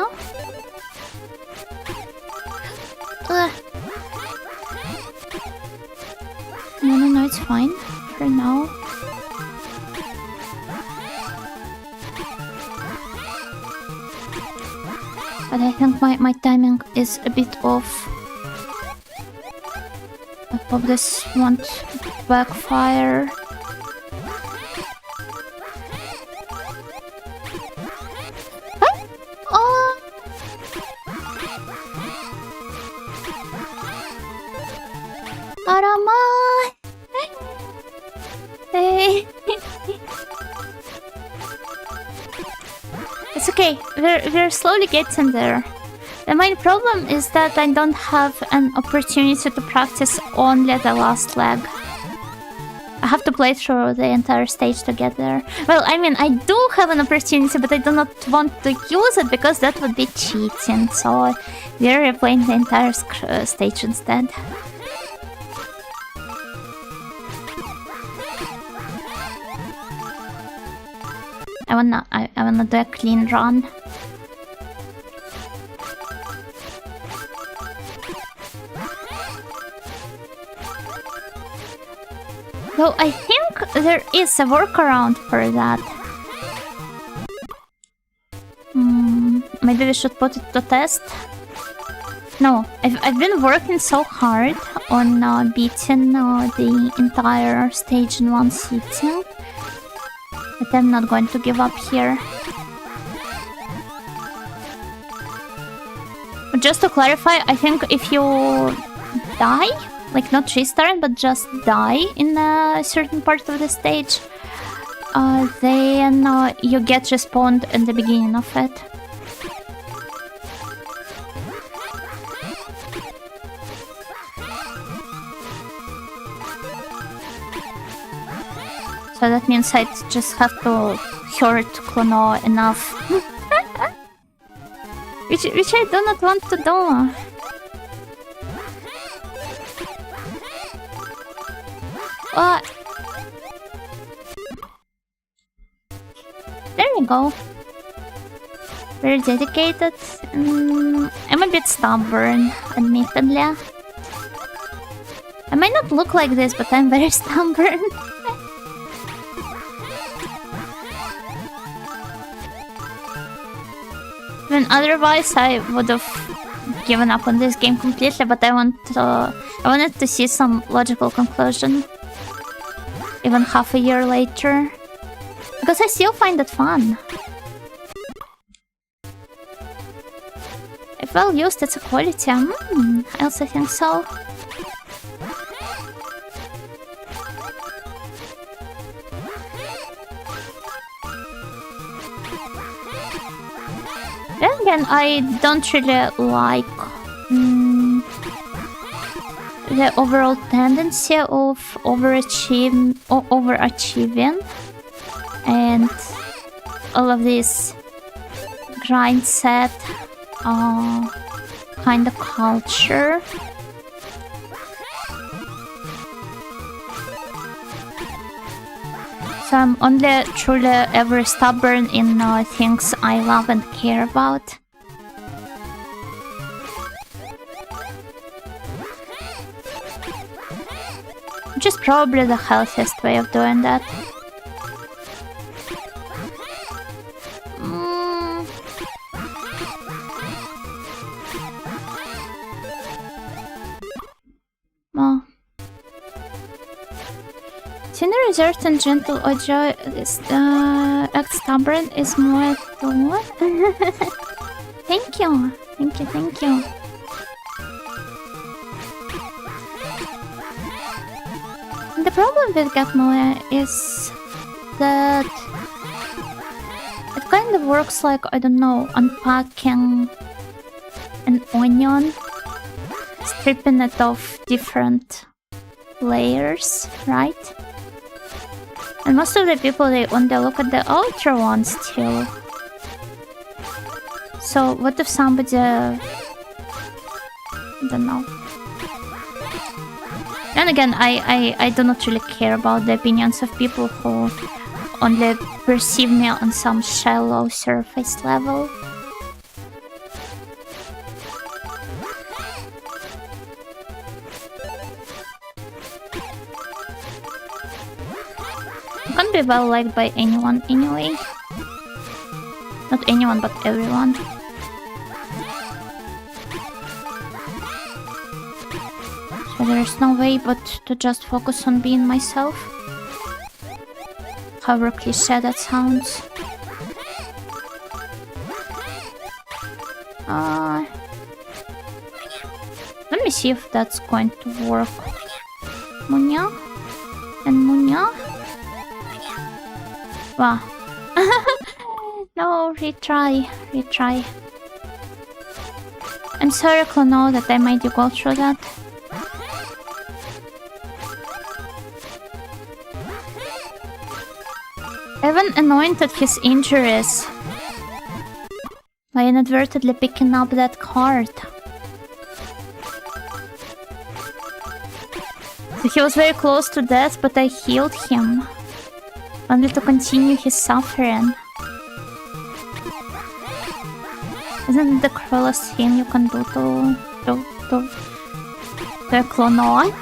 No, it's fine for now. But I think my timing is a bit off. I hope this won't backfire. It's okay, we're slowly getting there. The main problem is that I don't have an opportunity to practice only the last leg. I have to play through the entire stage to get there. Well, I mean, I do have an opportunity, but I do not want to use it because that would be cheating. So we're replaying the entire stage instead. I wanna do a clean run. Though I think there is a workaround for that. Maybe we should put it to test. No, I've been working so hard on beating the entire stage in one sitting. But I'm not going to give up here. Just to clarify, I think if you die, like not restart, but just die in a certain part of the stage, then you get respawned at the beginning of it. So that means I just have to hurt Klonoa enough. which I do not want to do. we go. Very dedicated. I'm a bit stubborn, admittedly. I might not look like this, but I'm very stubborn. When otherwise I would have given up on this game completely, but I wanted to see some logical conclusion, even half a year later, because I still find it fun. If well used, it's a quality. I also think so. Then again, I don't really like the overall tendency of overachieving and all of this grind set kind of culture. So I'm only truly ever stubborn in things I love and care about. Which is probably the healthiest way of doing that. Well. Tender, reserved, and gentle Ojo act stubborn is more to... Thank you. Thank you, thank you. The problem with Gatmoe is that it kind of works like, I don't know, unpacking an onion, stripping it of different layers, right? And most of the people, they only look at the outer one still. So what if somebody... I don't know. And again, I do not really care about the opinions of people who only perceive me on some shallow surface level. You can't be well liked by anyone anyway. Not anyone, but everyone. So there's no way but to just focus on being myself. However cliché that sounds. Let me see if that's going to work. Munya and Munya. Wow. No, retry. I'm sorry, Klonoa, that I made you go through that. Evan anointed his injuries by inadvertently picking up that card. So he was very close to death, but I healed him, only to continue his suffering. Isn't it the cruelest thing you can do to a Klonoa?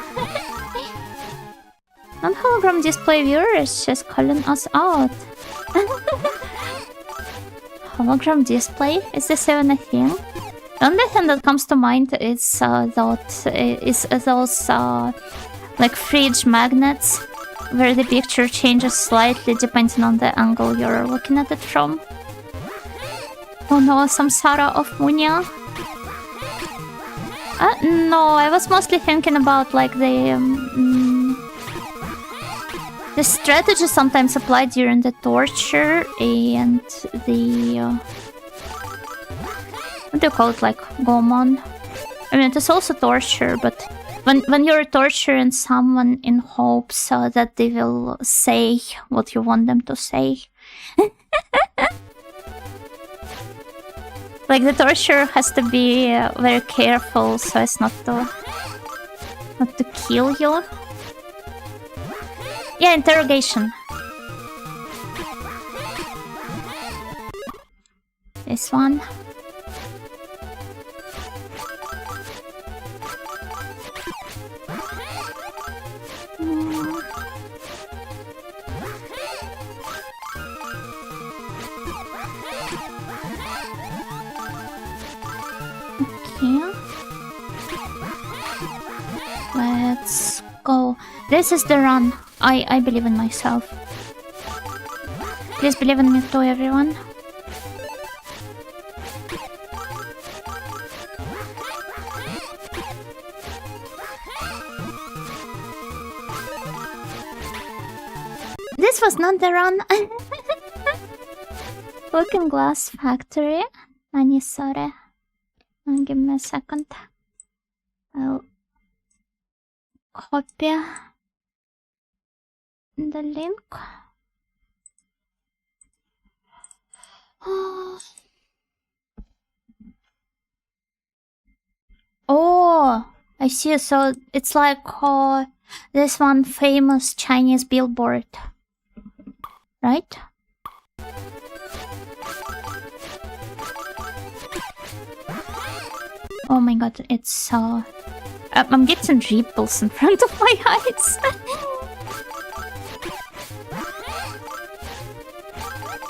Non-hologram display viewers just calling us out. Hologram display? Is this even a thing? The only thing that comes to mind is those like fridge magnets, where the picture changes slightly depending on the angle you're looking at it from. Oh no, Samsara of Munya. No, I was mostly thinking about like the strategy sometimes applied during the torture and the what do you call it, like Gomon? I mean, it is also torture, but when you're torturing someone in hopes that they will say what you want them to say. Like the torturer has to be very careful so as not to kill you. Yeah, interrogation. this one. Okay. Let's go. This is the run. I believe in myself. Please believe in me too, everyone. This was not the run. Looking Glass Factory. Nani, sorry. Give me a second. I'll copy the link. Oh, I see. So it's like this one famous Chinese billboard, right? Oh my god, it's I'm getting ripples in front of my eyes.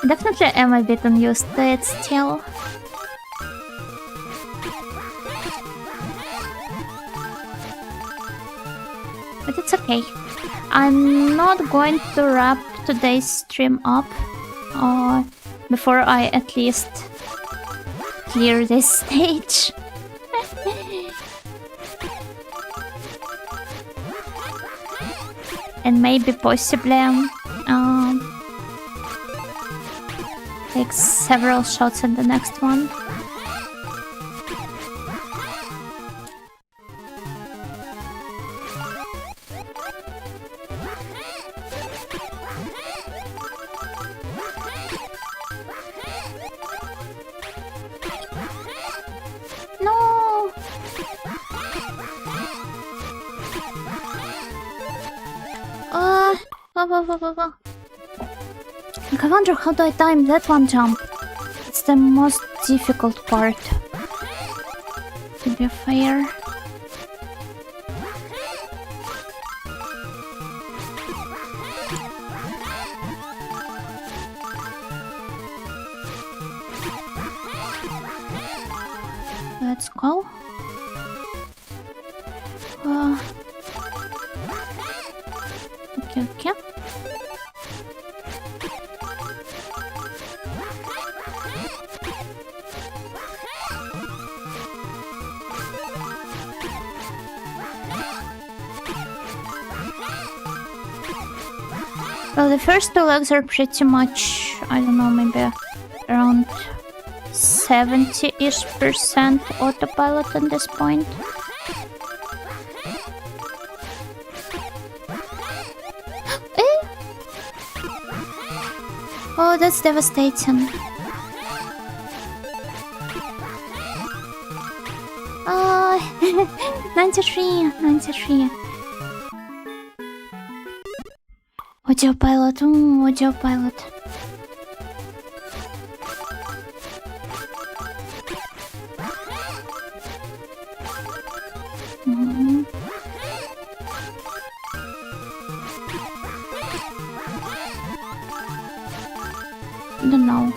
Definitely am a bit unused to it still. But it's okay. I'm not going to wrap today's stream up before I at least clear this stage. And maybe possibly take several shots in the next one. No! I wonder how do I time that one jump. It's the most difficult part, to be fair. Let's go. Okay. Well, the first two legs are pretty much, I don't know, maybe around 70-ish% autopilot at this point. Oh, that's devastating. 93. Autopilot, autopilot. Don't know.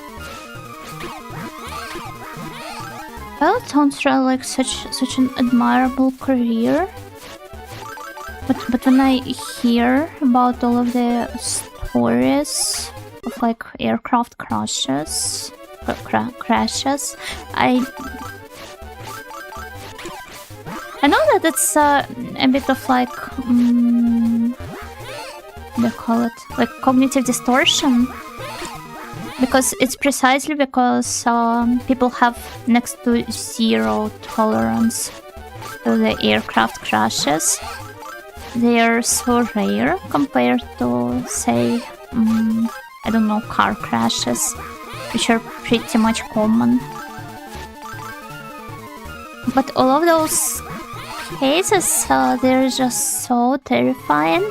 Well, it sounds really like such an admirable career. But when I hear about all of the stories of like aircraft crashes, I know that it's a bit of like what do you call it? Like cognitive distortion. Because it's precisely because people have next to zero tolerance to the aircraft crashes. They are so rare compared to, say, I don't know, car crashes, which are pretty much common. But all of those cases, they're just so terrifying.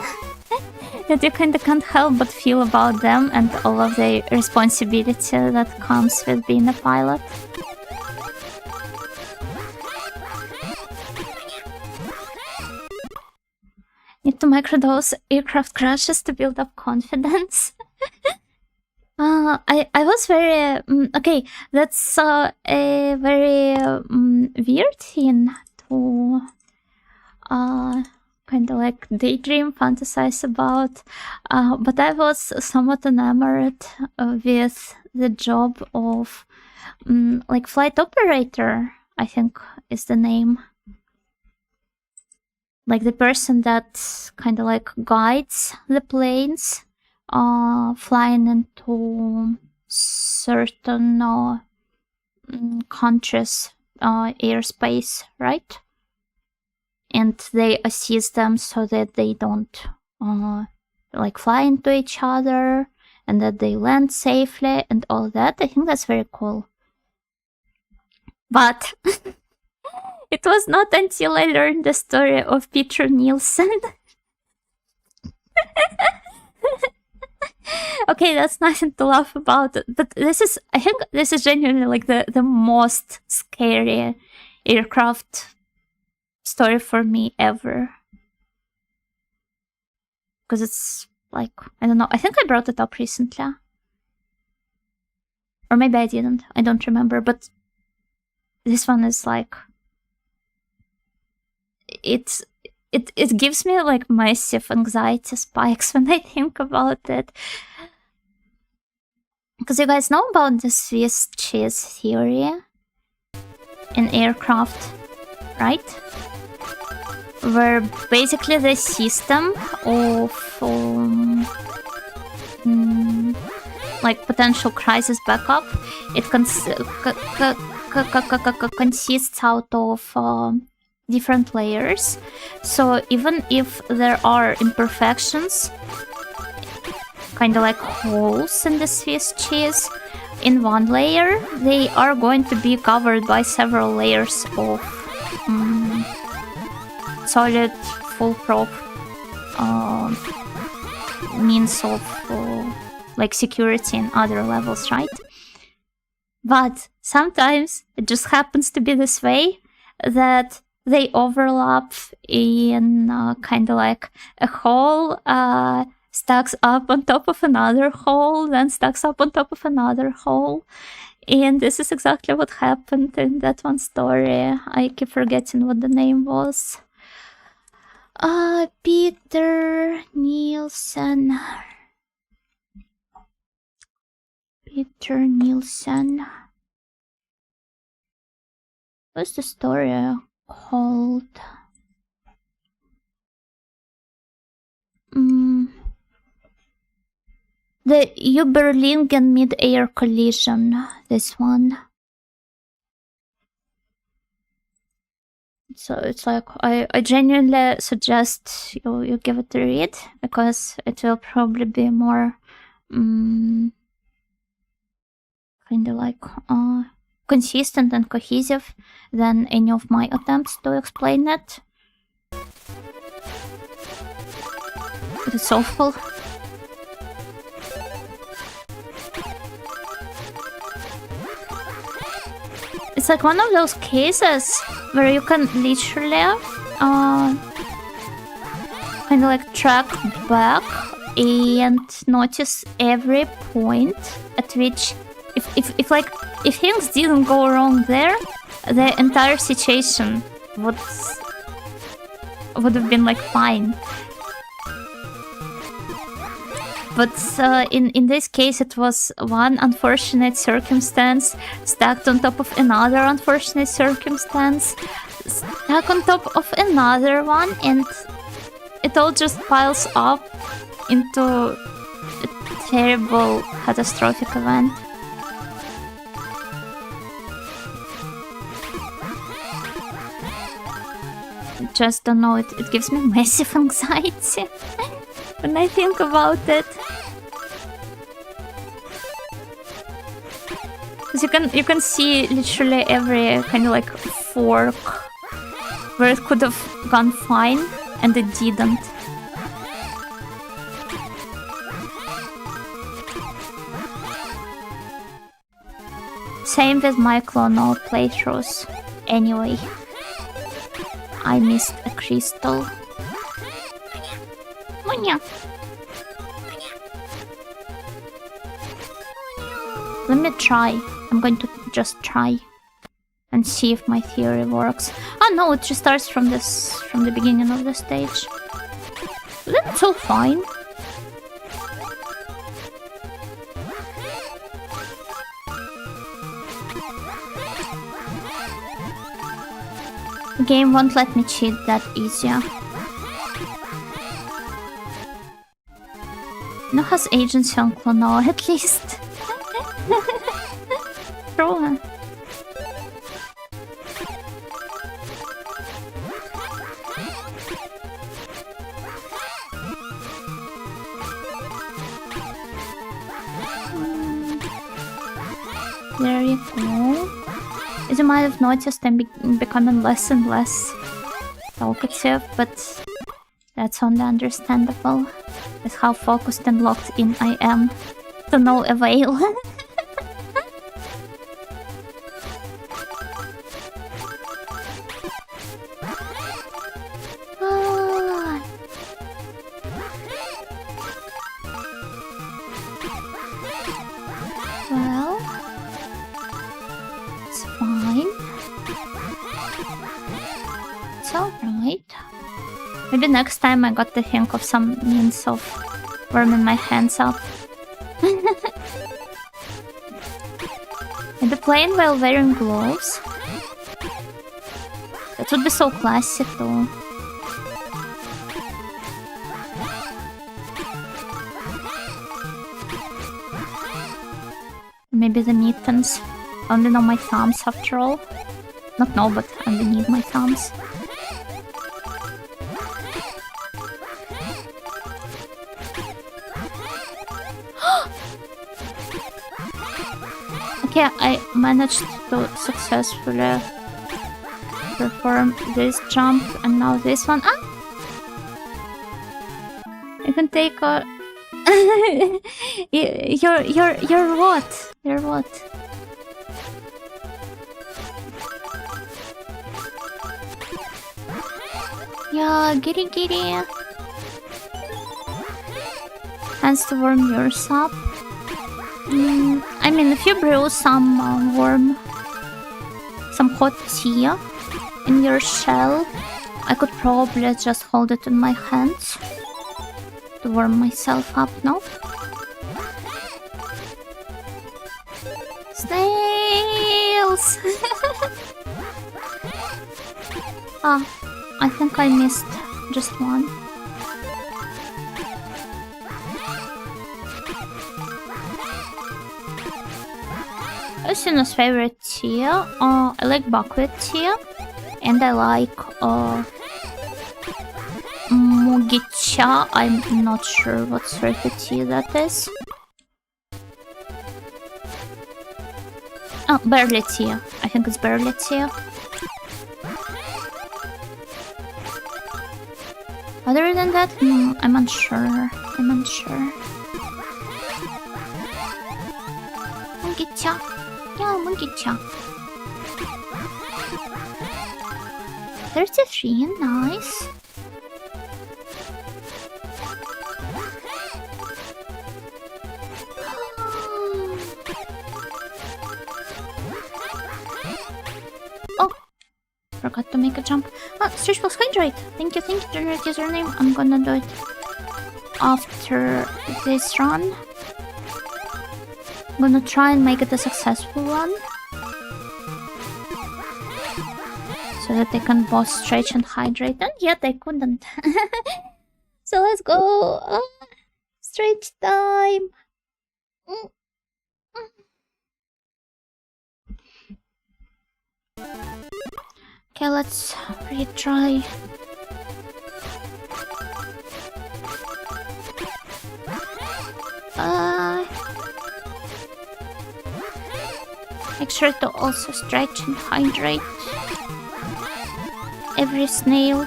that you kind of can't help but feel about them and all of the responsibility that comes with being a pilot. Need to microdose aircraft crashes to build up confidence. I was very okay. That's a very weird thing to kind of like daydream, fantasize about. But I was somewhat enamored with the job of like flight operator, I think is the name. Like the person that kind of like guides the planes flying into certain countries' airspace, right? And they assist them so that they don't like fly into each other and that they land safely and all that. I think that's very cool. But it was not until I learned the story of Peter Nielsen. Okay, that's nothing to laugh about, but this is, I think this is genuinely like the most scary aircraft story for me ever. Because it's like, I don't know, I think I brought it up recently. Or maybe I didn't, I don't remember, but this one is like, it gives me like massive anxiety spikes when I think about it. Because you guys know about the Swiss cheese theory in aircraft, right? Where basically the system of like potential crisis backup, it consists out of different layers. So even if there are imperfections, kind of like holes in the Swiss cheese, in one layer, they are going to be covered by several layers of solid, foolproof means of like security and other levels, right? But sometimes it just happens to be this way that they overlap in kind of like a hole stacks up on top of another hole, then stacks up on top of another hole. And this is exactly what happened in that one story. I keep forgetting what the name was. Peter Nielsen. Peter Nielsen. What's the story called? The Überlingen mid-air collision. This one. So it's like, I genuinely suggest you give it a read, because it will probably be more kind of like consistent and cohesive than any of my attempts to explain it. It is awful. It's like one of those cases where you can literally kind of like track back and notice every point at which if things didn't go wrong there, the entire situation would have been like fine. But in this case, it was one unfortunate circumstance stacked on top of another unfortunate circumstance, stacked on top of another one, and it all just piles up into a terrible, catastrophic event. Just don't know, it gives me massive anxiety when I think about it. Because you can see literally every kind of like fork where it could have gone fine and it didn't. Same with my Klonoa playthroughs. Anyway, I missed a crystal. Munya. Let me try. I'm going to just try and see if my theory works. Oh no, it just starts from the beginning of the stage. Then it's all fine. The game won't let me cheat that easier. No has agency on Klonoa at least. True. There you go. As you might have noticed, I'm becoming less and less talkative, but that's only understandable. That's how focused and locked in I am. To no avail. Well, it's fine. It's alright. Maybe next time I got to think of some means of warming my hands up. Maybe playing while wearing gloves. That would be so classic though. Maybe the mittens. I only know my thumbs after all. Not know, but I only need my thumbs. Okay, I managed to successfully perform this jump and now this one. Ah! You can take a... You're what? You're what? Yeah, giddy. Hands to warm yours up. I mean, if you brew some some hot tea in your shell, I could probably just hold it in my hands to warm myself up, no? Snails! Ah, I think I missed just one. Usina's favorite tea. I like buckwheat tea, and I like mugicha. I'm not sure what sort of tea that is. Oh, barley tea. I think it's barley tea. Other than that, I'm unsure. Mugicha. Yeah, mugicha. 33, nice. Oh, forgot to make a jump. Ah, Stretch Box Hydrate. Thank you, generate username. I'm gonna do it after this run. I'm gonna try and make it a successful one. So that they can both stretch and hydrate. And yet I couldn't. So let's go. Stretch time. Okay, let's retry. Make sure to also stretch and hydrate every snail.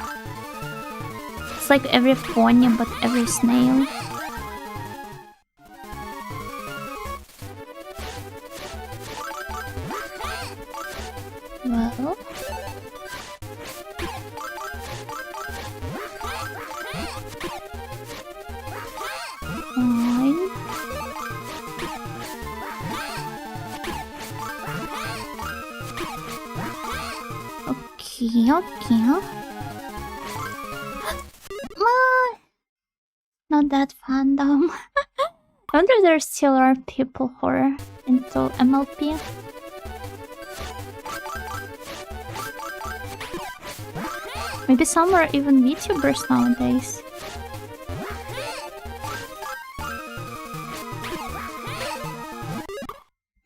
It's like every pony, but every snail. Well... Fine. Okay. Not that fandom. I wonder if there still are people who are into MLP. Maybe some are even VTubers nowadays.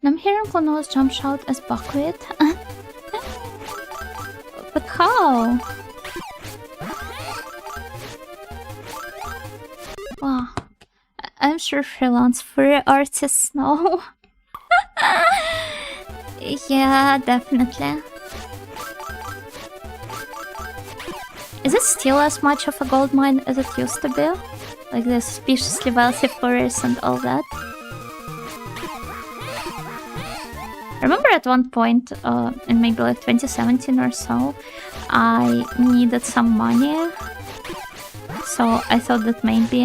I'm hearing Klonoa's jump shout as buckwheat. But how? Wow. I'm sure freelance furry artists know. Yeah, definitely. Is it still as much of a gold mine as it used to be? Like the suspiciously wealthy furries and all that? I remember at one point, in maybe like 2017 or so, I needed some money. So I thought that maybe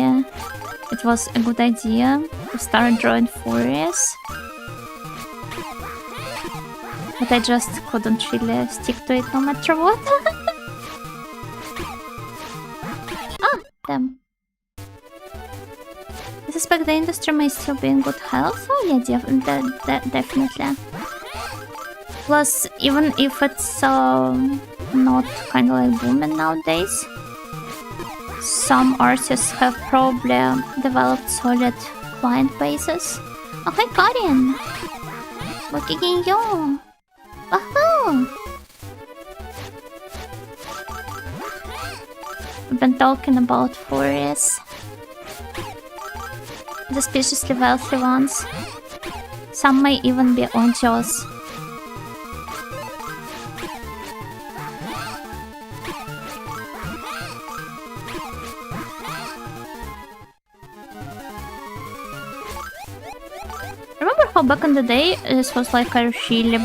it was a good idea to start drawing furries. But I just couldn't really stick to it no matter what. Ah, damn. I suspect the industry may still be in good health. Oh yeah, definitely. Plus, even if it's not kind of like booming nowadays, some artists have probably developed solid client bases. Oh, hi Karin! Wakigin yo! Wahoo! We've been talking about furries. The suspiciously wealthy ones. Some may even be odious. Remember how back in the day this was like a really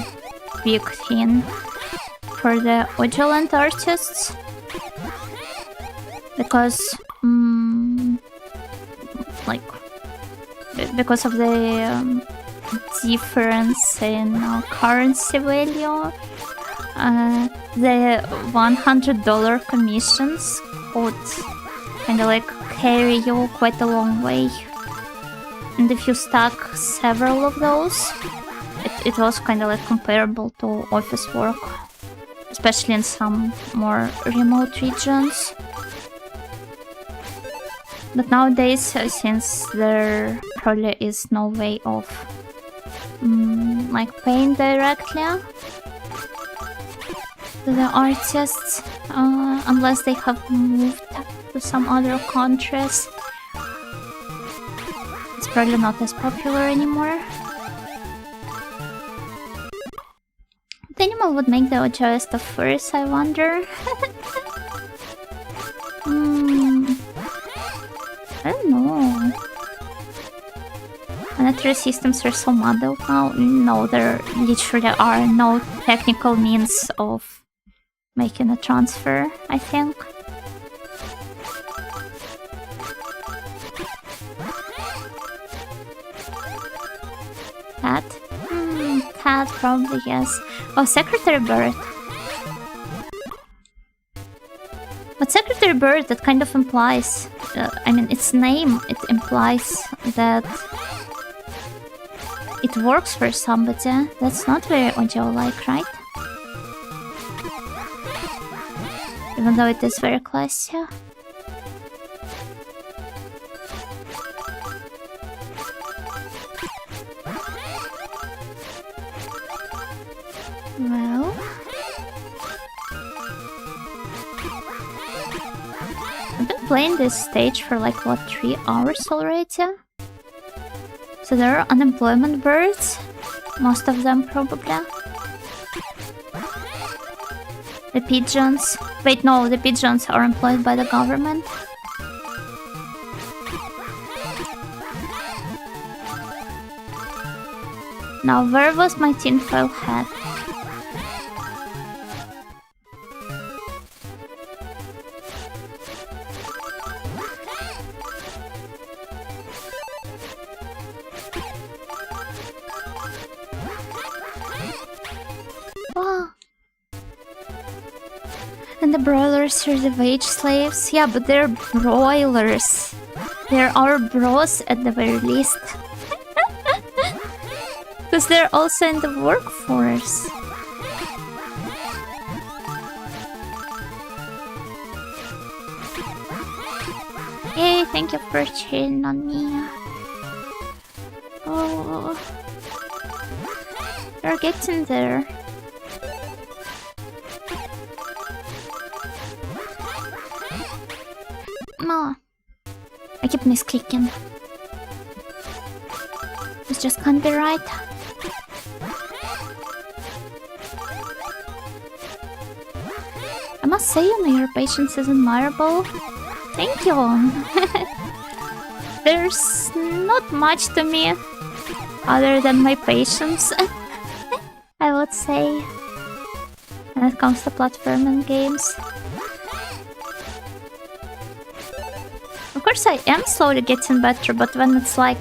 big thing for the Odulant artists? Because, like, because of the difference in currency value, the $100 commissions could kind of like carry you quite a long way. And if you stack several of those, it was kind of like comparable to office work, especially in some more remote regions. But nowadays, since there probably is no way of like paying directly to the artists, unless they have moved to some other countries, it's probably not as popular anymore. What animal would make the OGS of furries, I wonder? I don't know. Monetary systems are so muddled now. No, there literally are no technical means of making a transfer, I think. Cat? Cat, probably, yes. Oh, Secretary Bird. But Secretary Bird, that kind of implies... I mean, its name, it implies that it works for somebody. That's not very audio-like, right? Even though it is very classy. Well... I've been playing this stage for like, what, 3 hours already? So there are unemployment birds. Most of them, probably. The pigeons... Wait, no, the pigeons are employed by the government. Now, where was my tinfoil hat? the broilers are the wage slaves. Yeah, but they're broilers. They're our bros at the very least. Because they're also in the workforce. Yay, thank you for cheering on me. Oh, you're getting there. No, I keep misclicking. This just can't be right. I must say, your patience is admirable. Thank you. There's not much to me other than my patience, I would say, when it comes to platforming games. Of course, I am slowly getting better, but when it's like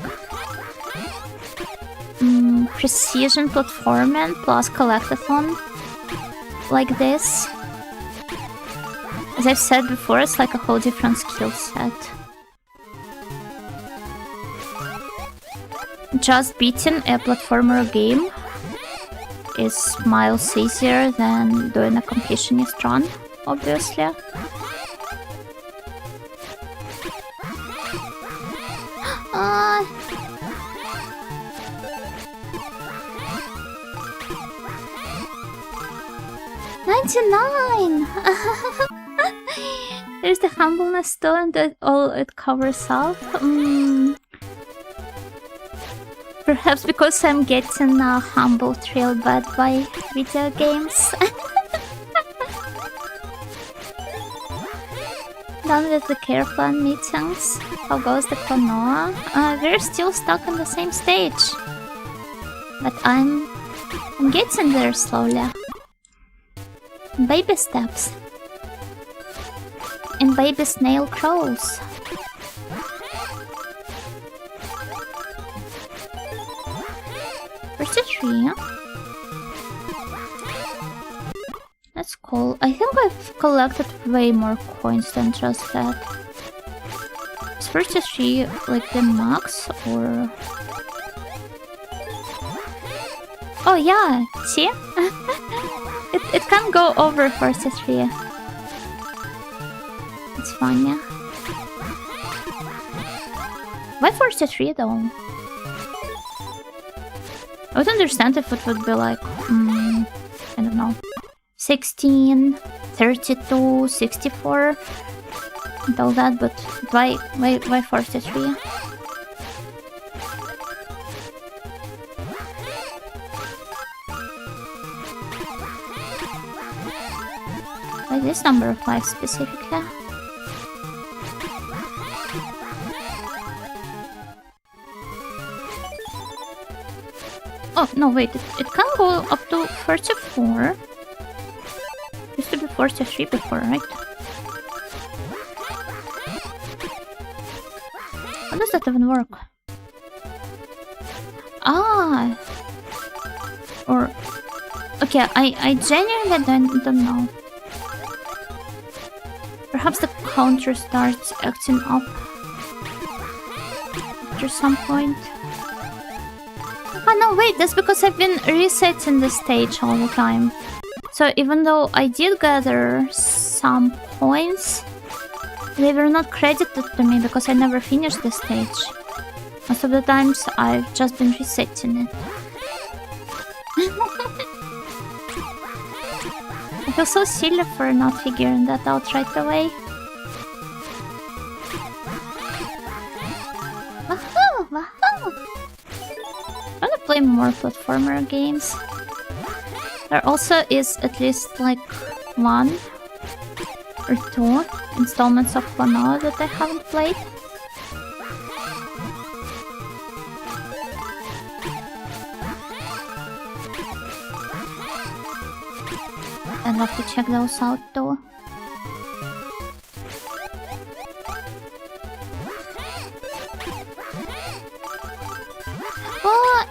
precision platforming plus collectathon like this, as I've said before, it's like a whole different skill set. Just beating a platformer game is miles easier than doing a completionist run, obviously. Uh... 99! There's the humbleness too, and that all it covers up. Perhaps because I'm getting humbled real bad by video games. Done with the care plan meetings. How goes the Klonoa? We're still stuck on the same stage. But I'm getting there slowly. Baby steps. And baby snail crawls. Where's the tree? That's cool. I think I've collected way more coins than just that. Is 33 like the max or... Oh yeah, see? it can go over 43. It's fine, yeah. Why 43 though? I would understand if it would be like, I don't know, 16, 32, 64, and all that, but why 43? Why this number of lives specifically? Oh, no, wait, it can go up to 44. Used to be 43 before, right? How does that even work? Ah! Or... Okay, I genuinely don't know. Perhaps the counter starts acting up after some point. Oh no, wait, that's because I've been resetting the stage all the time. So even though I did gather some points, they were not credited to me because I never finished the stage. Most of the times I've just been resetting it. I feel so silly for not figuring that out right away. Wahoo! Wahoo! I want to play more platformer games. There also is at least like 1 or 2 installments of Klonoa that I haven't played. I'd love to check those out though. What?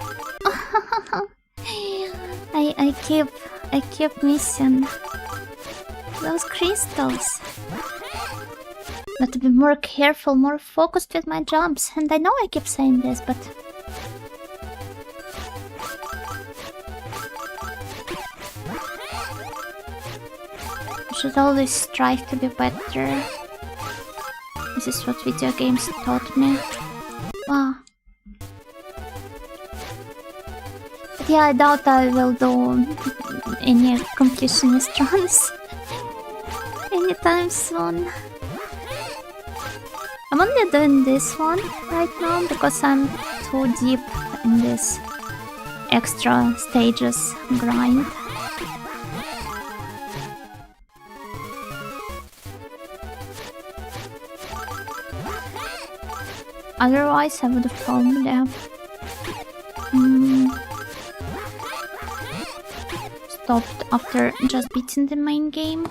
I keep missing those crystals. Got to be more careful, more focused with my jumps. And I know I keep saying this, but... I should always strive to be better. This is what video games taught me. Wow. But yeah, I doubt I will do any completionist runs anytime soon. I'm only doing this one right now because I'm too deep in this extra stages grind. Otherwise, I would have probably stopped after just beating the main game.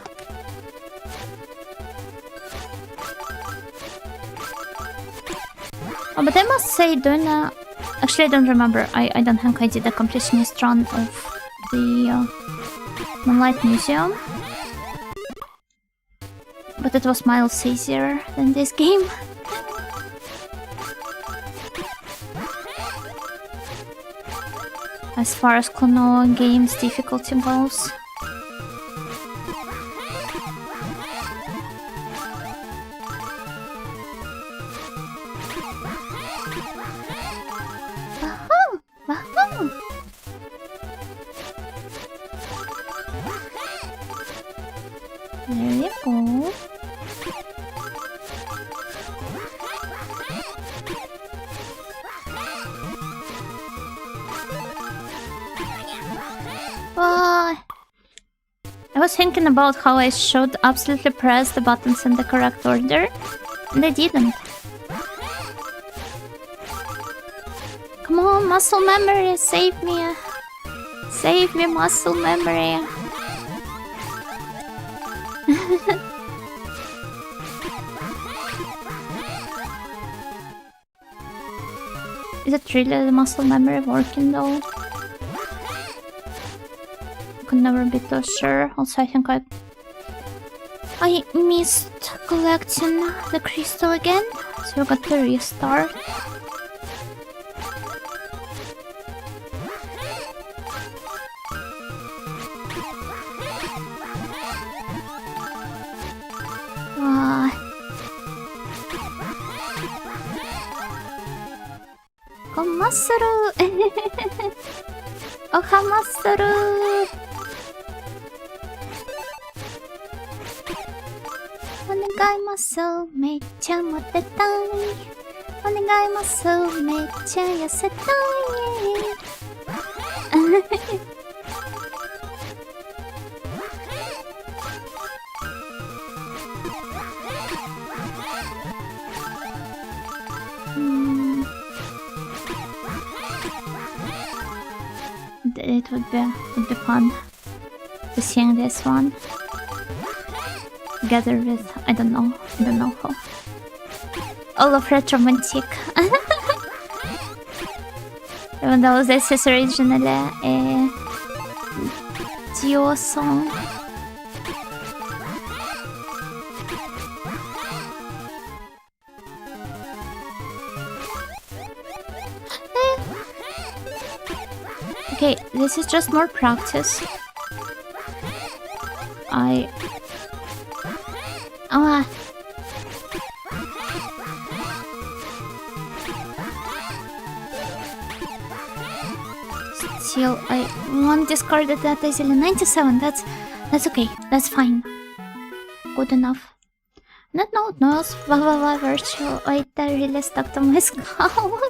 Oh, but I must say, doing a... Actually, I don't remember. I don't think I did a completionist run of the Moonlight Museum. But it was miles easier than this game. As far as Klonoa games difficulty goes. There you go. I was thinking about how I should absolutely press the buttons in the correct order, and I didn't. Come on, muscle memory, save me. Save me, muscle memory. Is it really the muscle memory working though? I could never be too sure. Also, I think I missed collecting the crystal again, so we got to restart. Masaru! Oha Masaru! Onegai masu, mecha motetai. Onegai masu, mecha yasetai. It would be fun to sing this one together with I don't know who. All of Retromantic. Even though this is originally a duo song. Okay, this is just more practice. Still, I won't discard it that easily. 97, that's okay, that's fine. Good enough. Not knows, virtual. Wait, I really stuck to my skull.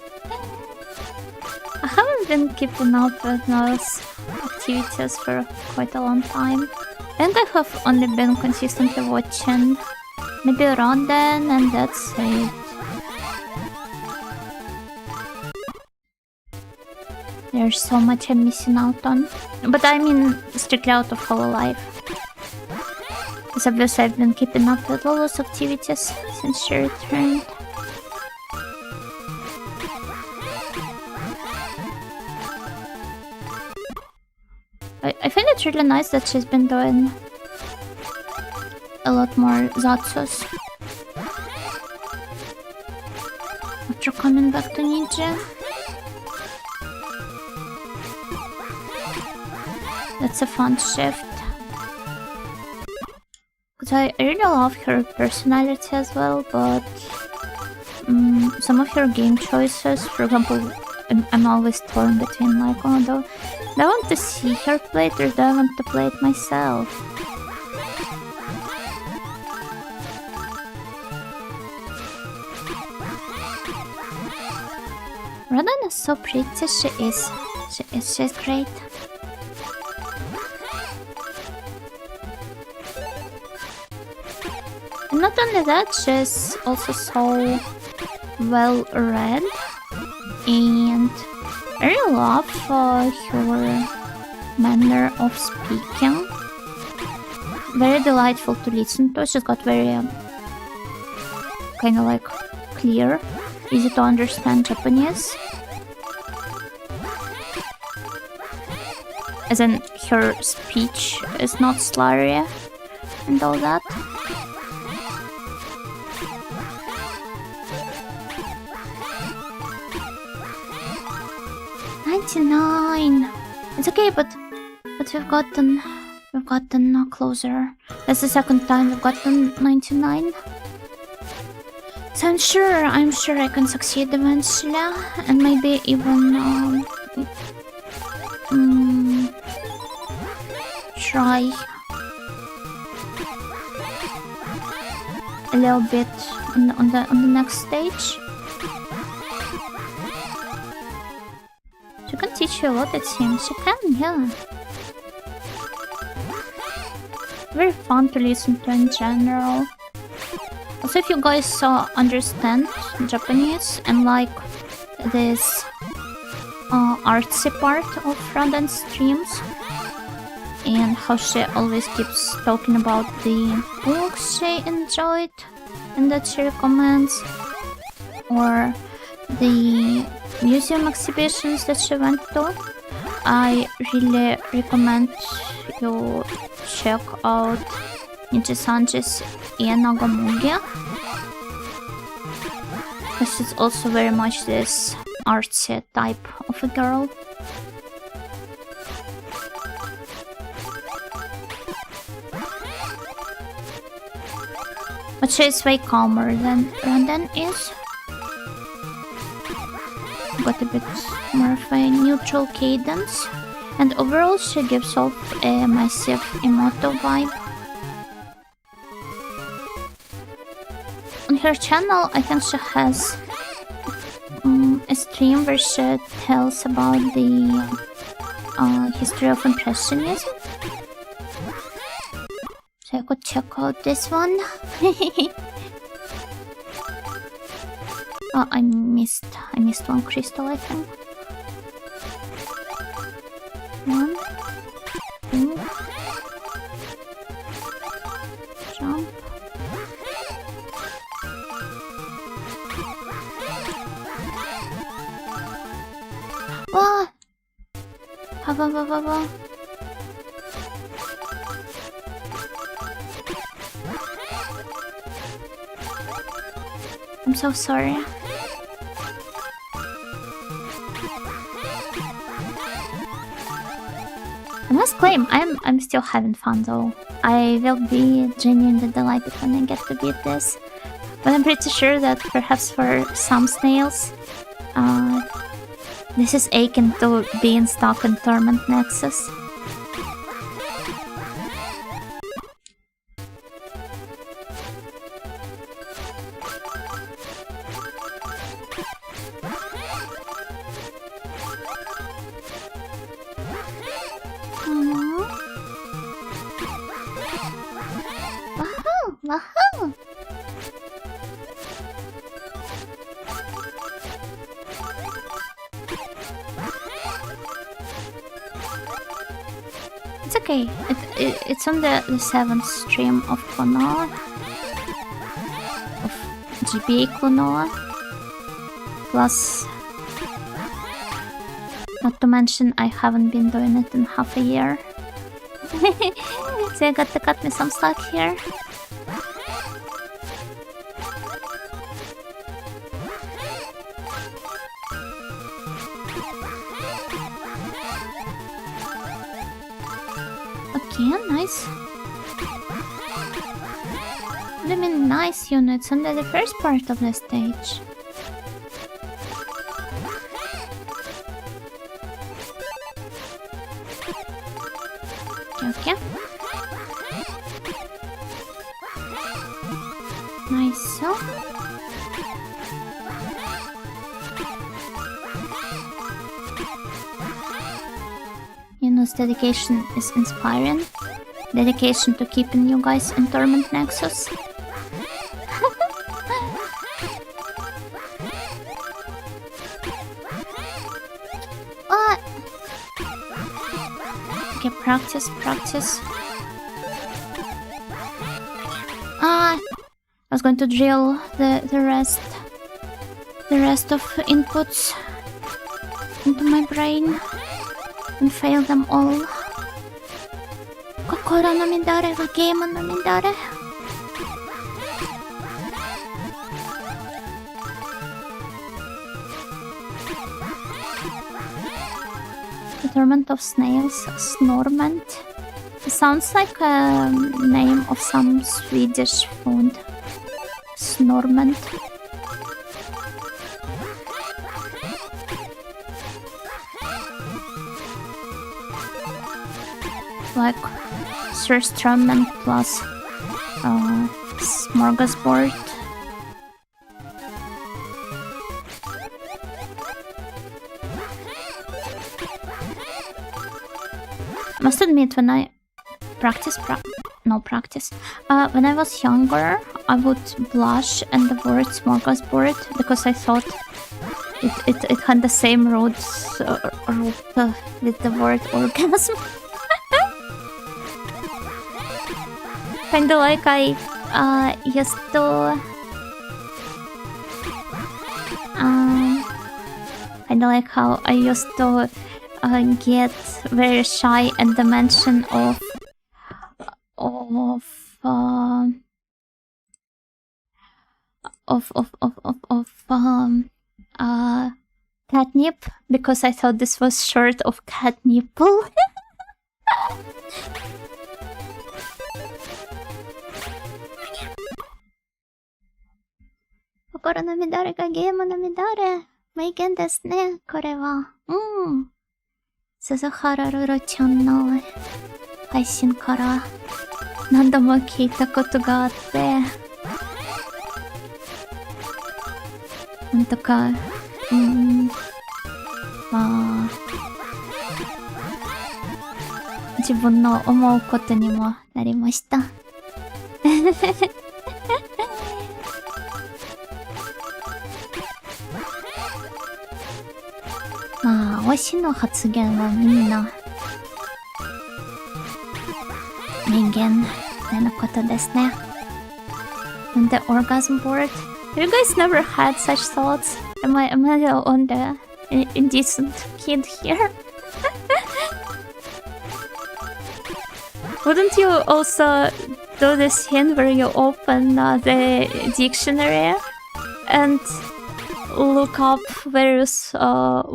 I haven't been keeping up with those activities for quite a long time. I think I have only been consistently watching maybe around then, and that's it. There's so much I'm missing out on. But I mean strictly out of Hololive. Because obviously I've been keeping up with all those activities since she returned. I find it really nice that she's been doing a lot more Zatsus. After coming back to Ninja. That's a fun shift. Because I really love her personality as well, but some of her game choices, for example, I'm always torn between like, oh, do I want to see her play it or do I want to play it myself? Rodan is so pretty, she is. She's great. And not only that, she's also so well read, and I really love her manner of speaking. Very delightful to listen to. She's got very kind of like clear, easy to understand Japanese. As in, her speech is not slurry and all that. $99. It's okay, but we've gotten closer. That's the second time we've gotten 99. So I'm sure I can succeed eventually, and maybe even try a little bit on the next stage. She can teach you a lot, it seems. She can, yeah. Very fun to listen to in general. Also, if you guys understand Japanese and like this artsy part of Radan's streams, and how she always keeps talking about the books she enjoyed and that she recommends, or the museum exhibitions that she went to, I really recommend you check out Nichi-sanji's Ienagamugi, because she's also very much this artsy type of a girl. But she's way calmer than Randan is. Got a bit more of a neutral cadence, and overall she gives off a massive emoto vibe. On her channel, I think she has a stream where she tells about the history of Impressionism. So I could check out this one. Oh, I missed one crystal, I think. One, two, jump. Ah! Ha. I'm so sorry. I must claim, I'm still having fun though. I will be genuinely delighted when I get to beat this. But I'm pretty sure that perhaps for some snails, this is akin to being stuck in Torment Nexus. Wahoo! It's okay. It's on the 7th stream of Klonoa. Of GBA Klonoa. Plus, not to mention, I haven't been doing it in half a year. So I got to cut me some slack here. Okay, nice. What do you mean nice units? Only the first part of the stage. Okay. Nice. So. Yuno's dedication is inspiring. Dedication to keeping you guys in Torment Nexus. What? Okay, practice. I was going to drill the rest of inputs into my brain and fail them all. Kokoro no midare ga game no midare. The Torment of Snails, Snorment. It sounds like a name of some Swedish food. Snorment. Like surströmming plus smorgasbord. Must admit, when I practice. When I was younger, I would blush and the word smorgasbord because I thought it had the same roots with the word orgasm. Kinda like I used to kinda like how I used to get very shy at the mention of catnip because I thought this was short of cat nipple. Kokoro no midare ga game no midare. 名言ですね、これは。鈴原ルロちゃんの配信から何度も聞いたことがあって、なんとか、まあ、自分の思うことにもなりました。まあ、推しの発言はみんな名言でのことですね。And the orgasm board? You guys never had such thoughts? Am I the only indecent kid here? Wouldn't you also do this thing where you open the dictionary and look up various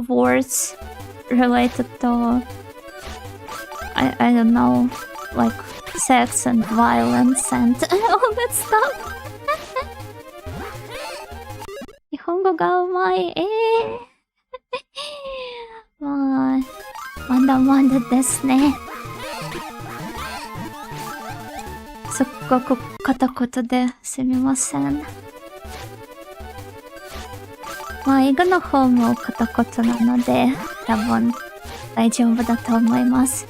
words related to I don't know, like sex and violence and all that stuff? 日本語がうまい。まあ、まだまだですね。すっごく片言ですみません。まあ、英語の方も片言なので、多分大丈夫だと思います。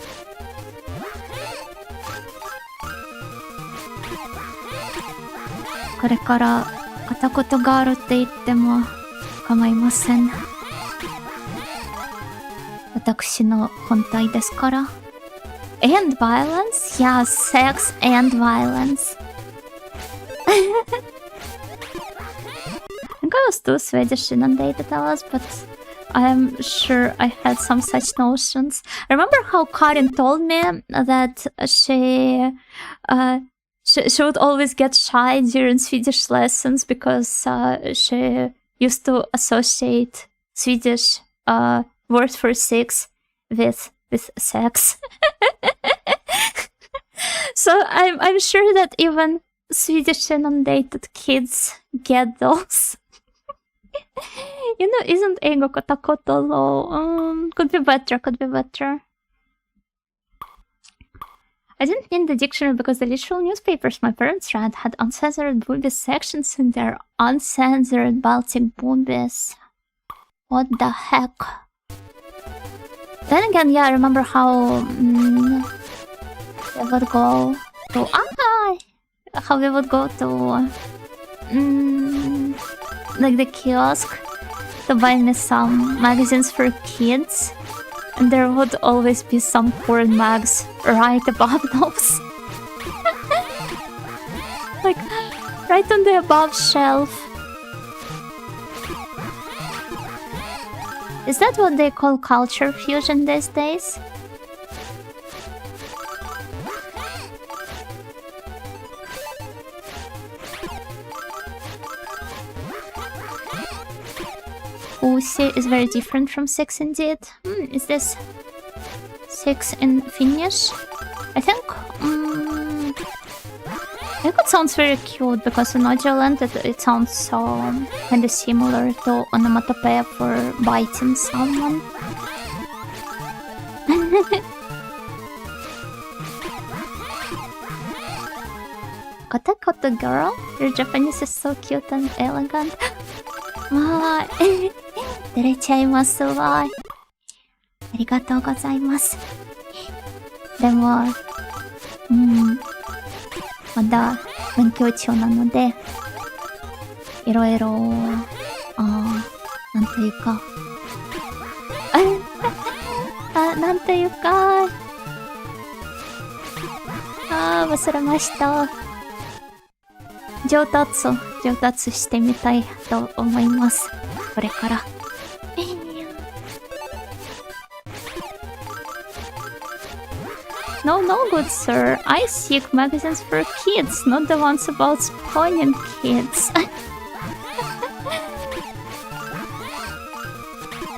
これから片言があるって言っても構いません。私の本体ですから。And violence? Yeah, sex and violence. I think I was too Swedish in data tellers, but I'm sure I had some such notions. I remember how Karin told me that she would always get shy during Swedish lessons because she used to associate Swedish word for six with sex. So I'm sure that even Swedish inundated kids get those. Isn't ego kotakoto low? Could be better, could be better. I didn't need the dictionary because the literal newspapers my parents read had uncensored boobies sections in their uncensored Baltic boobies. What the heck? Then again, yeah, I remember how we would go to how we would go to like the kiosk to buy me some magazines for kids. And there would always be some porn mags right above those. Like, right on the above shelf. Is that what they call culture fusion these days? Pussy is very different from sex indeed. Is this sex in Finnish? I think it sounds very cute because in Nigerian it sounds kind of similar to onomatopoeia for biting someone. Kotakoto girl, your Japanese is so cute and elegant. わーい照れちゃいますわーいありがとうございますでもまだ勉強中なのでいろいろなんというかなんというか忘れました上達してみたいと思いますこれからNo, good sir. I seek magazines for kids, not the ones about spoiling kids.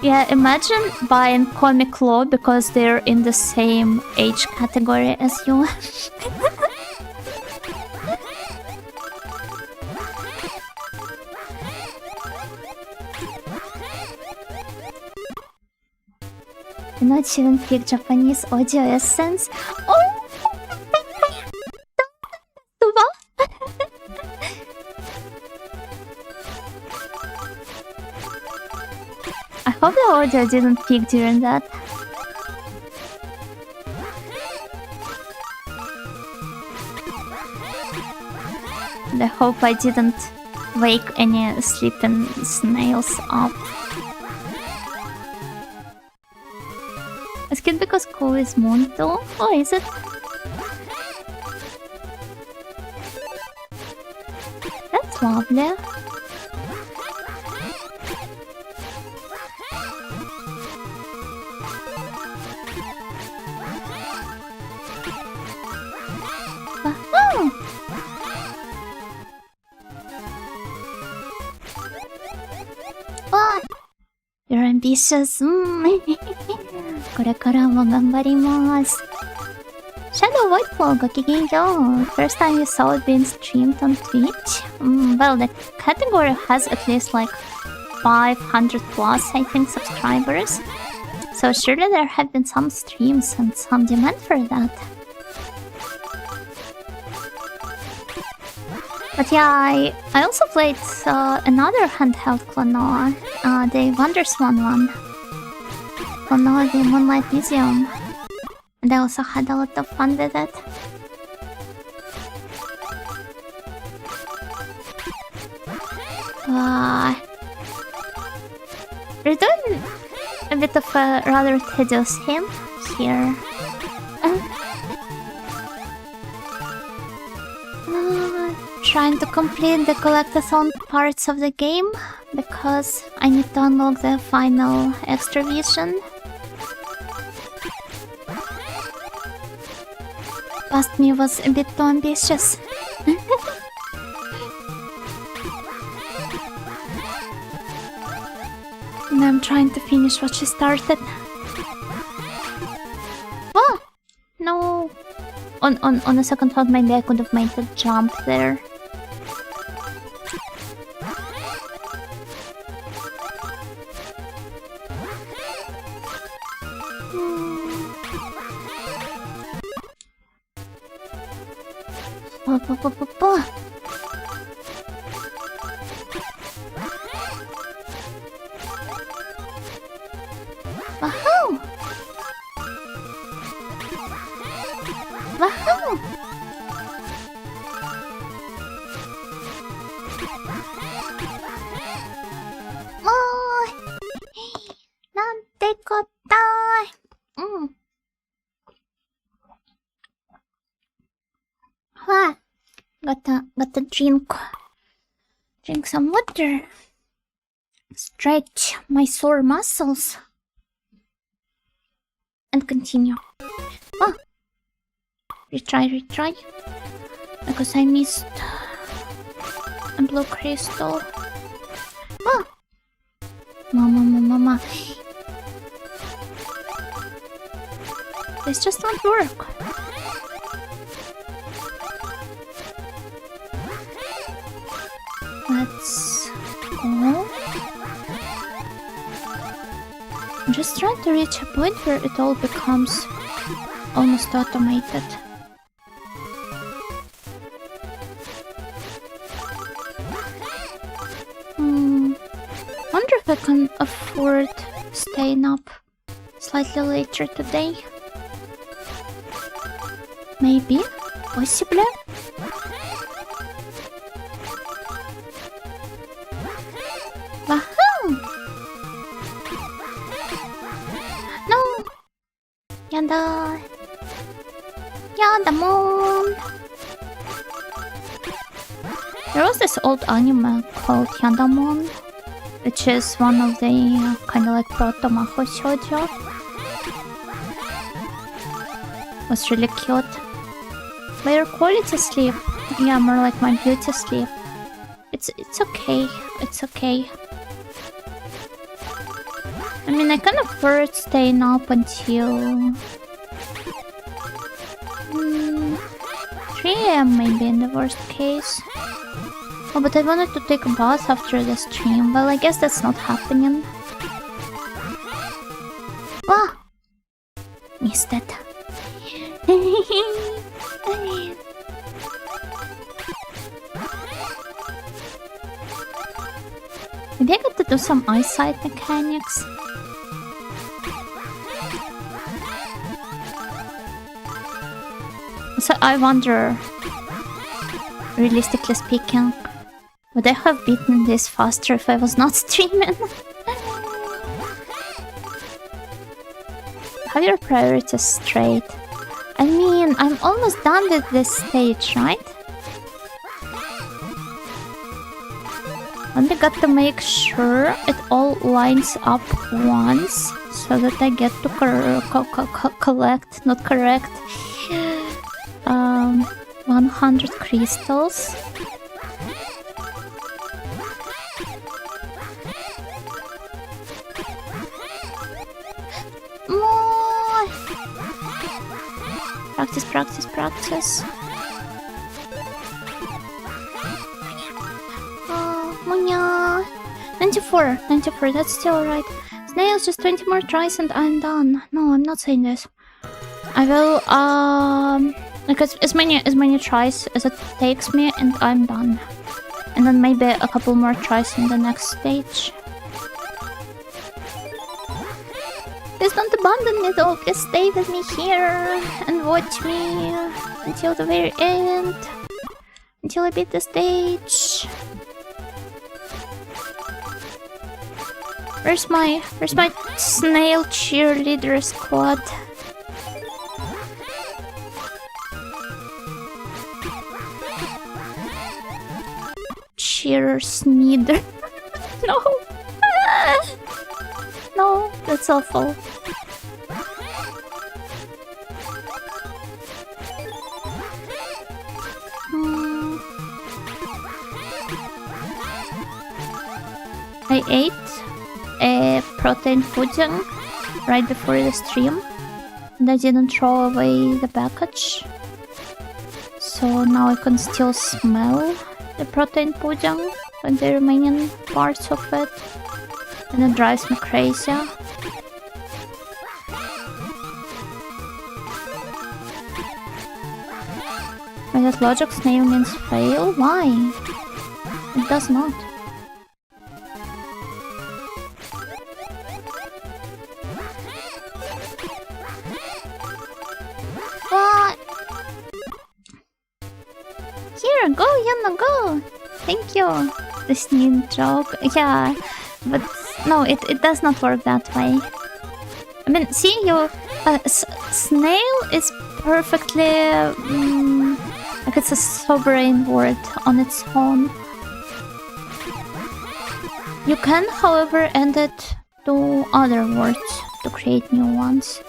Yeah, imagine buying comic law because they're in the same age category as you. Do not even pick Japanese audio essence. Oh! I hope the audio didn't peak during that. And I hope I didn't wake any sleeping snails up. It's cute because Ko is Monto. Oh, is it? That's lovely. Oh, you're ambitious. これからも頑張ります。Shadow Whitefall ごきげんよう。First time you saw it being streamed on Twitch? Well, the category has at least like 500 plus, I think, subscribers. So surely there have been some streams and some demand for that. But yeah, I also played another handheld Klonoa, the Wonderswan one. Klonoa the Moonlight Museum. And I also had a lot of fun with it. We're doing a bit of a rather tedious theme here. Trying to complete the collectathon parts of the game because I need to unlock the final extra vision. Past me was a bit too ambitious. I'm trying to finish what she started. Oh! No! On a second thought, maybe I could have made the jump there. Wahoo! Wahoo! Oh! Nante kotta! What? Gotta drink some water. Stretch my sore muscles. And continue. Oh! Retry. Because I missed a blue crystal. Oh! Mama. This just won't work. Let's go. I'm just trying to reach a point where it all becomes almost automated. Wonder if I can afford staying up slightly later today. Maybe? Possibly? Wahoo! No! Yandamon! There was this old anime called Yandamon, which is one of the kind of like proto-maho shoujo. Was really cute. But your quality sleep, yeah, more like my beauty sleep. It's okay. It's okay. I mean, I can afford staying up until 3 AM maybe in the worst case. Oh, but I wanted to take a bath after the stream. Well, I guess that's not happening. Ah! Missed it. Maybe I got to do some eyesight mechanics. So I wonder, realistically speaking, would I have beaten this faster if I was not streaming? Have your priorities straight. I mean, I'm almost done with this stage, right? Only got to make sure it all lines up once, so that I get to collect, not correct, 100 crystals. More! Practice. Munya! 94, that's still alright. Snails, just 20 more tries and I'm done. No, I'm not saying this. I will, like as many tries as it takes me and I'm done. And then maybe a couple more tries in the next stage. Please don't abandon me though, please stay with me here and watch me until the very end. Until I beat the stage. Where's my snail cheerleader squad? Cheers neither. No. No, that's awful. I ate a protein pudding right before the stream. And I didn't throw away the package. So now I can still smell the protein pudding and the remaining parts of it. And it drives me crazy. By that logic, snail means fail? Why? It does not. What? Here, go, Yana, go! Thank you. This new joke. Yeah, but no, it does not work that way. I mean, see, you... snail is perfectly... like it's a sovereign word on its own. You can, however, add it to other words to create new ones.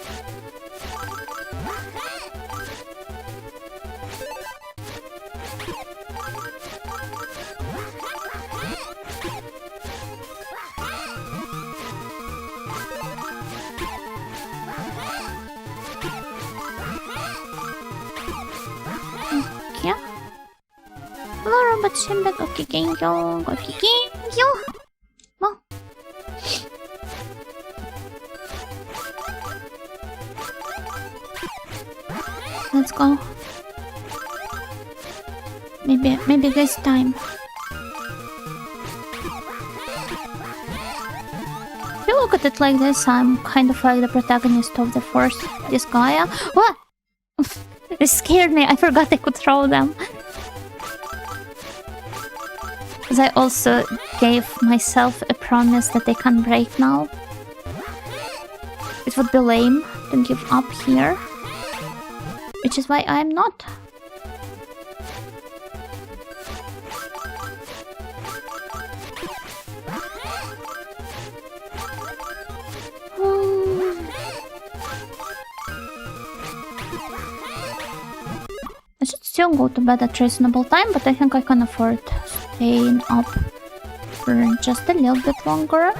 Simba go kigenyo, go kigenyo. Oh. Let's go. Maybe this time. If you look at it like this, I'm kind of like the protagonist of the first Disgaea. What? It scared me. I forgot I could throw them. Because I also gave myself a promise that I can break now. It would be lame to give up here. Which is why I'm not. I should still go to bed at reasonable time, but I think I can afford staying up for just a little bit longer.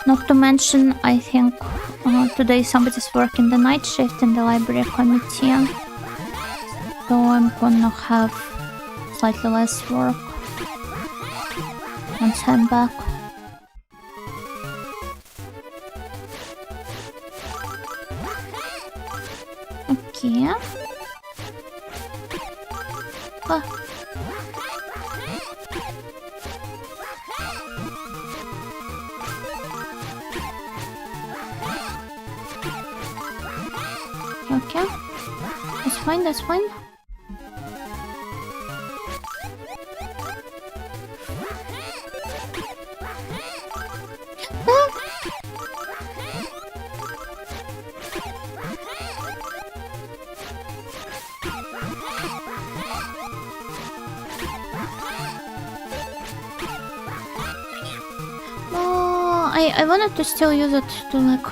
Not to mention, I think today somebody's working the night shift in the library committee. So I'm gonna have slightly less work once I'm back. Okay. Okay. That's fine, that's fine. I wanted to still use it to like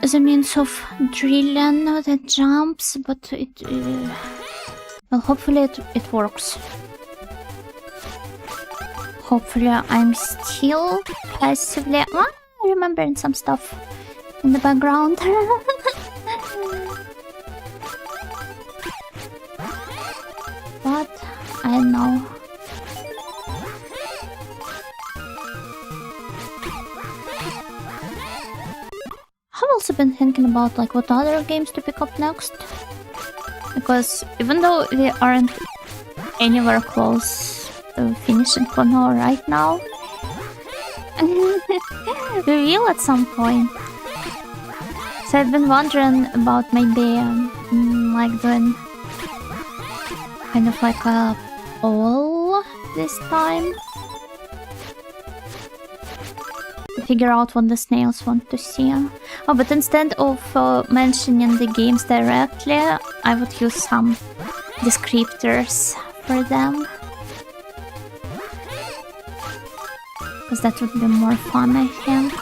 as a means of drilling the jumps, but it well, hopefully it works. Hopefully I'm still passively remembering some stuff in the background. But I don't know. I've also been thinking about like what other games to pick up next, because even though we aren't anywhere close to finishing Klonoa right now, we will at some point. So I've been wondering about maybe like doing kind of like a poll this time. Figure out what the snails want to see. Oh, but instead of mentioning the games directly, I would use some descriptors for them. Because that would be more fun, I think.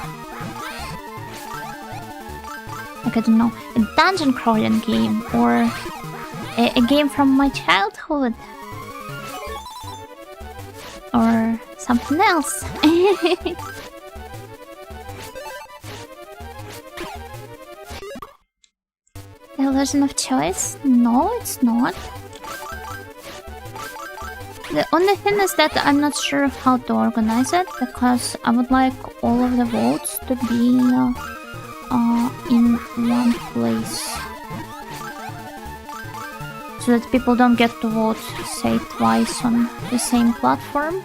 Like, I don't know, a dungeon crawling game or a game from my childhood. Or something else. Illusion of choice? No, it's not. The only thing is that I'm not sure how to organize it, because I would like all of the votes to be in one place, so that people don't get to vote, say, twice on the same platform.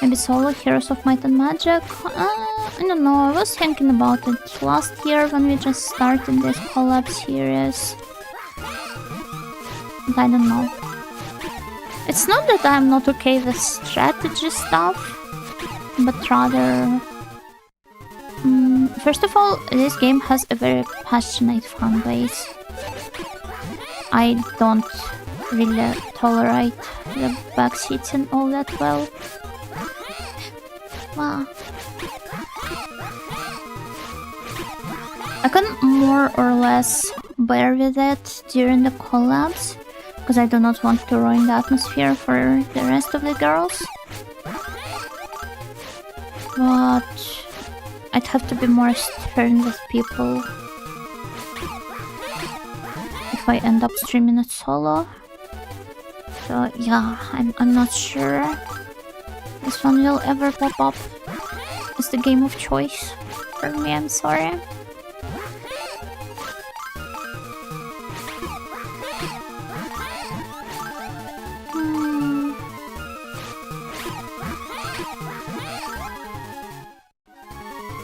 Maybe solo Heroes of Might and Magic? I don't know, I was thinking about it last year when we just started this collab series. But I don't know. It's not that I'm not okay with strategy stuff, but rather... first of all, this game has a very passionate fan base. I don't really tolerate the backseating all that well. Wow. I can more or less bear with it during the collabs, because I do not want to ruin the atmosphere for the rest of the girls. But I'd have to be more stern with people if I end up streaming it solo. So yeah, I'm not sure this one will ever pop up as the game of choice for me, I'm sorry.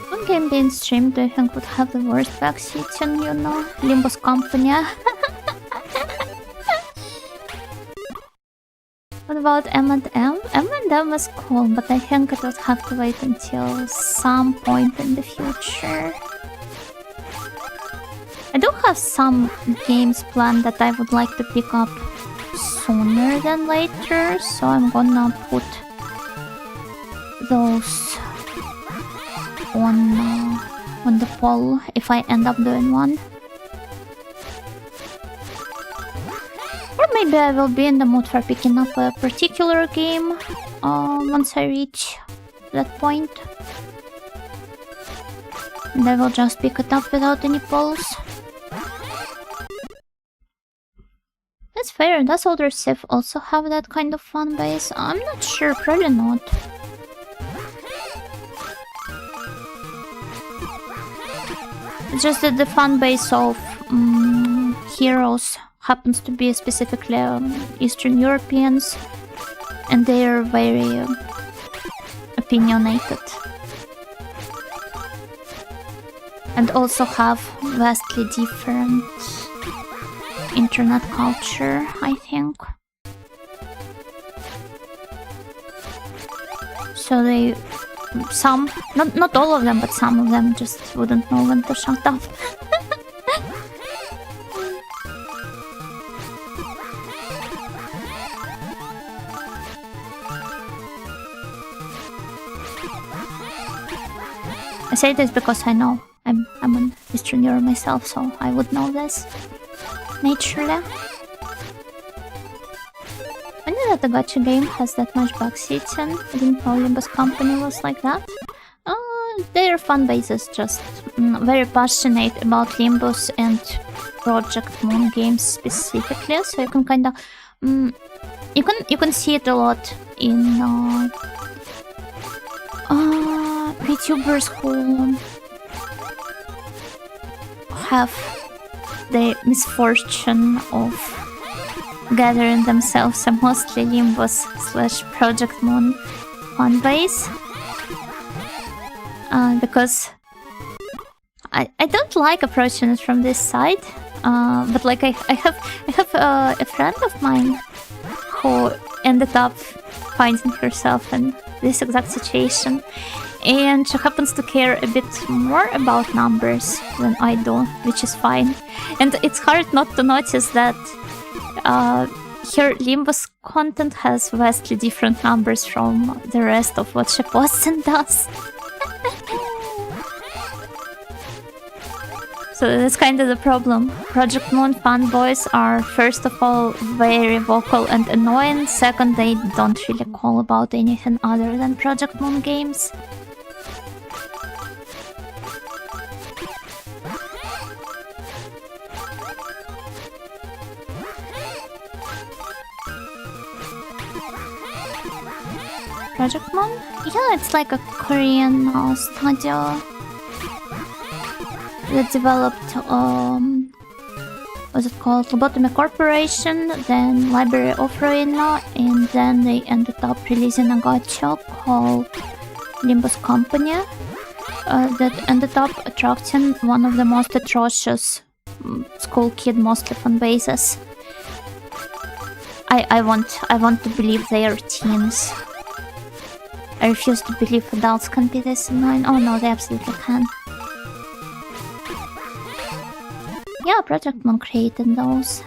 One game being streamed do you think would have the worst backseating, you know? Limbo's Company. What about M&M? M&M was cool, but I think it would have to wait until some point in the future. I do have some games planned that I would like to pick up sooner than later, so I'm gonna put those on the poll if I end up doing one. Or maybe I will be in the mood for picking up a particular game once I reach that point. And I will just pick it up without any polls. That's fair. Does Older Civ also have that kind of fan base? I'm not sure, probably not. It's just that the fan base of Heroes happens to be specifically Eastern Europeans, and they are very opinionated. And also have vastly different internet culture, I think. So they... some... not all of them, but some of them just wouldn't know when to shut up. I say this because I know. I'm an Eastern Europe myself, so I would know this. Naturally. I knew that the gacha game has that much backseating. I didn't know Limbo's Company was like that. Their fan base is just very passionate about Limbus and Project Moon games specifically, so you can kinda... you can see it a lot in VTubers who have the misfortune of gathering themselves a mostly Limbus / Project Moon fan base. Because I don't like approaching it from this side, but like I have a friend of mine who ended up finding herself in this exact situation, and she happens to care a bit more about numbers than I do, which is fine. And it's hard not to notice that her Limbus content has vastly different numbers from the rest of what she posts and does. So that's kind of the problem. Project Moon fanboys are, first of all, very vocal and annoying. Second, they don't really call about anything other than Project Moon games. Project Moon? Yeah, it's like a Korean studio that developed, what's it called? Lobotomy Corporation, then Library of Ruina, and then they ended up releasing a gacha called Limbus Company that ended up attracting one of the most atrocious school kid mostly fan bases. I want to believe they are teens. I refuse to believe adults can be this annoying. Oh no, they absolutely can. Yeah, Project Moon created those.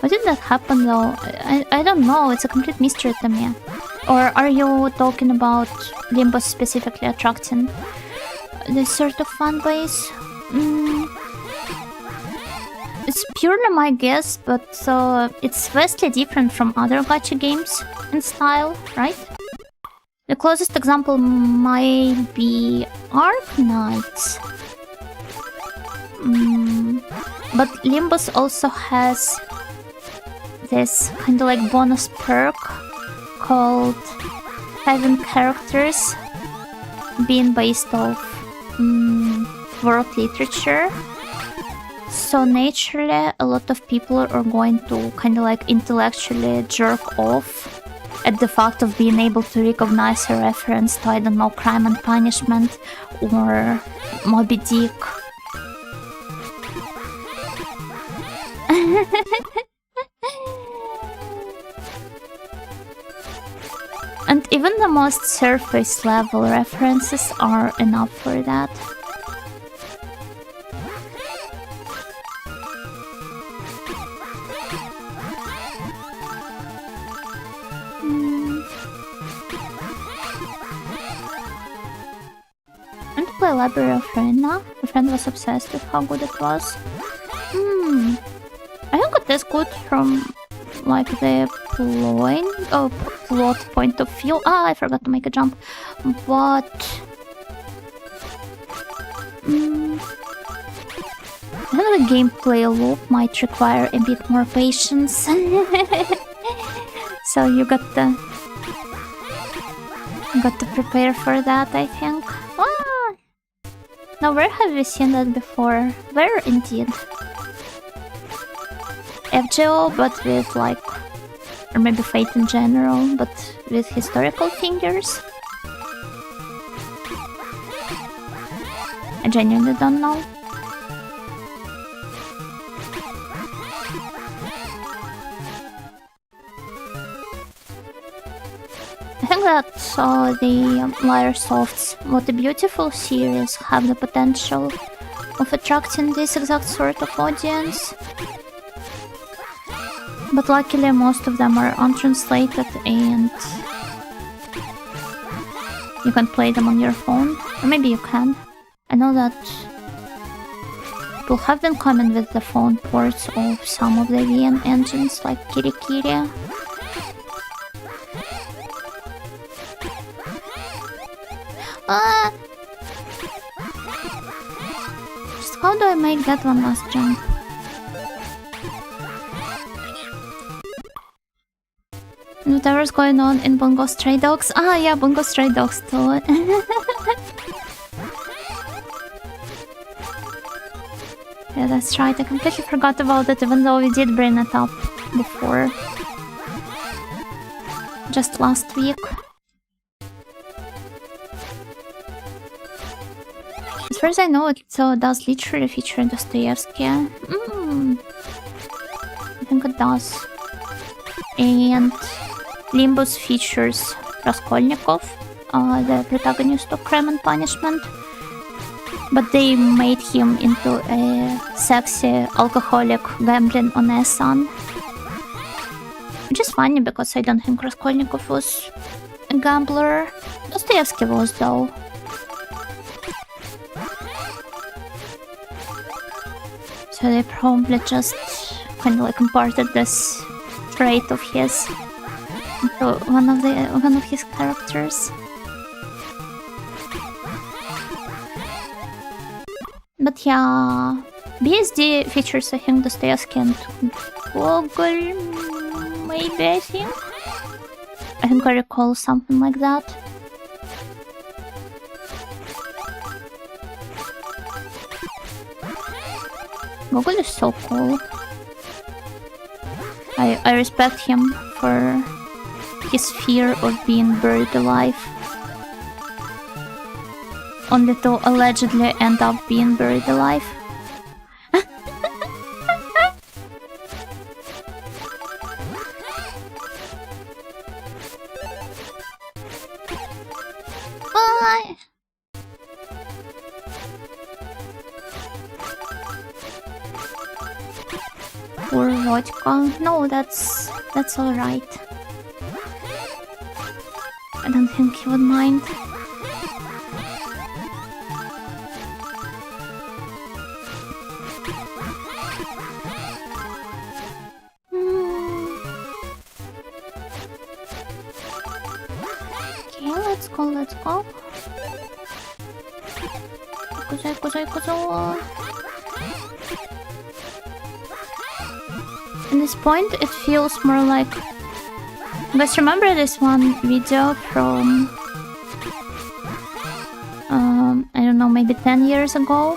Why did that happen though? I don't know, it's a complete mystery to me. Or are you talking about Limbus specifically attracting this sort of fan base? It's purely my guess, but it's vastly different from other gacha games in style, right? The closest example might be Ark Knights. But Limbus also has this kind of like bonus perk called having characters being based off world literature. So naturally, a lot of people are going to kind of like intellectually jerk off at the fact of being able to recognize a reference to, I don't know, Crime and Punishment or Moby Dick. And even the most surface level references are enough for that. And to play Library of Ruina. A friend was obsessed with how good it was. I don't got this good from like the plot point of view. I forgot to make a jump. But I think the gameplay loop might require a bit more patience. So you got to prepare for that, I think. Now, where have we seen that before? Where indeed? FGO, but with like, or maybe Fate in general, but with historical figures. I genuinely don't know. I think that the Lyresoft's What a Beautiful series have the potential of attracting this exact sort of audience. But luckily most of them are untranslated and you can play them on your phone. Or maybe you can. I know that people have been coming with the phone ports of some of the VN engines like Kirikiri. Just how do I make that one last jump? Whatever's going on in Bongo Stray Dogs. Yeah, Bongo Stray Dogs too. Yeah, that's right. I completely forgot about it, even though we did bring it up before. Just last week. As far as I know, it does literally feature Dostoevsky. I think it does. And Limbus features Raskolnikov, the protagonist of Crime and Punishment. But they made him into a sexy alcoholic gambling on a son. Which is funny because I don't think Raskolnikov was a gambler. Dostoevsky was though. So they probably just kind of like imparted this trait of his into one of his characters. But yeah, BSD features I think Dostoevsky and Gogol, maybe I think. I think I recall something like that. Google is so cool. I respect him for his fear of being buried alive. Only to allegedly end up being buried alive. Poor vodka. No, that's alright. I don't think he would mind. Okay, let's go, let's go. At this point, it feels more like... Guys, remember this one video from... I don't know, maybe 10 years ago?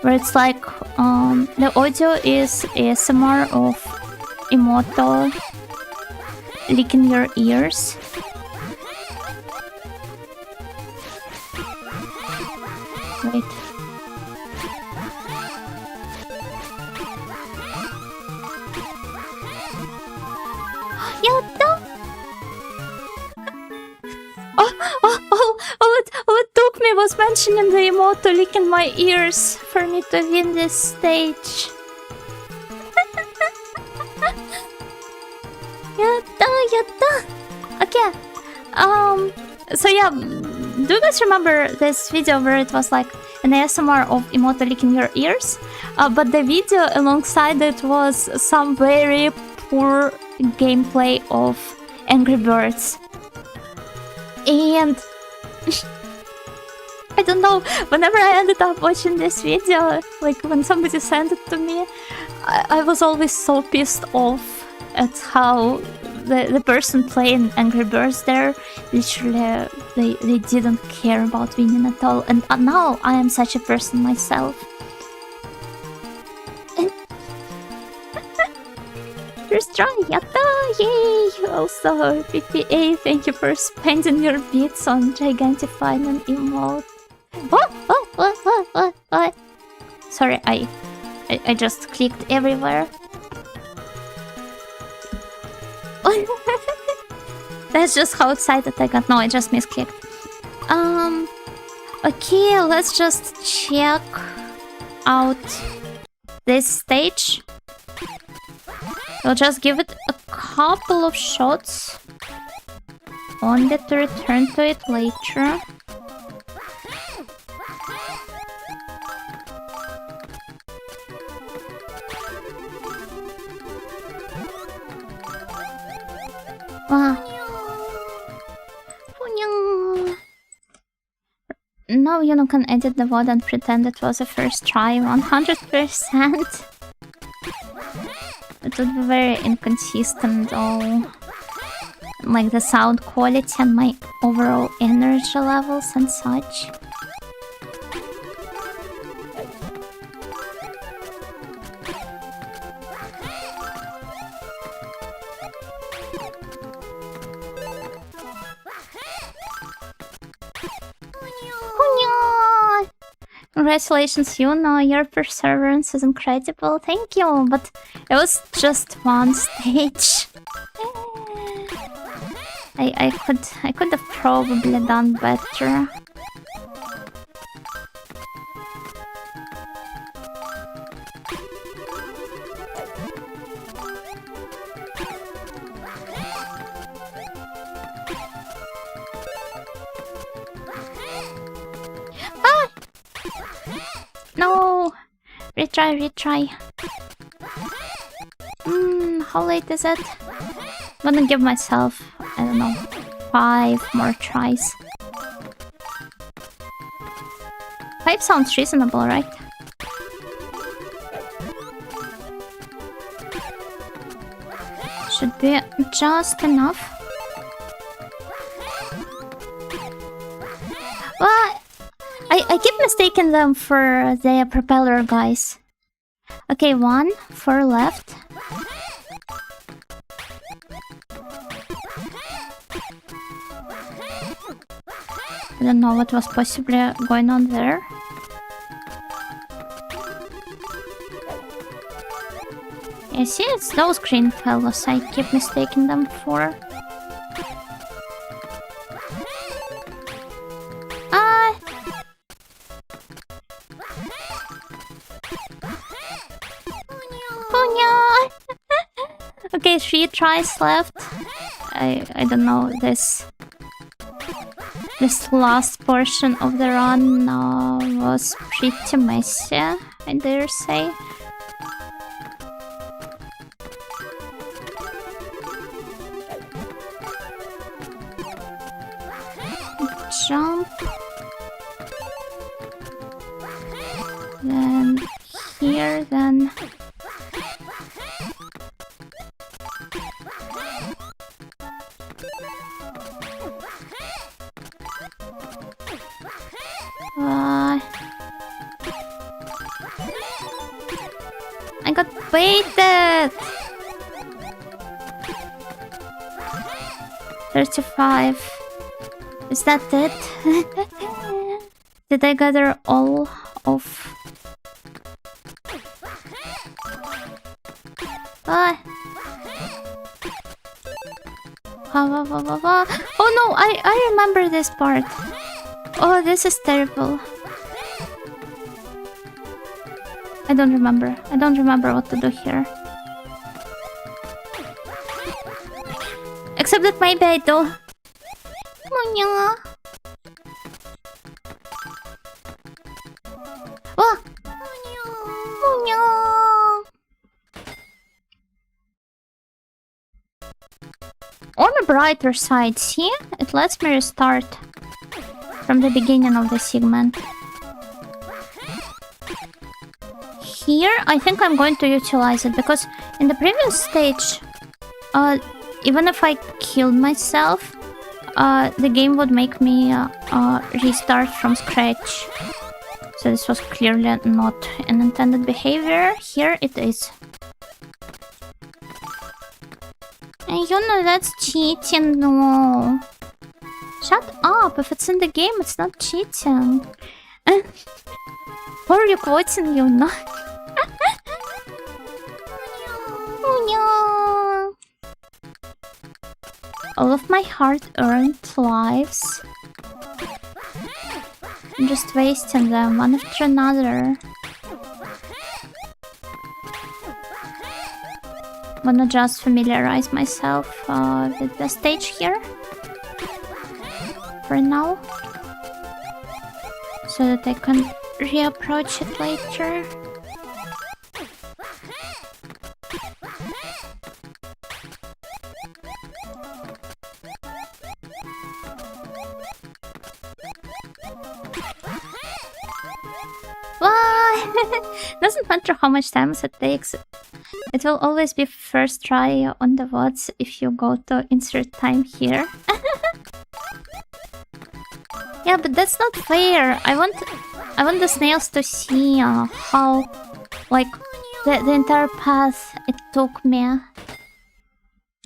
Where it's like, the audio is ASMR of Emoto licking your ears. Wait. All it took me was mentioning the Emoto licking my ears for me to win this stage. Yatta. Okay. So yeah, do you guys remember this video where it was like an ASMR of Emoto licking your ears? But the video alongside it was some very poor gameplay of Angry Birds. And I don't know, whenever I ended up watching this video, like when somebody sent it to me, I was always so pissed off at how the person playing Angry Birds there, literally, they didn't care about winning at all. And now I am such a person myself. First try, yatta, yay! Also, PPA, thank you for spending your bits on gigantifying an emote. What? Sorry, I just clicked everywhere. That's just how excited I got. No, I just misclicked. Okay, let's just check out this stage. We'll just give it a couple of shots, only to return to it later. Wow. Now you can edit the VOD and pretend it was a first try 100%. It would be very inconsistent though. Like the sound quality and my overall energy levels and such. Congratulations, Yuno, your perseverance is incredible. Thank you, but it was just one stage. I could have probably done better. No! Retry. How late is it? I'm gonna give myself, I don't know, 5 more tries. 5 sounds reasonable, right? Should be just enough. I keep mistaking them for the propeller guys. Okay, 1, 4 left. I don't know what was possibly going on there. Yeah, see, it's those green fellas I keep mistaking them for. Oh no! Okay, 3 tries left. I don't know, this last portion of the run was pretty messy, I dare say. Jump. Then here, then... I got baited! 35. Is that it? Did I gather all of... Oh no, I remember this part. Oh, this is terrible. I don't remember. I don't remember what to do here. Except that maybe I do. Oh no. Oh! Oh no! On the brighter side, see? It lets me restart from the beginning of the segment. Here, I think I'm going to utilize it, because in the previous stage, even if I killed myself, the game would make me restart from scratch. So this was clearly not an intended behavior. Here it is. And you know that's cheating, no. Shut up, if it's in the game, it's not cheating. Why are you quoting, Yuna? Oh no! All of my hard-earned lives. I'm just wasting them one after another. Wanna just familiarize myself with the stage here. For now. So that I can reapproach it later. Doesn't matter how much time it takes. It will always be first try on the VODs if you go to insert time here. Yeah, but that's not fair. I want the snails to see how, like, the entire path it took me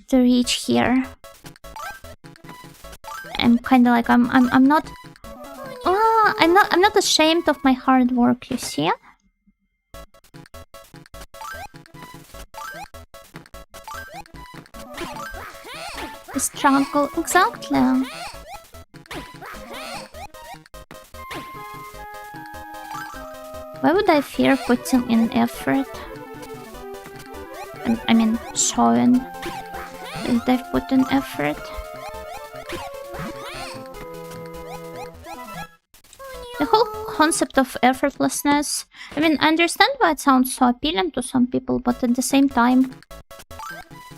to reach here. I'm kind of like I'm not. I'm not ashamed of my hard work. You see? The struggle, exactly. Why would I fear putting in effort? I mean, showing that I've put in effort. The whole concept of effortlessness, I mean, I understand why it sounds so appealing to some people, but at the same time,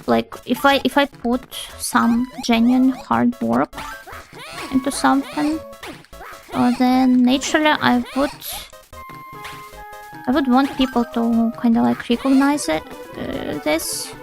like, if I put some genuine hard work into something, then naturally I would want people to kind of like recognize it, this.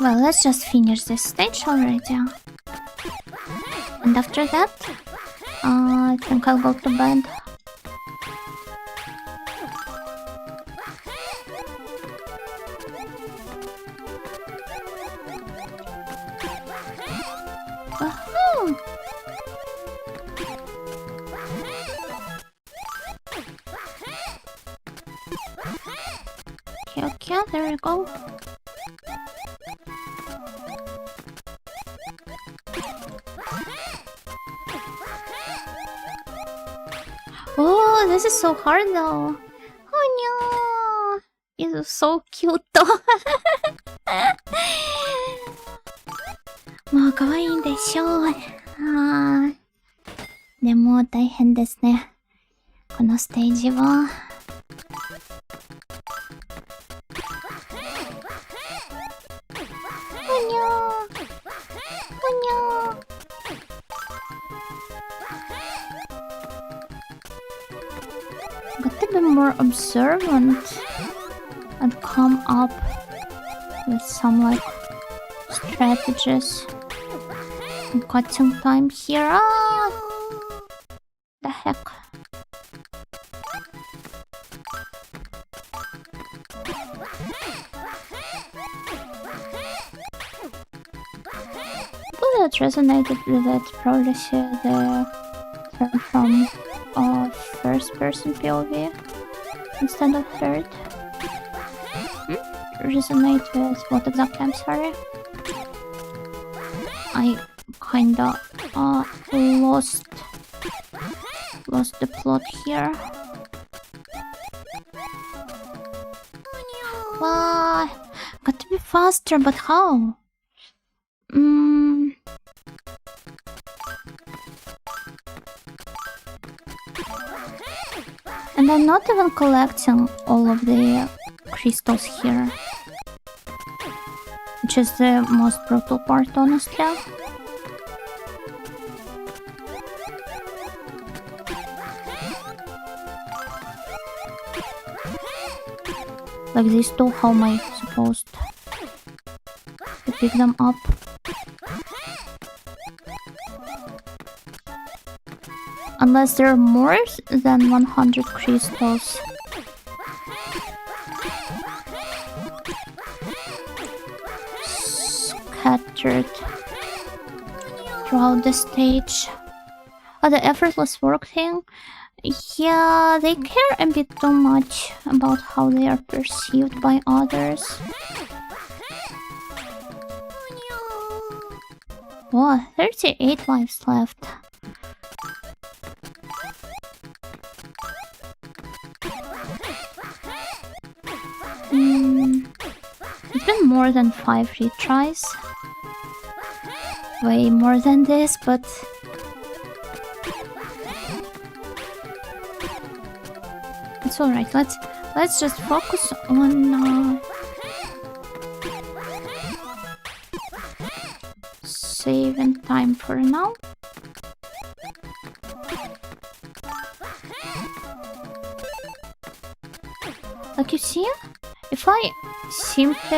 Well, let's just finish this stage already. And after that, I think I'll go to bed. Woohoo! Okay, there we go. Oh, this is so hard though. Oh no! It's so cute though. もう可愛いんでしょう。でも大変ですね。このステージは。おにゃー。おにゃー。Got to be more observant and come up with some like strategies. I'm cutting time here. Ah! The heck? Well, that resonated with that probably the turn from first person POV instead of third. Resonate with what exactly? I'm sorry. I kinda lost the plot here. Why? Got to be faster, but how? And I'm not even collecting all of the crystals here, which is the most brutal part, honestly. Like these two, how am I supposed to pick them up? Unless there are more than 100 crystals. Scattered throughout the stage. Oh, the effortless work thing? Yeah, they care a bit too much about how they are perceived by others. Wow, 38 lives left. It's been more than 5 retries. Way more than this, but it's alright. Let's just focus on saving time for now. Like you see, if I simply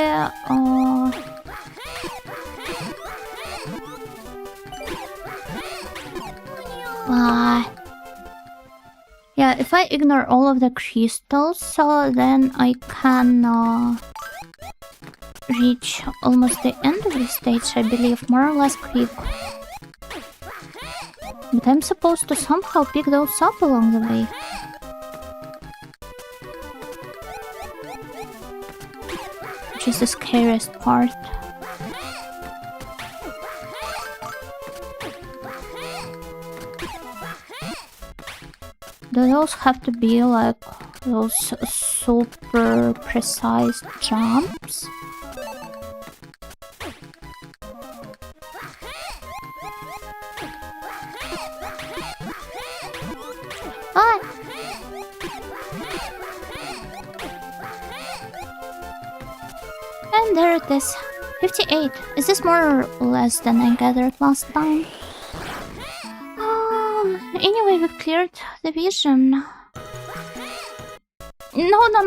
yeah, if I ignore all of the crystals, so then I can reach almost the end of the stage, I believe, more or less quick. But I'm supposed to somehow pick those up along the way. Which is the scariest part. Do those have to be like those super precise jumps? Ah! And there it is. 58. Is this more or less than I gathered last time? Anyway, we've cleared the vision. No, I'm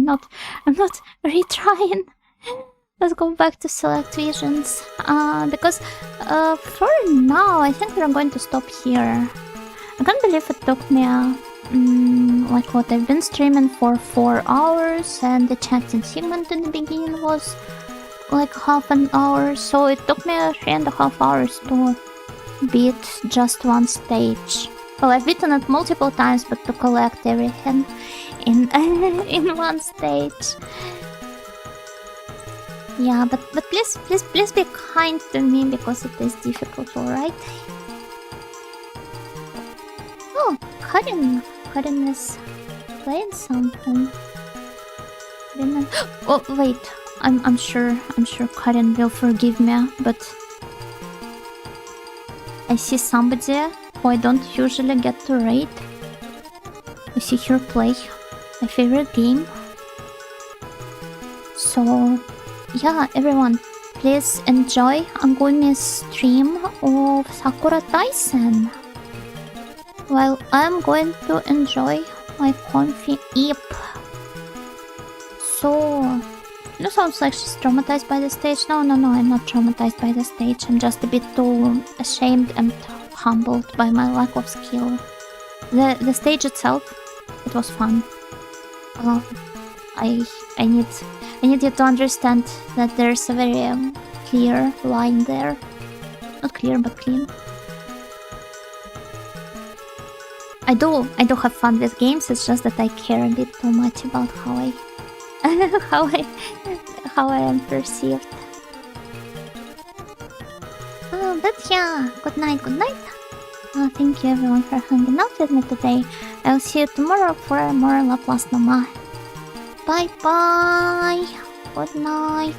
not retrying. Let's go back to select visions. Because for now, I think we're going to stop here. I can't believe it took me like what, I've been streaming for 4 hours, and the chatting segment in the beginning was like half an hour, so it took me 3.5 hours to beat just one stage. Well, I've beaten it multiple times, but to collect everything in in one stage. Yeah, but please be kind to me because it is difficult, alright? Oh, Karin is playing something. Oh wait, I'm sure Karin will forgive me, but I see somebody who I don't usually get to raid. I see her play my favorite game. So yeah, everyone, please enjoy Angumi's stream of Sakura Taisen, while I'm going to enjoy my comfy eep. So, no, sounds like she's traumatized by the stage. No, I'm not traumatized by the stage. I'm just a bit too ashamed and humbled by my lack of skill. The stage itself, it was fun. I need you to understand that there's a very clear line there. Not clear, but clean. I do have fun with games. It's just that I care a bit too much about how I how I am perceived. But yeah, good night. Thank you everyone for hanging out with me today. I'll see you tomorrow for more Laplace Noma. Bye bye. Good night.